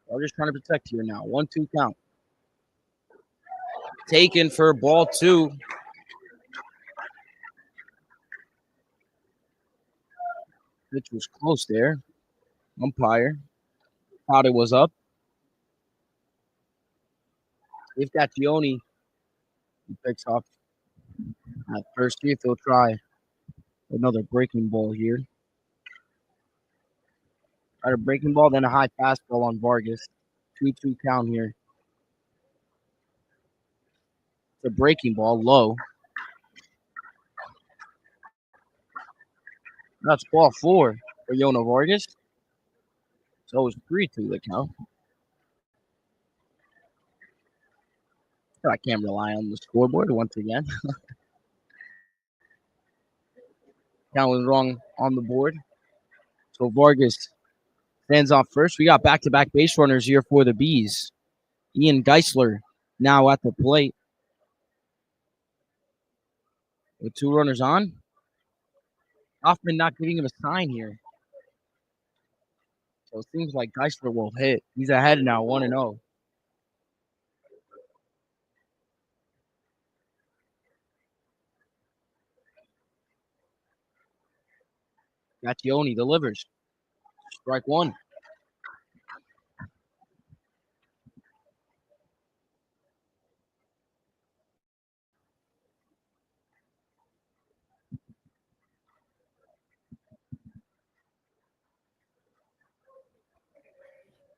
Vargas trying to protect here now. 1-2 count. Taken for ball two. Pitch was close there. Umpire thought it was up. If Gaccione picks off at first, see if they'll try another breaking ball here. Try a breaking ball, then a high fastball on Vargas. 2-2 count here. It's a breaking ball, low. That's ball four for Yona Vargas. So it's 3-2 the count. I can't rely on the scoreboard once again. Count was wrong on the board. So Vargas stands off first. We got back-to-back base runners here for the Bees. Ian Geisler now at the plate. With two runners on. Hoffman not giving him a sign here. So it seems like Geisler will hit. He's ahead now, 1-0. Gaccione delivers. Strike one.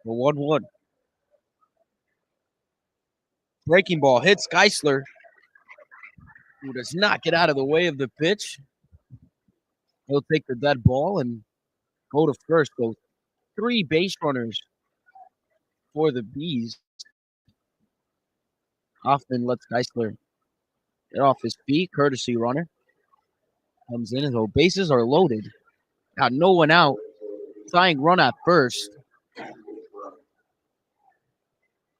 The 1-1. Breaking ball hits Geisler, who does not get out of the way of the pitch. He'll take the dead ball and go to first. So 3 base runners for the Bees. Hoffman lets Geisler get off his feet. Courtesy runner comes in, and the bases are loaded. Got no one out. Tying run at first.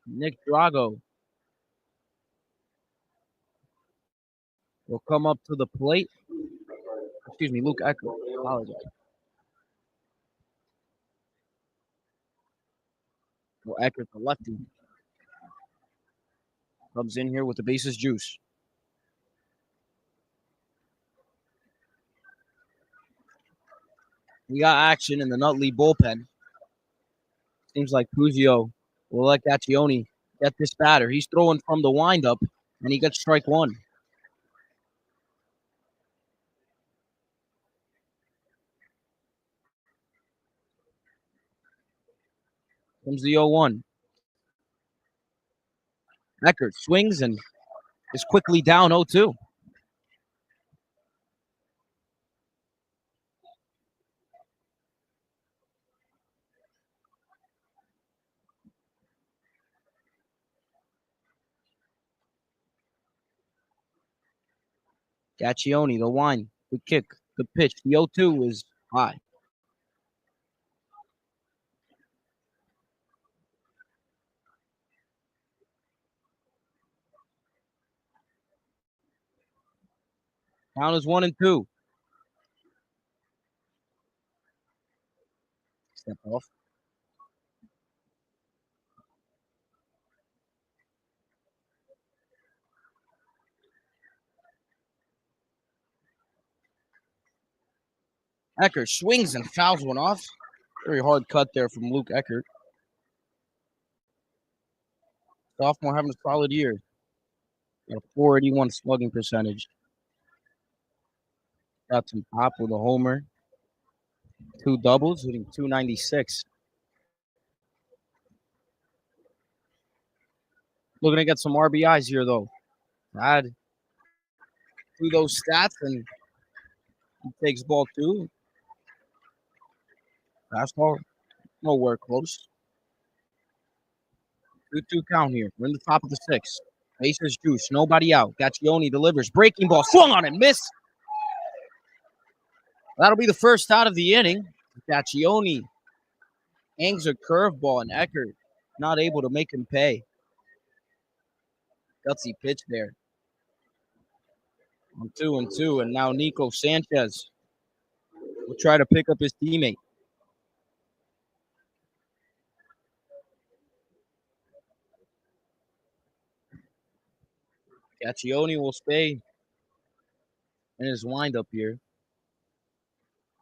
Nick Drago will come up to the plate. Excuse me, Luke Echo. Apologize. Well, Eckert, the lefty, comes in here with the bases juice. We got action in the Nutley bullpen. Seems like Puzio will let Gaccione get this batter. He's throwing from the windup, and he gets strike one. Comes the 0-1. Eckert swings and is quickly down 0-2. Gaccione, the line, the kick, the pitch. The 0-2 is high. Count is 1-2. Step off. Eckert swings and fouls one off. Very hard cut there from Luke Eckert. Sophomore having a solid year. Got a 481 slugging percentage. Got some pop with a homer. 2 doubles, hitting 296. Looking to get some RBIs here, though. Add to those stats, and he takes ball 2. Fastball, nowhere close. 2-2 count here. We're in the top of the 6th. Bases juice, nobody out. Gaccioni delivers. Breaking ball, swung on and missed. That'll be the first out of the inning. Gaccioni hangs a curveball, and Eckert not able to make him pay. Gutsy pitch there. On 2-2, and now Nico Sanchez will try to pick up his teammate. Gaccioni will stay in his windup here.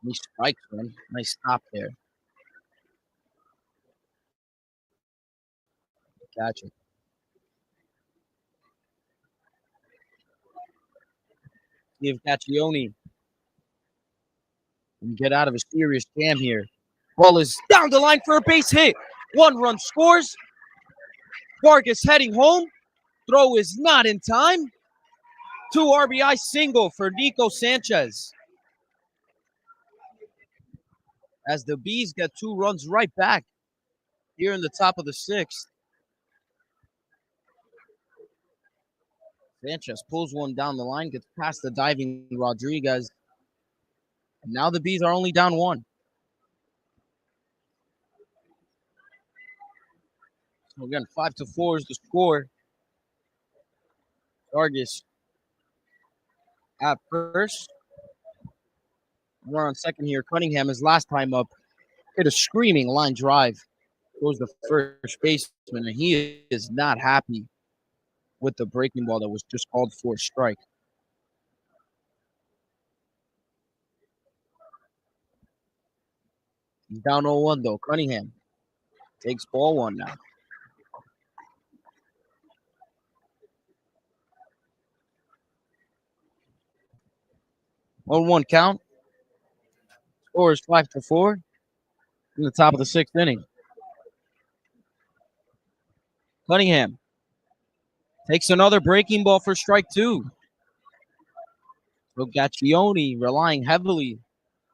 He strikes one. Nice stop there. Gotcha. See if Gaccioni can get out of a serious jam here. Ball is down the line for a base hit. 1 run scores. Vargas heading home. Throw is not in time. 2 RBI single for Nico Sanchez. As the Bees get 2 runs right back here in the top of the 6th. Sanchez pulls one down the line, gets past the diving Rodriguez. And now the Bees are only down 1. So again, 5-4 is the score. Vargas at first. We're on second here. Cunningham is last time up. Hit a screaming line drive. Goes the first baseman, and he is not happy with the breaking ball that was just called for a strike. He's down 0-1 though. Cunningham takes ball 1 now. On 1 count. Score is 5-4 in the top of the 6th inning. Cunningham takes another breaking ball for strike 2. So Gaccioni relying heavily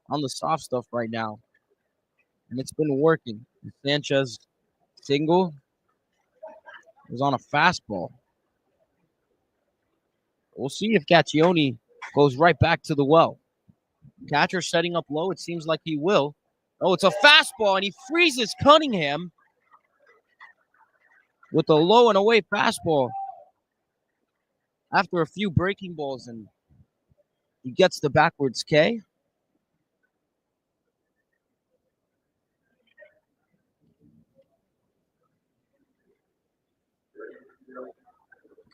on the soft stuff right now. And it's been working. Sanchez single was on a fastball. We'll see if Gaccioni goes right back to the well. Catcher setting up low. It seems like he will. Oh, it's a fastball, and he freezes Cunningham with a low and away fastball after a few breaking balls, and he gets the backwards K.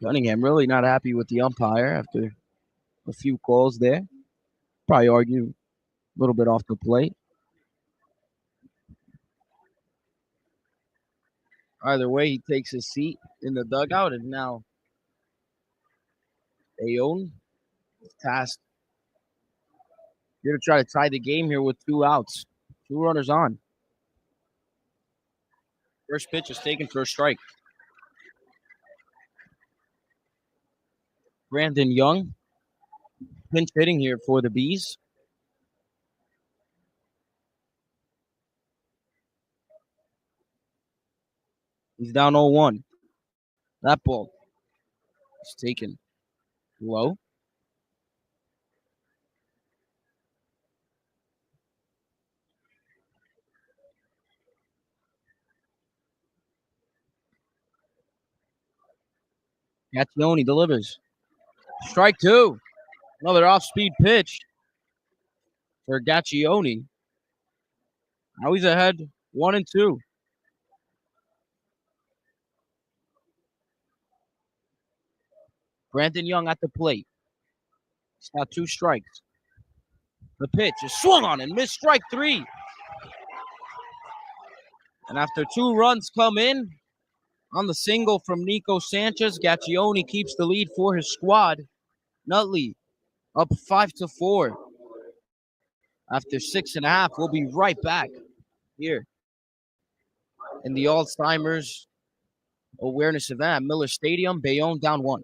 Cunningham really not happy with the umpire after a few calls there. Probably argue a little bit off the plate. Either way, he takes his seat in the dugout, and now Bayonne is tasked here to try to tie the game here with 2 outs. 2 runners on. First pitch is taken for a strike. Brandon Young, pinch hitting here for the Bees. He's down 0-1. That ball is taken low. Gaccioni delivers. Strike 2. Another off-speed pitch for Gaccioni. Now he's ahead 1-2. Brandon Young at the plate. He's got 2 strikes. The pitch is swung on and missed, strike three. And after 2 runs come in on the single from Nico Sanchez, Gaccione keeps the lead for his squad. Nutley up 5-4. After 6.5, we'll be right back here in the Alzheimer's awareness event at Miller Stadium. Bayonne down 1.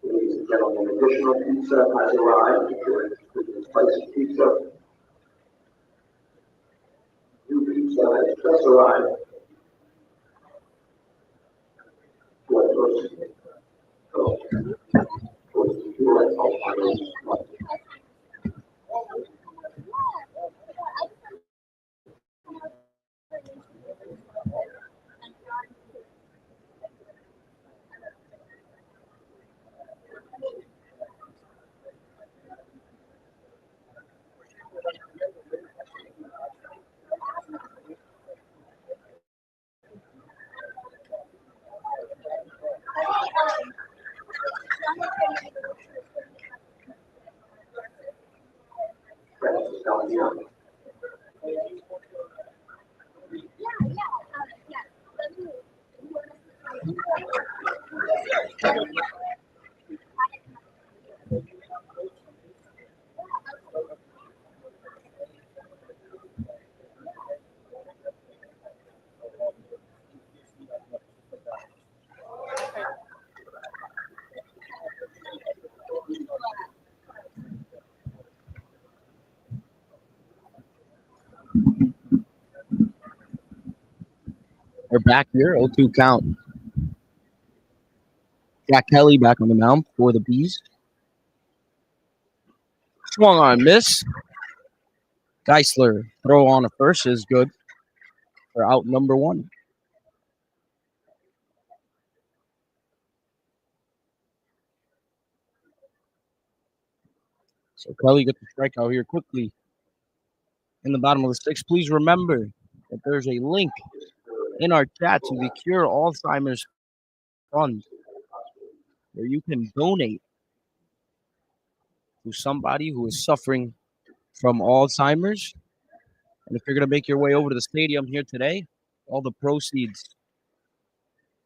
Ladies and gentlemen, additional pizza has arrived. Spicy pizza. New pizza has just arrived. We're back here, 0-2 count. Jack Kelly back on the mound for the Bees. Swung on, miss. Geisler throw on a first is good for out number 1. So Kelly gets the strikeout here quickly in the bottom of the 6th. Please remember that there's a link in our chat to the Cure Alzheimer's Fund where you can donate to somebody who is suffering from Alzheimer's. And if you're going to make your way over to the stadium here today, all the proceeds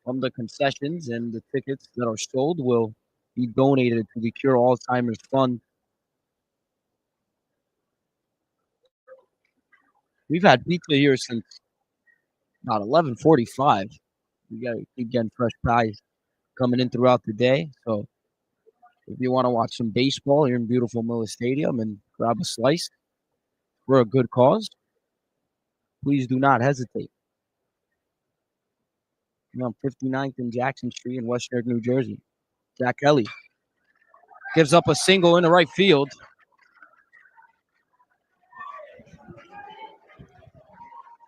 from the concessions and the tickets that are sold will be donated to the Cure Alzheimer's Fund. We've had pizza here since about 11:45. We got to keep getting fresh pies coming in throughout the day. So if you want to watch some baseball here in beautiful Miller Stadium and grab a slice for a good cause, please do not hesitate. You're on 59th and Jackson Street in West Newark, New Jersey. Jack Kelly gives up a single in the right field.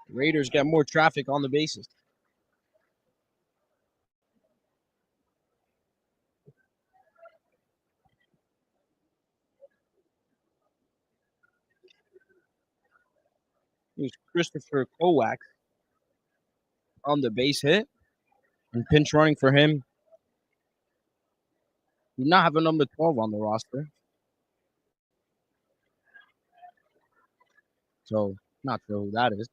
Raiders get more traffic on the bases. Here's Christopher Kowak on the base hit. And pinch running for him. Do not have a number 12 on the roster. So, not sure who that is.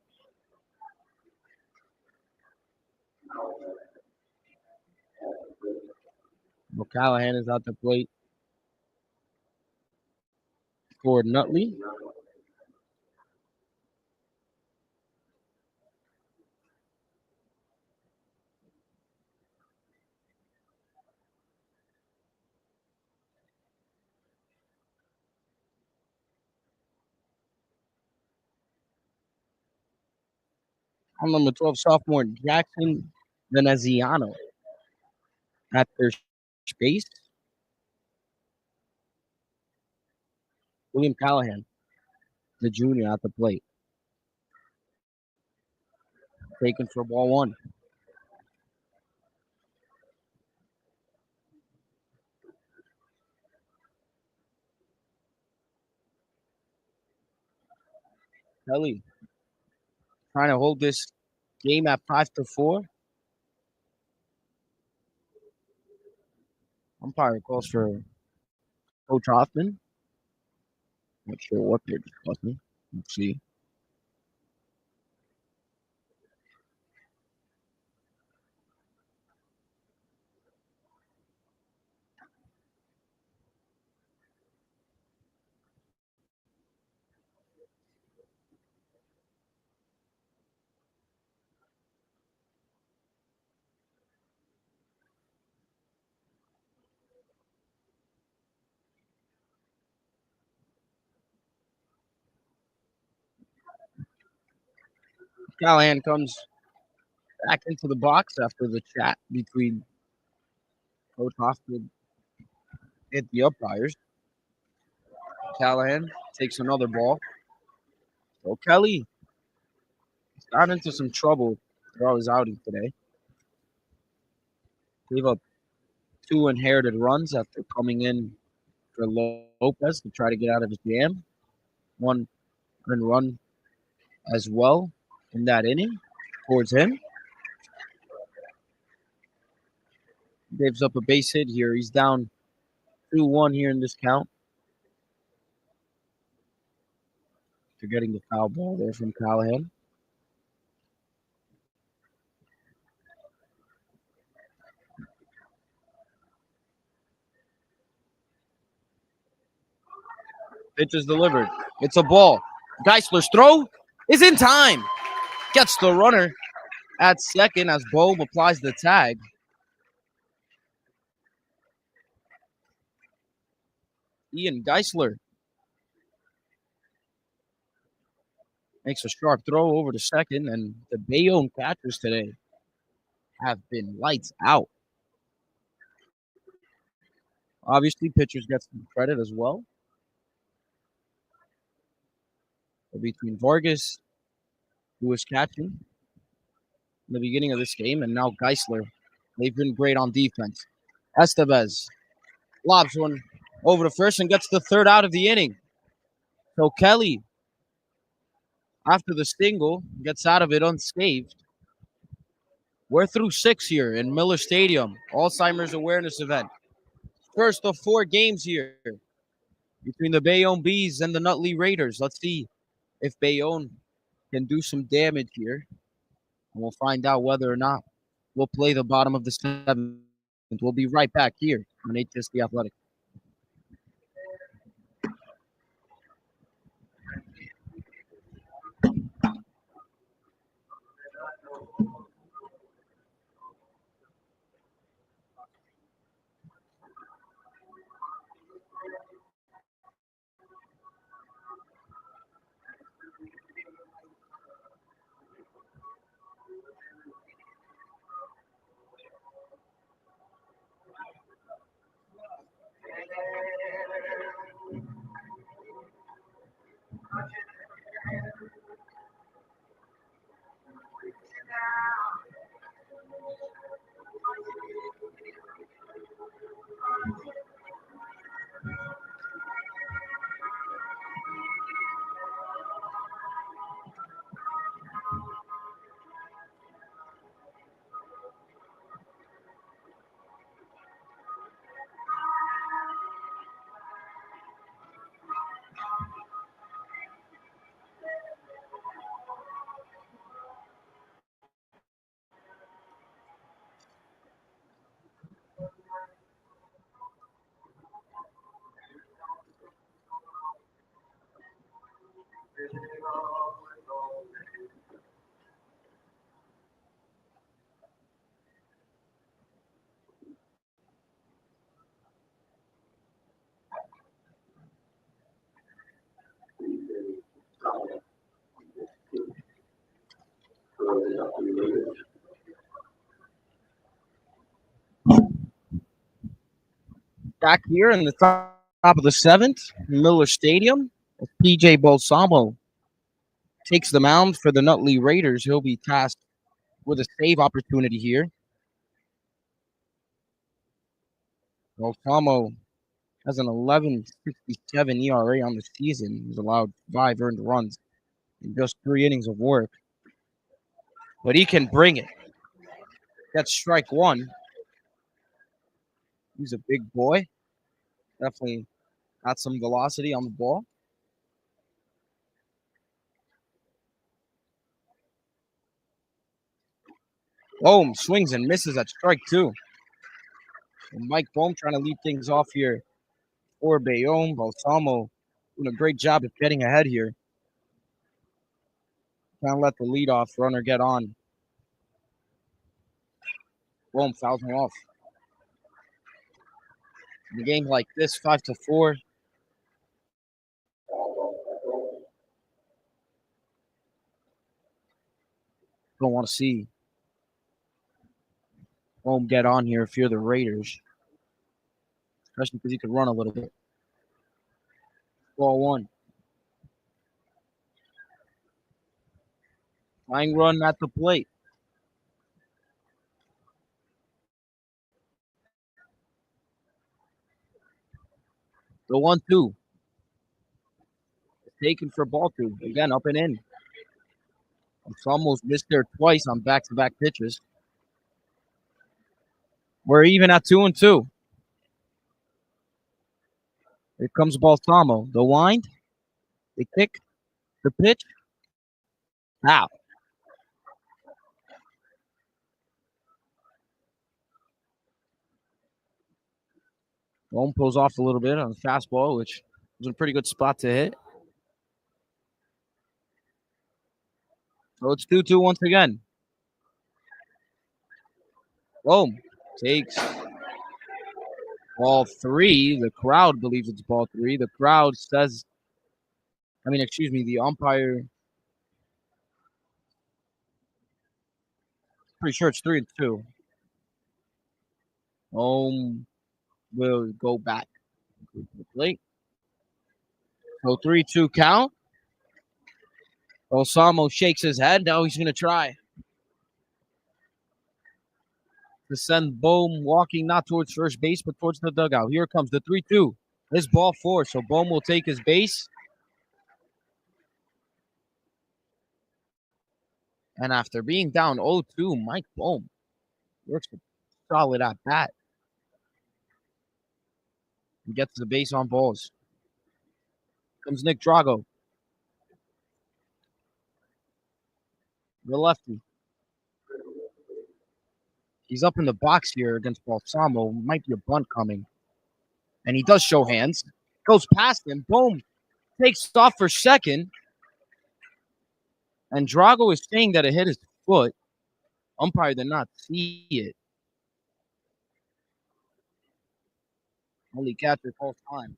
Callahan is out the plate. for Nutley. On number 12, sophomore Jackson Veneziano at first base. William Callahan, the junior, at the plate. Taken for ball one. Kelly trying to hold this game at 5-4. Umpire calls for Coach Hoffman. Not sure what they're discussing. Let's see. Callahan comes back into the box after the chat between Coach Hoffman and the umpires. Callahan takes another ball. So Kelly got into some trouble throughout his outing today. Gave up 2 inherited runs after coming in for Lopez to try to get out of his jam. 1 earned run as well in that inning towards him. Gives up a base hit here. He's down 2-1 here in this count. After getting the foul ball there from Callahan. Pitch is delivered. It's a ball. Geisler's throw is in time. Gets the runner at second as Bobe applies the tag. Ian Geisler makes a sharp throw over to second, and the Bayonne catchers today have been lights out. Obviously, pitchers get some credit as well. Between Vargas, who was catching in the beginning of this game, and now Geisler, they've been great on defense. Estevez lobs one over to first and gets the third out of the inning. So Kelly, after the single, gets out of it unscathed. We're through 6 here in Miller Stadium, Alzheimer's awareness event. First of 4 games here between the Bayonne Bees and the Nutley Raiders. Let's see if Bayonne can do some damage here. And we'll find out whether or not we'll play the bottom of the 7th. We'll be right back here on HSD Athletic. Back here in the top of the seventh, Miller Stadium, PJ Balsamo takes the mound for the Nutley Raiders. He'll be tasked with a save opportunity here. Balsamo has an 11.67 ERA on the season. He's allowed 5 earned runs in just 3 innings of work. But he can bring it. That's strike one. He's a big boy. Definitely got some velocity on the ball. Bohm swings and misses at strike two. And Mike Bohm trying to lead things off here for Bayonne. Balsamo doing a great job of getting ahead here. Can't let the leadoff runner get on. Bohm fouls him off. In a game like this, 5-4. Don't want to see Bohm get on here if you're the Raiders, especially because he could run a little bit. Ball one. Tying run at the plate. The 1-2. Taken for ball two. Again, up and in. It's almost missed there twice on back-to-back pitches. We're even at 2-2. Here comes Balsamo. The wind. The kick. The pitch. Out. Bohm pulls off a little bit on the fastball, which was a pretty good spot to hit. So it's 2-2 once again. Bohm takes ball three. The crowd believes it's ball three. The crowd says, the umpire, pretty sure it's 3-2. Bohm will go back to the plate. So 3-2 count. Balsamo shakes his head. Now he's going to try to send Bohm walking not towards first base, but towards the dugout. Here comes the 3-2. This ball four. So Bohm will take his base. And after being down 0-2, Mike Bohm works a solid at bat. He gets the base on balls. Comes Nick Drago. The lefty. He's up in the box here against Balsamo. Might be a bunt coming. And he does show hands. Goes past him. Boom. Takes off for second. And Drago is saying that it hit his foot. Umpire did not see it. Only catcher calls time.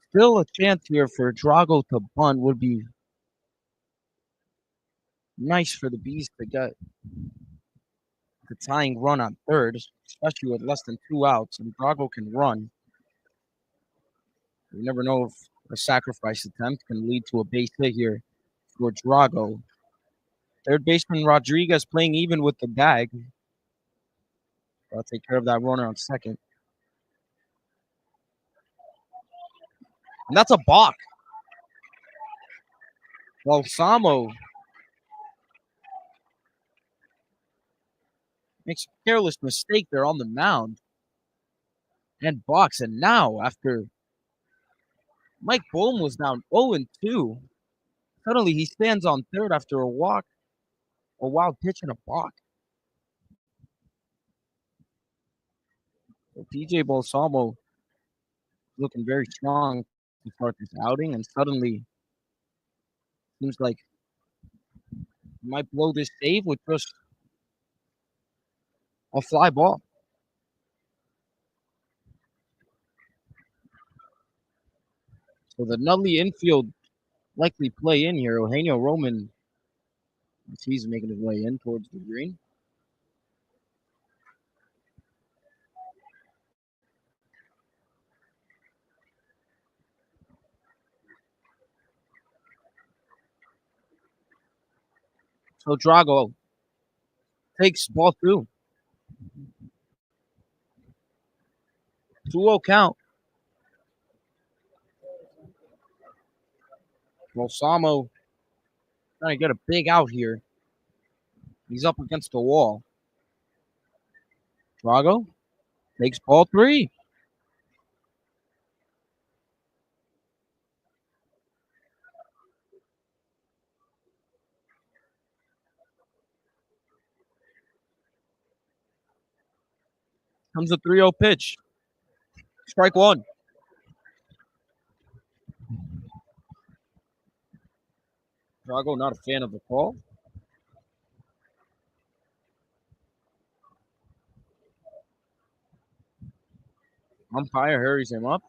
Still a chance here for Drago to bunt. Would be nice for the Bees to get the tying run on third, especially with less than 2 outs, and Drago can run. You never know if a sacrifice attempt can lead to a base hit here for Drago. Third baseman Rodriguez playing even with the bag. I'll take care of that runner on second. And that's a balk. Balsamo makes a careless mistake there on the mound. And balks. And now, after Mike Bohm was down 0-2, suddenly he stands on third after a walk, a wild pitch, and a balk. So PJ Balsamo looking very strong to start this outing, and suddenly seems like he might blow this save with just a fly ball. So the Nutley infield likely play in here. Eugenio Roman, as he's making his way in towards the green. So Drago takes ball 2. 2-0 count. Balsamo trying to get a big out here. He's up against the wall. Drago takes ball 3. Comes a 3-0 pitch. Strike 1. Drago not a fan of the call. Umpire hurries him up.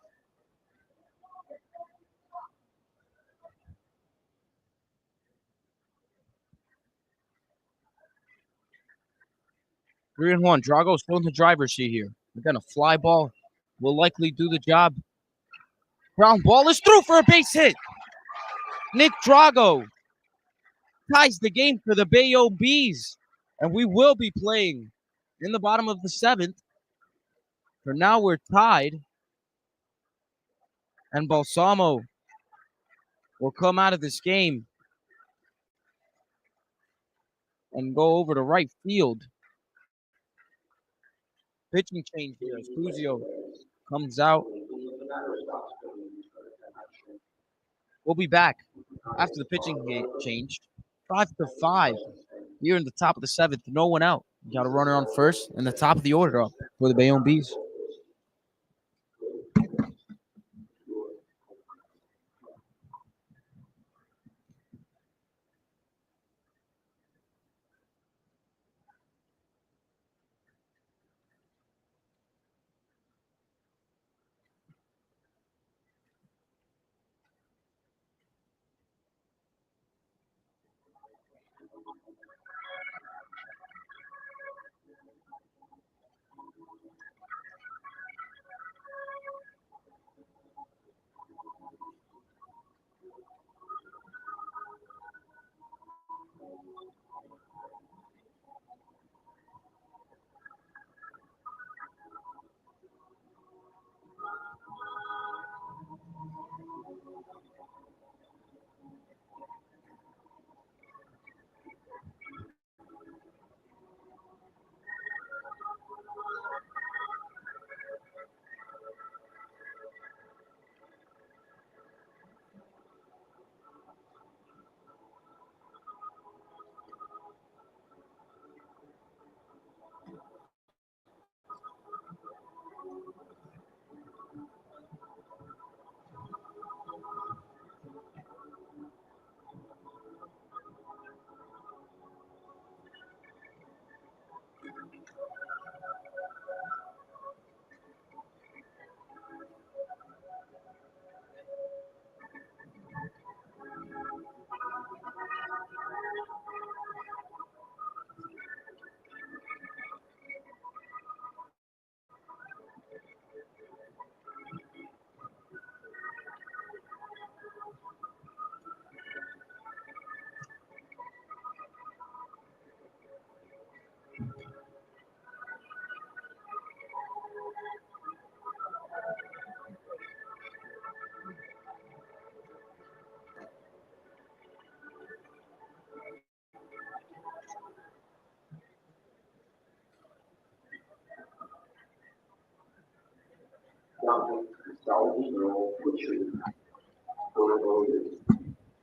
Three and 1. Drago still in the driver's seat here. Again, a fly ball will likely do the job. Ground ball is through for a base hit. Nick Drago ties the game for the Bayonne Bees. And we will be playing in the bottom of the 7th. For now, we're tied. And Balsamo will come out of this game and go over to right field. Pitching change here as Cuzio comes out. We'll be back after the pitching change. 5-5 here in the top of the 7th. No one out. You got a runner on first and the top of the order up for the Bayonne Bees.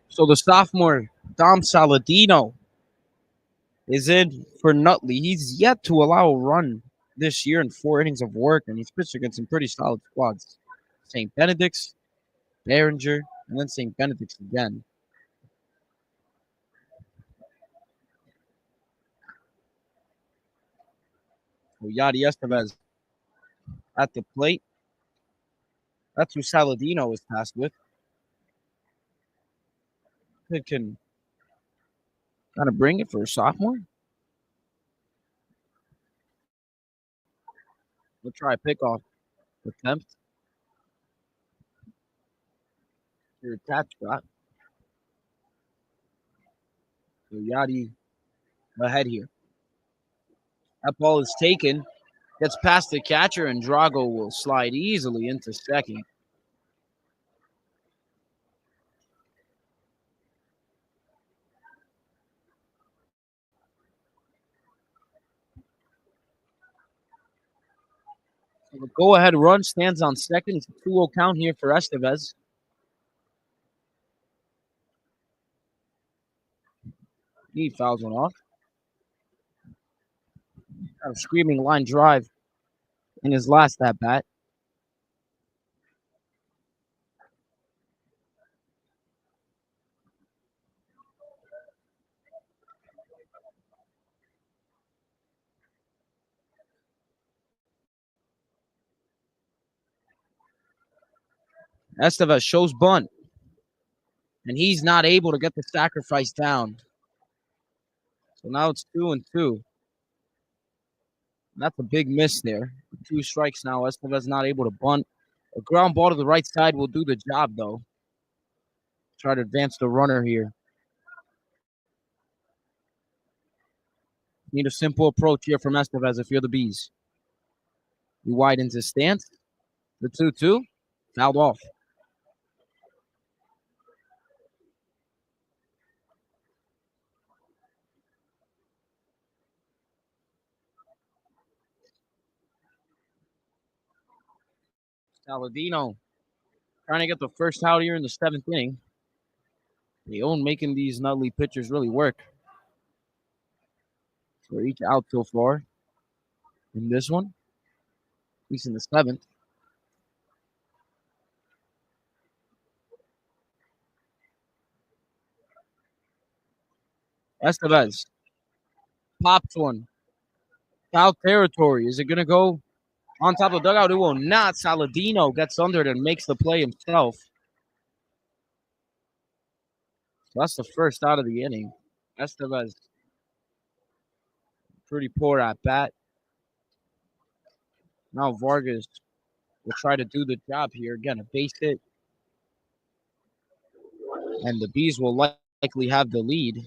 So the sophomore, Dom Saladino, is in for Nutley. He's yet to allow a run this year in 4 innings of work, and he's pitched against some pretty solid squads. St. Benedict's, Behringer, and then St. Benedict's again. So Yadi Estevez at the plate. That's who Saladino was tasked with. Kid can kind of bring it for a sophomore. We'll try a pickoff attempt. Your tap shot. So Yadi ahead here. That ball is taken. Gets past the catcher, and Drago will slide easily into second. So the go-ahead run stands on second. It's a 2-0 count here for Estevez. He fouls one off. Got a screaming line drive in his last at bat. Estevez shows bunt, and he's not able to get the sacrifice down. So now it's 2-2. That's a big miss there. 2 strikes now. Estevez not able to bunt. A ground ball to the right side will do the job, though. Try to advance the runner here. Need a simple approach here from Estevez if you're the Bees. He widens his stance. The 2-2. Fouled off. Saladino trying to get the first out here in the 7th inning. Bayonne making these Nutley pitchers really work. For each out so far in this one, at least in the 7th. Estevez pops one. Foul territory. Is it going to go on top of the dugout? It will not. Saladino gets under it and makes the play himself. So that's the first out of the inning. Estevez, pretty poor at bat. Now Vargas will try to do the job here. Again, a base hit. And the Bees will likely have the lead.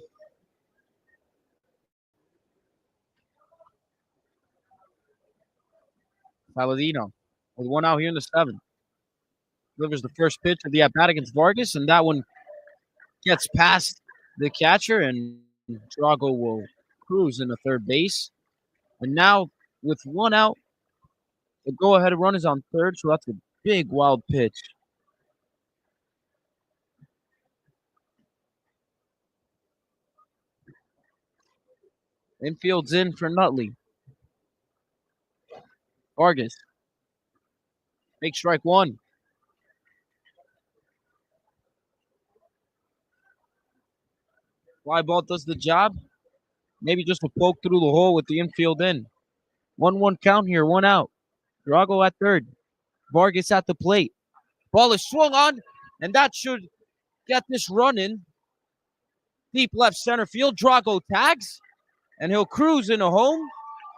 Saladino with 1 out here in the 7th. Delivers the first pitch of the at-bat against Vargas, and that one gets past the catcher, and Drago will cruise into third base. And now, with 1 out, the go-ahead run is on third, so that's a big, wild pitch. Infield's in for Nutley. Vargas. Make strike 1. Fly ball does the job. Maybe just a poke through the hole with the infield in. 1-1 count here, 1 out. Drago at third. Vargas at the plate. Ball is swung on, and that should get this run in. Deep left center field. Drago tags, and he'll cruise into home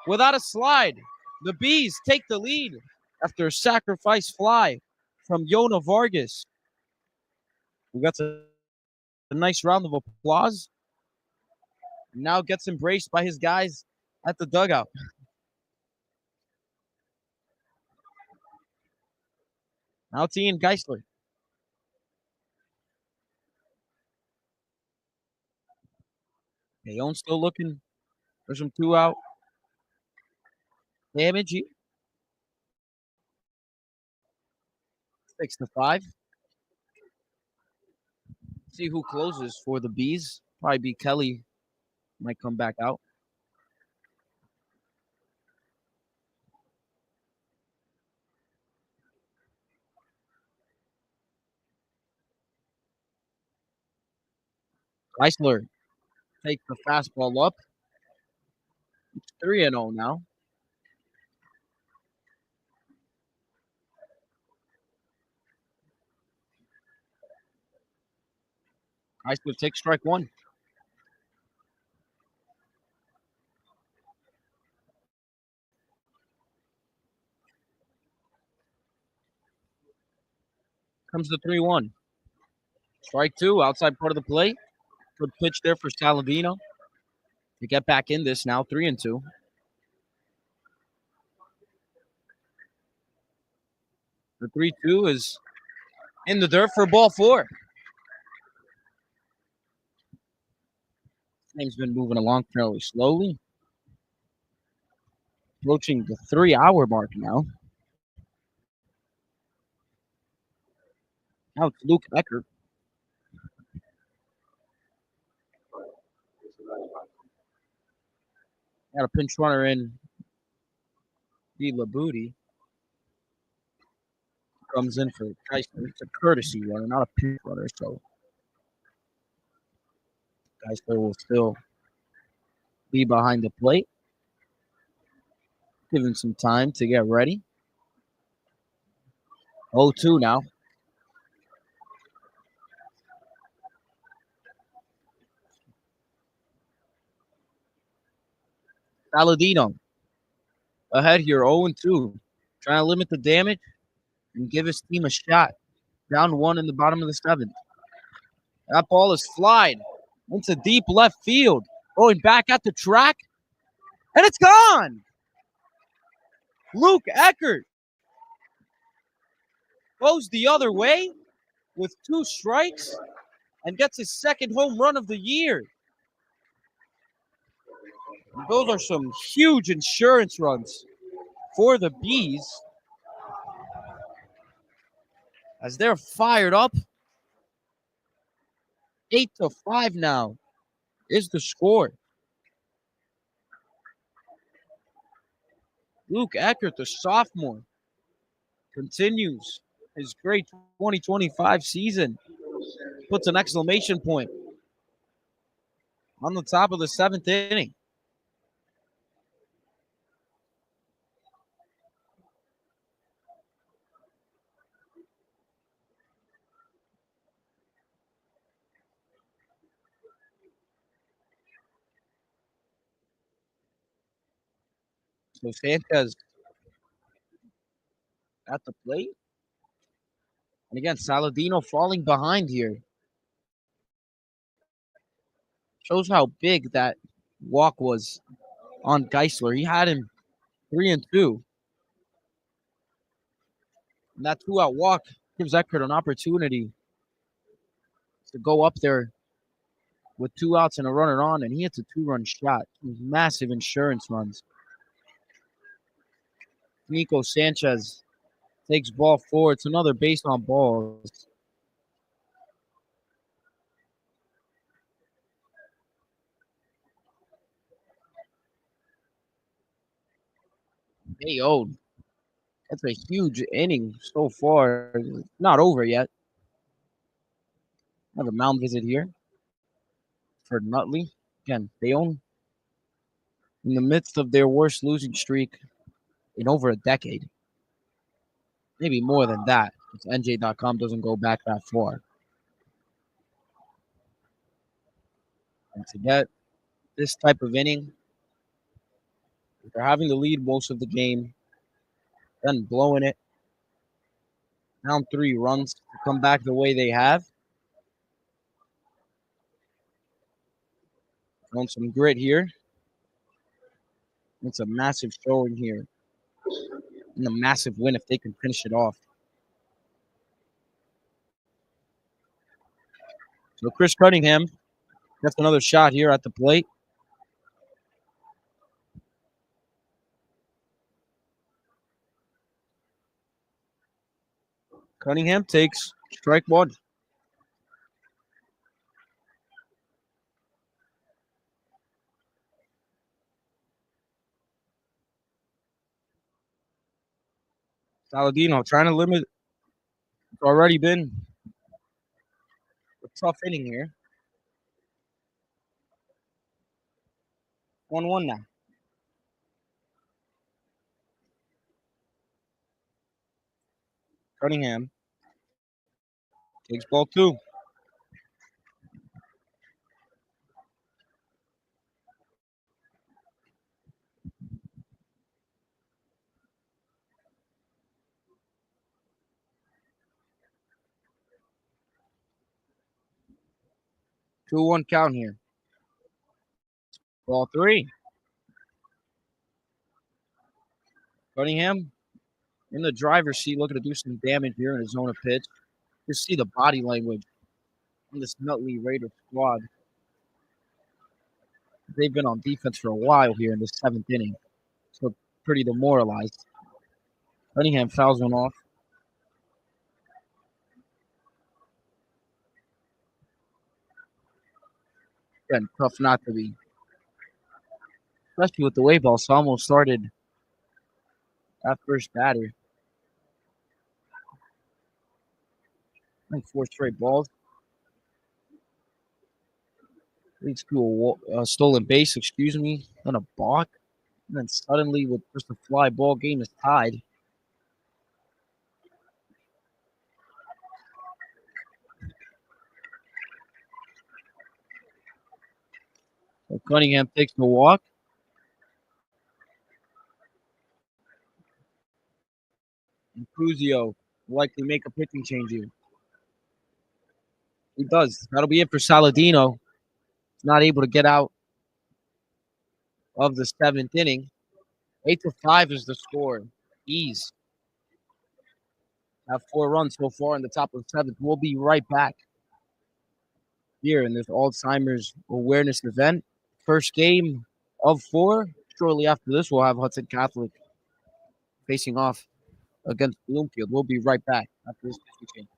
without a slide. The Bees take the lead after a sacrifice fly from Yona Vargas. We got a nice round of applause. Now gets embraced by his guys at the dugout. Now it's Ian Geisler. Bayonne still looking for some 2 out damage here. 6-5. See who closes for the Bees. Probably be Kelly. Might come back out. Geisler takes the fastball up. It's 3-0 now. Geisler takes strike one. Comes the 3-1. Strike two, outside part of the plate. Good pitch there for Saladino to get back in this now, 3-2. The 3-2 is in the dirt for ball four. Game's been moving along fairly slowly. Approaching the 3-hour mark now. Now it's Luke Eckert. Got a pinch runner in the Labooty. Comes in for Geisler. It's a courtesy runner, not a pinch runner. So Geisler will still be behind the plate. Give him some time to get ready. 0-2 now. Saladino ahead here, 0-2. Trying to limit the damage and give his team a shot. Down one in the bottom of the seventh. That ball is flying into deep left field. Going back at the track. And it's gone. Luke Eckert goes the other way with 2 strikes and gets his second home run of the year. And those are some huge insurance runs for the Bees as they're fired up. 8-5 now is the score. Luke Eckert, the sophomore, continues his great 2025 season. Puts an exclamation point on the top of the 7th inning. So Sanchez at the plate. And again, Saladino falling behind here. Shows how big that walk was on Geisler. He had him 3-2. And that 2-out walk gives Eckert an opportunity to go up there with 2 outs and a runner on, and he hits a 2-run shot. Massive insurance runs. Nico Sanchez takes ball 4. It's another base on balls. Bayonne. That's a huge inning so far. Not over yet. I have a mound visit here for Nutley. Again, Bayonne in the midst of their worst losing streak in over a decade. Maybe more than that. NJ.com doesn't go back that far. And to get this type of inning, they're having the lead most of the game, then blowing it. Down 3 runs to come back the way they have. On some grit here. It's a massive showing here. And a massive win if they can finish it off. So Chris Cunningham gets another shot here at the plate. Cunningham takes strike 1. Saladino trying to limit. It's already been a tough inning here. 1-1 now. Cunningham takes ball 2. Two 1 count here. Ball 3. Cunningham in the driver's seat looking to do some damage here in his zone of pitch. You see the body language on this Nutley Raider squad. They've been on defense for a while here in the 7th inning. So pretty demoralized. Cunningham fouls one off. Again, tough not to be. Especially with the way ball almost started at first batter. I think 4 straight balls. Leads to a stolen base, then a balk. And then suddenly, with just a fly ball, game is tied. So Cunningham takes the walk. And Cruzio will likely make a pitching change here. He does. That'll be it for Saladino. He's not able to get out of the 7th inning. 8-5 is the score. Ease. Have 4 runs so far in the top of the 7th. We'll be right back here in this Alzheimer's awareness event. First game of 4. Shortly after this, we'll have Hudson Catholic facing off against Bloomfield. We'll be right back after this pitching change.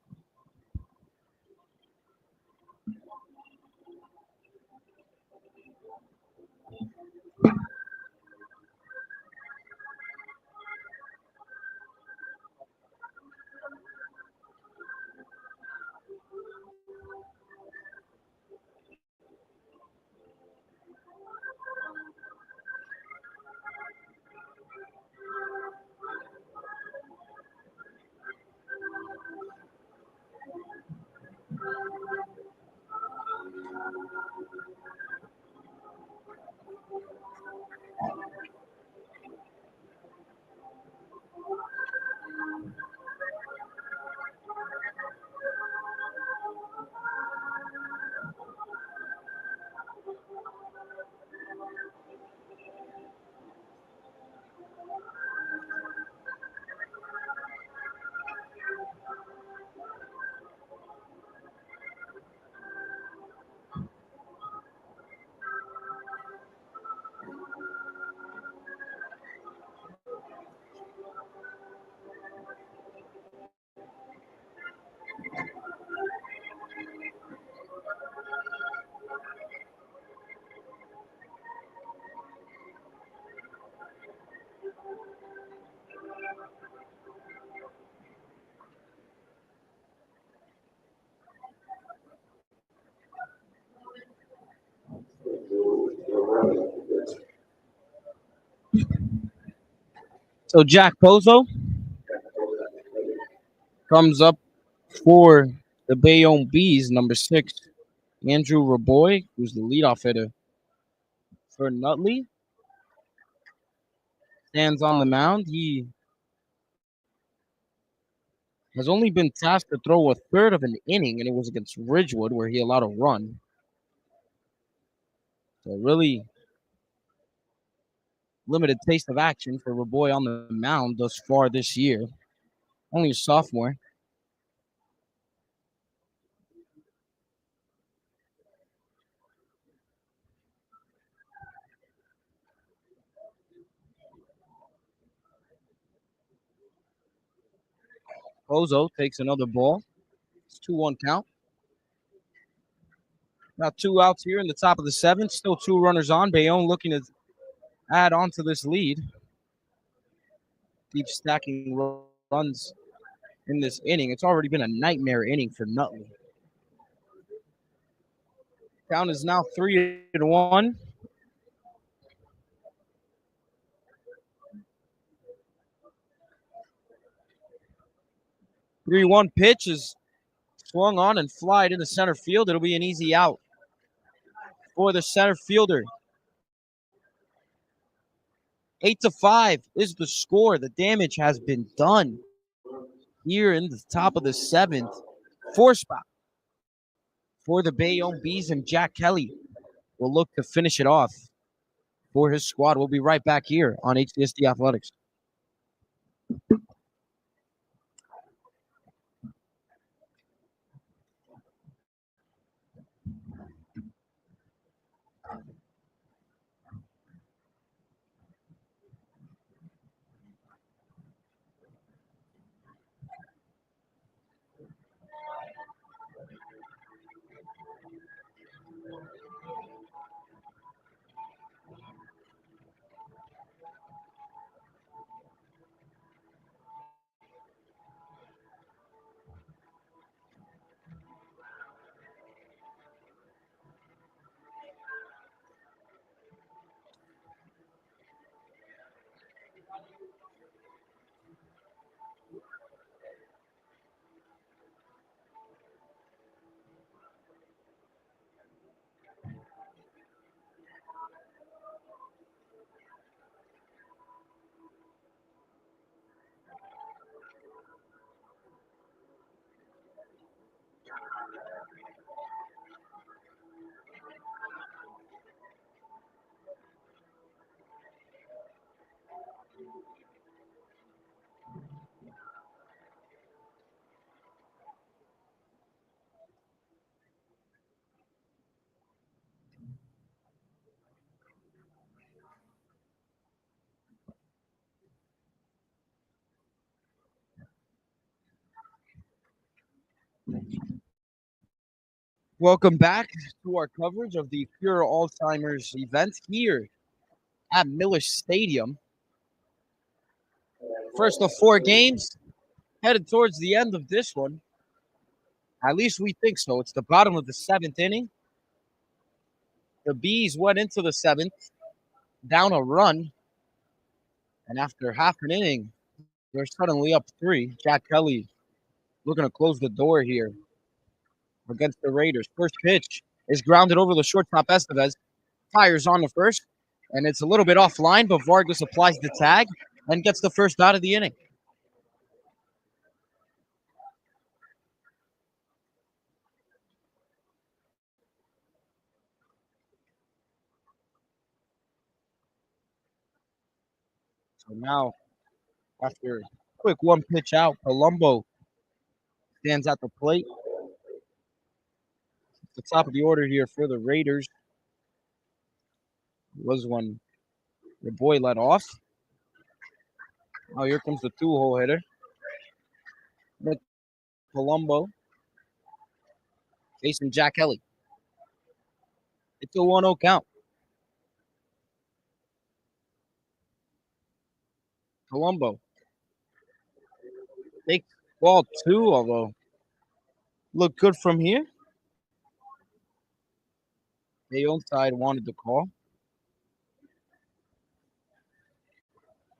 So Jack Pozo comes up for the Bayonne Bees, number 6. Andrew Raboy, who's the leadoff hitter for Nutley, stands on the mound. He has only been tasked to throw a third of an inning, and it was against Ridgewood where he allowed a run. So really limited taste of action for Raboy on the mound thus far this year. Only a sophomore. Pozo takes another ball. It's 2-1 count. Now 2 outs here in the top of the 7th. Still 2 runners on. Bayonne looking to add on to this lead. Keep stacking runs in this inning. It's already been a nightmare inning for Nutley. Count is now 3-1. 3-1 pitch is swung on and flied into center field. It'll be an easy out for the center fielder. 8-5 is the score. The damage has been done here in the top of the seventh. 4 spot for the Bayonne Bees, and Jack Kelly will look to finish it off for his squad. We'll be right back here on HCSD Athletics. Welcome back to our coverage of the Pure Alzheimer's event here at Miller Stadium. First of 4 games, headed towards the end of this one. At least we think so. It's the bottom of the 7th inning. The Bees went into the 7th down a run, and after half an inning, they're suddenly up 3. Jack Kelly looking to close the door here against the Raiders. First pitch is grounded over the shortstop Estevez. Fires on the first, and it's a little bit offline, but Vargas applies the tag and gets the first out of the inning. So now, after a quick 1 pitch out, Palumbo stands at the plate. The top of the order here for the Raiders was when the boy led off. Now here comes the 2-hole hitter. With Palumbo facing Jack Kelly. It's a 1-0 count. Palumbo takes ball 2, although look good from here. Bayonne side wanted the call.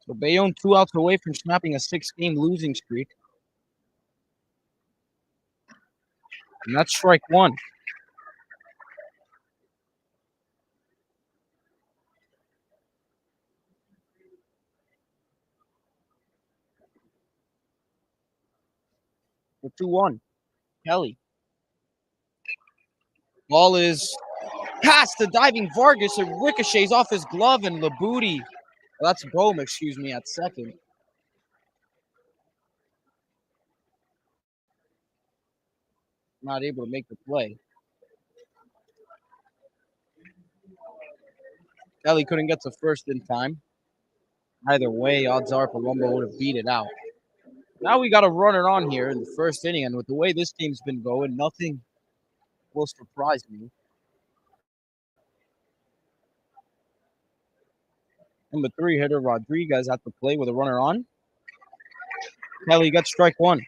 So Bayonne 2 outs away from snapping a 6-game losing streak. And that's strike 1. The 2-1. Kelly. Ball is past the diving Vargas. It ricochets off his glove, and Labudi, that's Bohm, excuse me, at second. Not able to make the play. Kelly couldn't get to first in time. Either way, odds are Palumbo would have beat it out. Now we got a runner on here in the first inning, and with the way this team's been going, nothing will surprise me. Number 3 hitter Rodriguez at the plate with a runner on. Kelly got strike 1.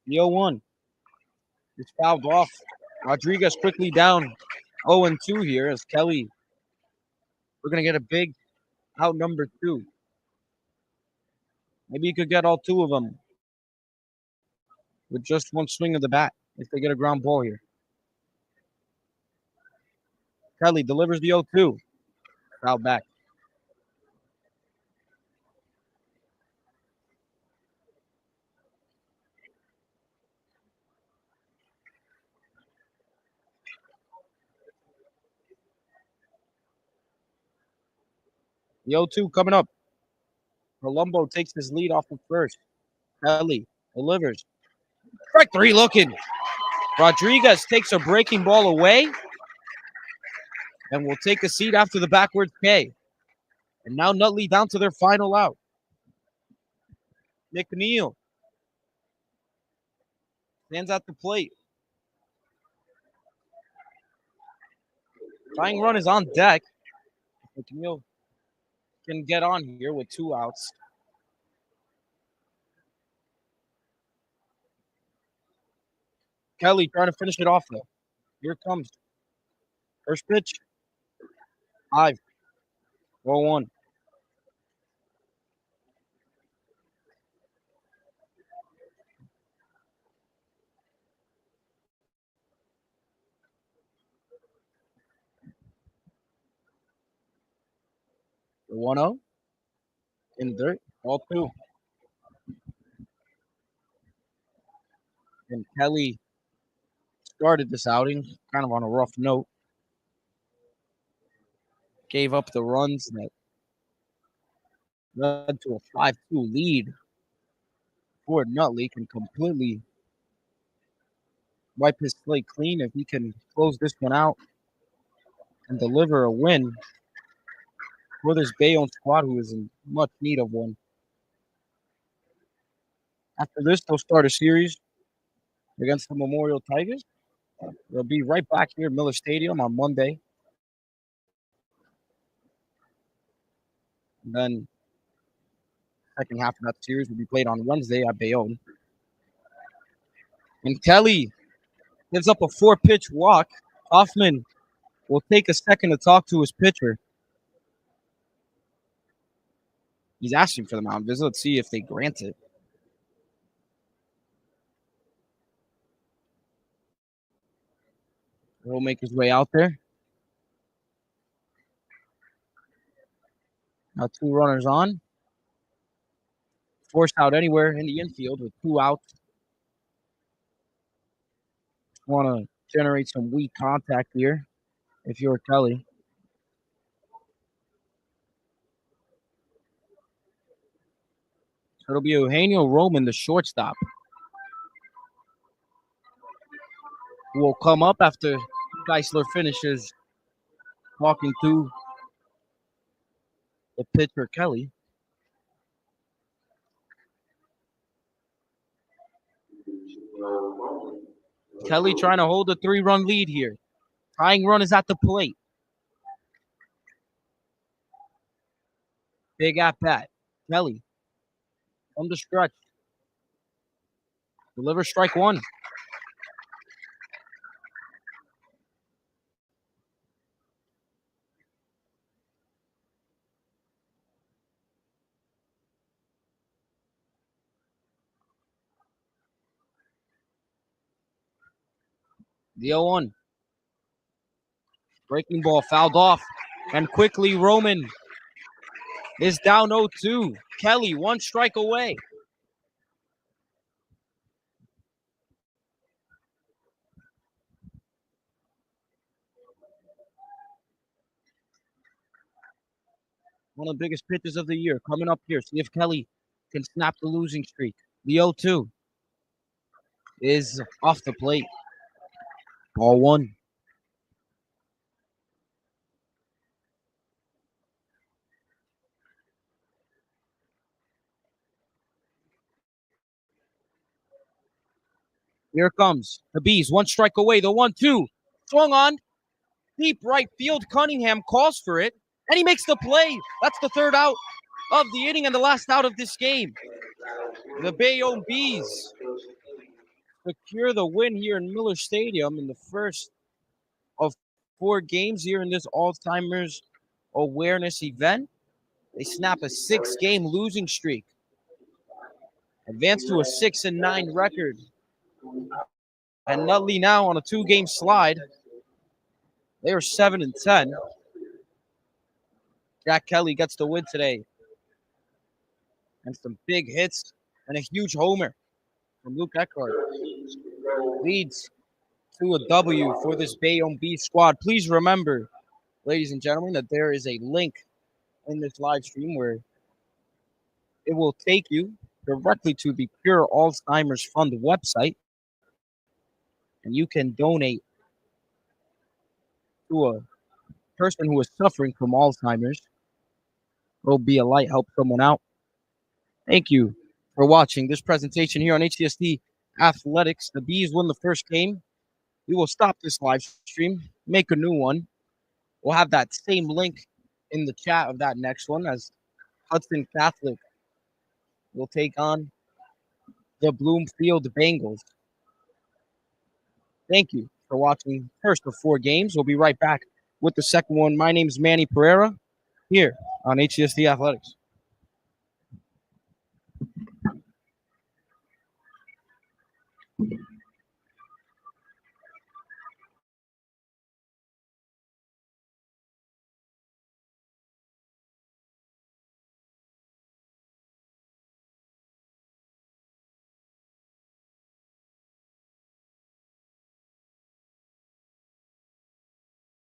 The 0-1 is fouled off Rodriguez quickly down 0-2 here as Kelly. We're going to get a big out number 2. Maybe you could get all 2 of them with just one swing of the bat if they get a ground ball here. Kelly delivers the 0-2. Foul back. The 0-2 coming up. Colombo takes his lead off of first. Kelly delivers. Strike 3 looking. Rodriguez takes a breaking ball away and will take a seat after the backwards K. And now Nutley down to their final out. McNeil stands at the plate. Tying run is on deck. McNeil can get on here with 2 outs. Kelly trying to finish it off though. Here it comes. First pitch. 5. 4-1. The 1-0 in the dirt. All 2. And Kelly started this outing kind of on a rough note. Gave up the runs that led to a 5-2 lead. Before Nutley can completely wipe his slate clean if he can close this one out and deliver a win for this Bayonne squad who is in much need of one. After this, they'll start a series against the Memorial Tigers. They'll be right back here at Miller Stadium on Monday. And then second half of that series will be played on Wednesday at Bayonne. And Kelly gives up a 4-pitch walk. Hoffman will take a second to talk to his pitcher. He's asking for the mound visit. Let's see if they grant it. He'll make his way out there. Now 2 runners on. Forced out anywhere in the infield with 2 outs. Want to generate some weak contact here if you're Kelly. So it'll be Eugenio Roman, the shortstop, who will come up after Geisler finishes talking to the pitcher, Kelly. Kelly trying to hold a 3-run lead here. Tying run is at the plate. Big at bat. Kelly on the stretch. Deliver strike 1. The 0-1. Breaking ball fouled off. And quickly Roman is down 0-2. Kelly 1 strike away. One of the biggest pitches of the year coming up here. See if Kelly can snap the losing streak. The 0-2 is off the plate. Ball 1. Here comes the Bees. 1 strike away. The 1-2. Swung on. Deep right field. Cunningham calls for it. And he makes the play. That's the 3rd out of the inning and the last out of this game. The Bayonne Bees secure the win here in Miller Stadium in the first of 4 games here in this Alzheimer's awareness event. They snap a 6-game losing streak, advance to a 6-9 record, and Nutley now on a 2-game slide. They are 7-10. Jack Kelly gets the win today, and some big hits and a huge homer from Luke Eckhart leads to a W for this Bayonne B squad. Please remember, ladies and gentlemen, that there is a link in this live stream where it will take you directly to the Pure Alzheimer's Fund website, and you can donate to a person who is suffering from Alzheimer's. Go be a light, help someone out. Thank you for watching this presentation here on HCSD Athletics. The Bees win the first game. We will stop this live stream, make a new one. We'll have that same link in the chat of that next one as Hudson Catholic will take on the Bloomfield Bengals. Thank you for watching first of 4 games. We'll be right back with the second one. My name is Manny Pereira here on HCSD Athletics.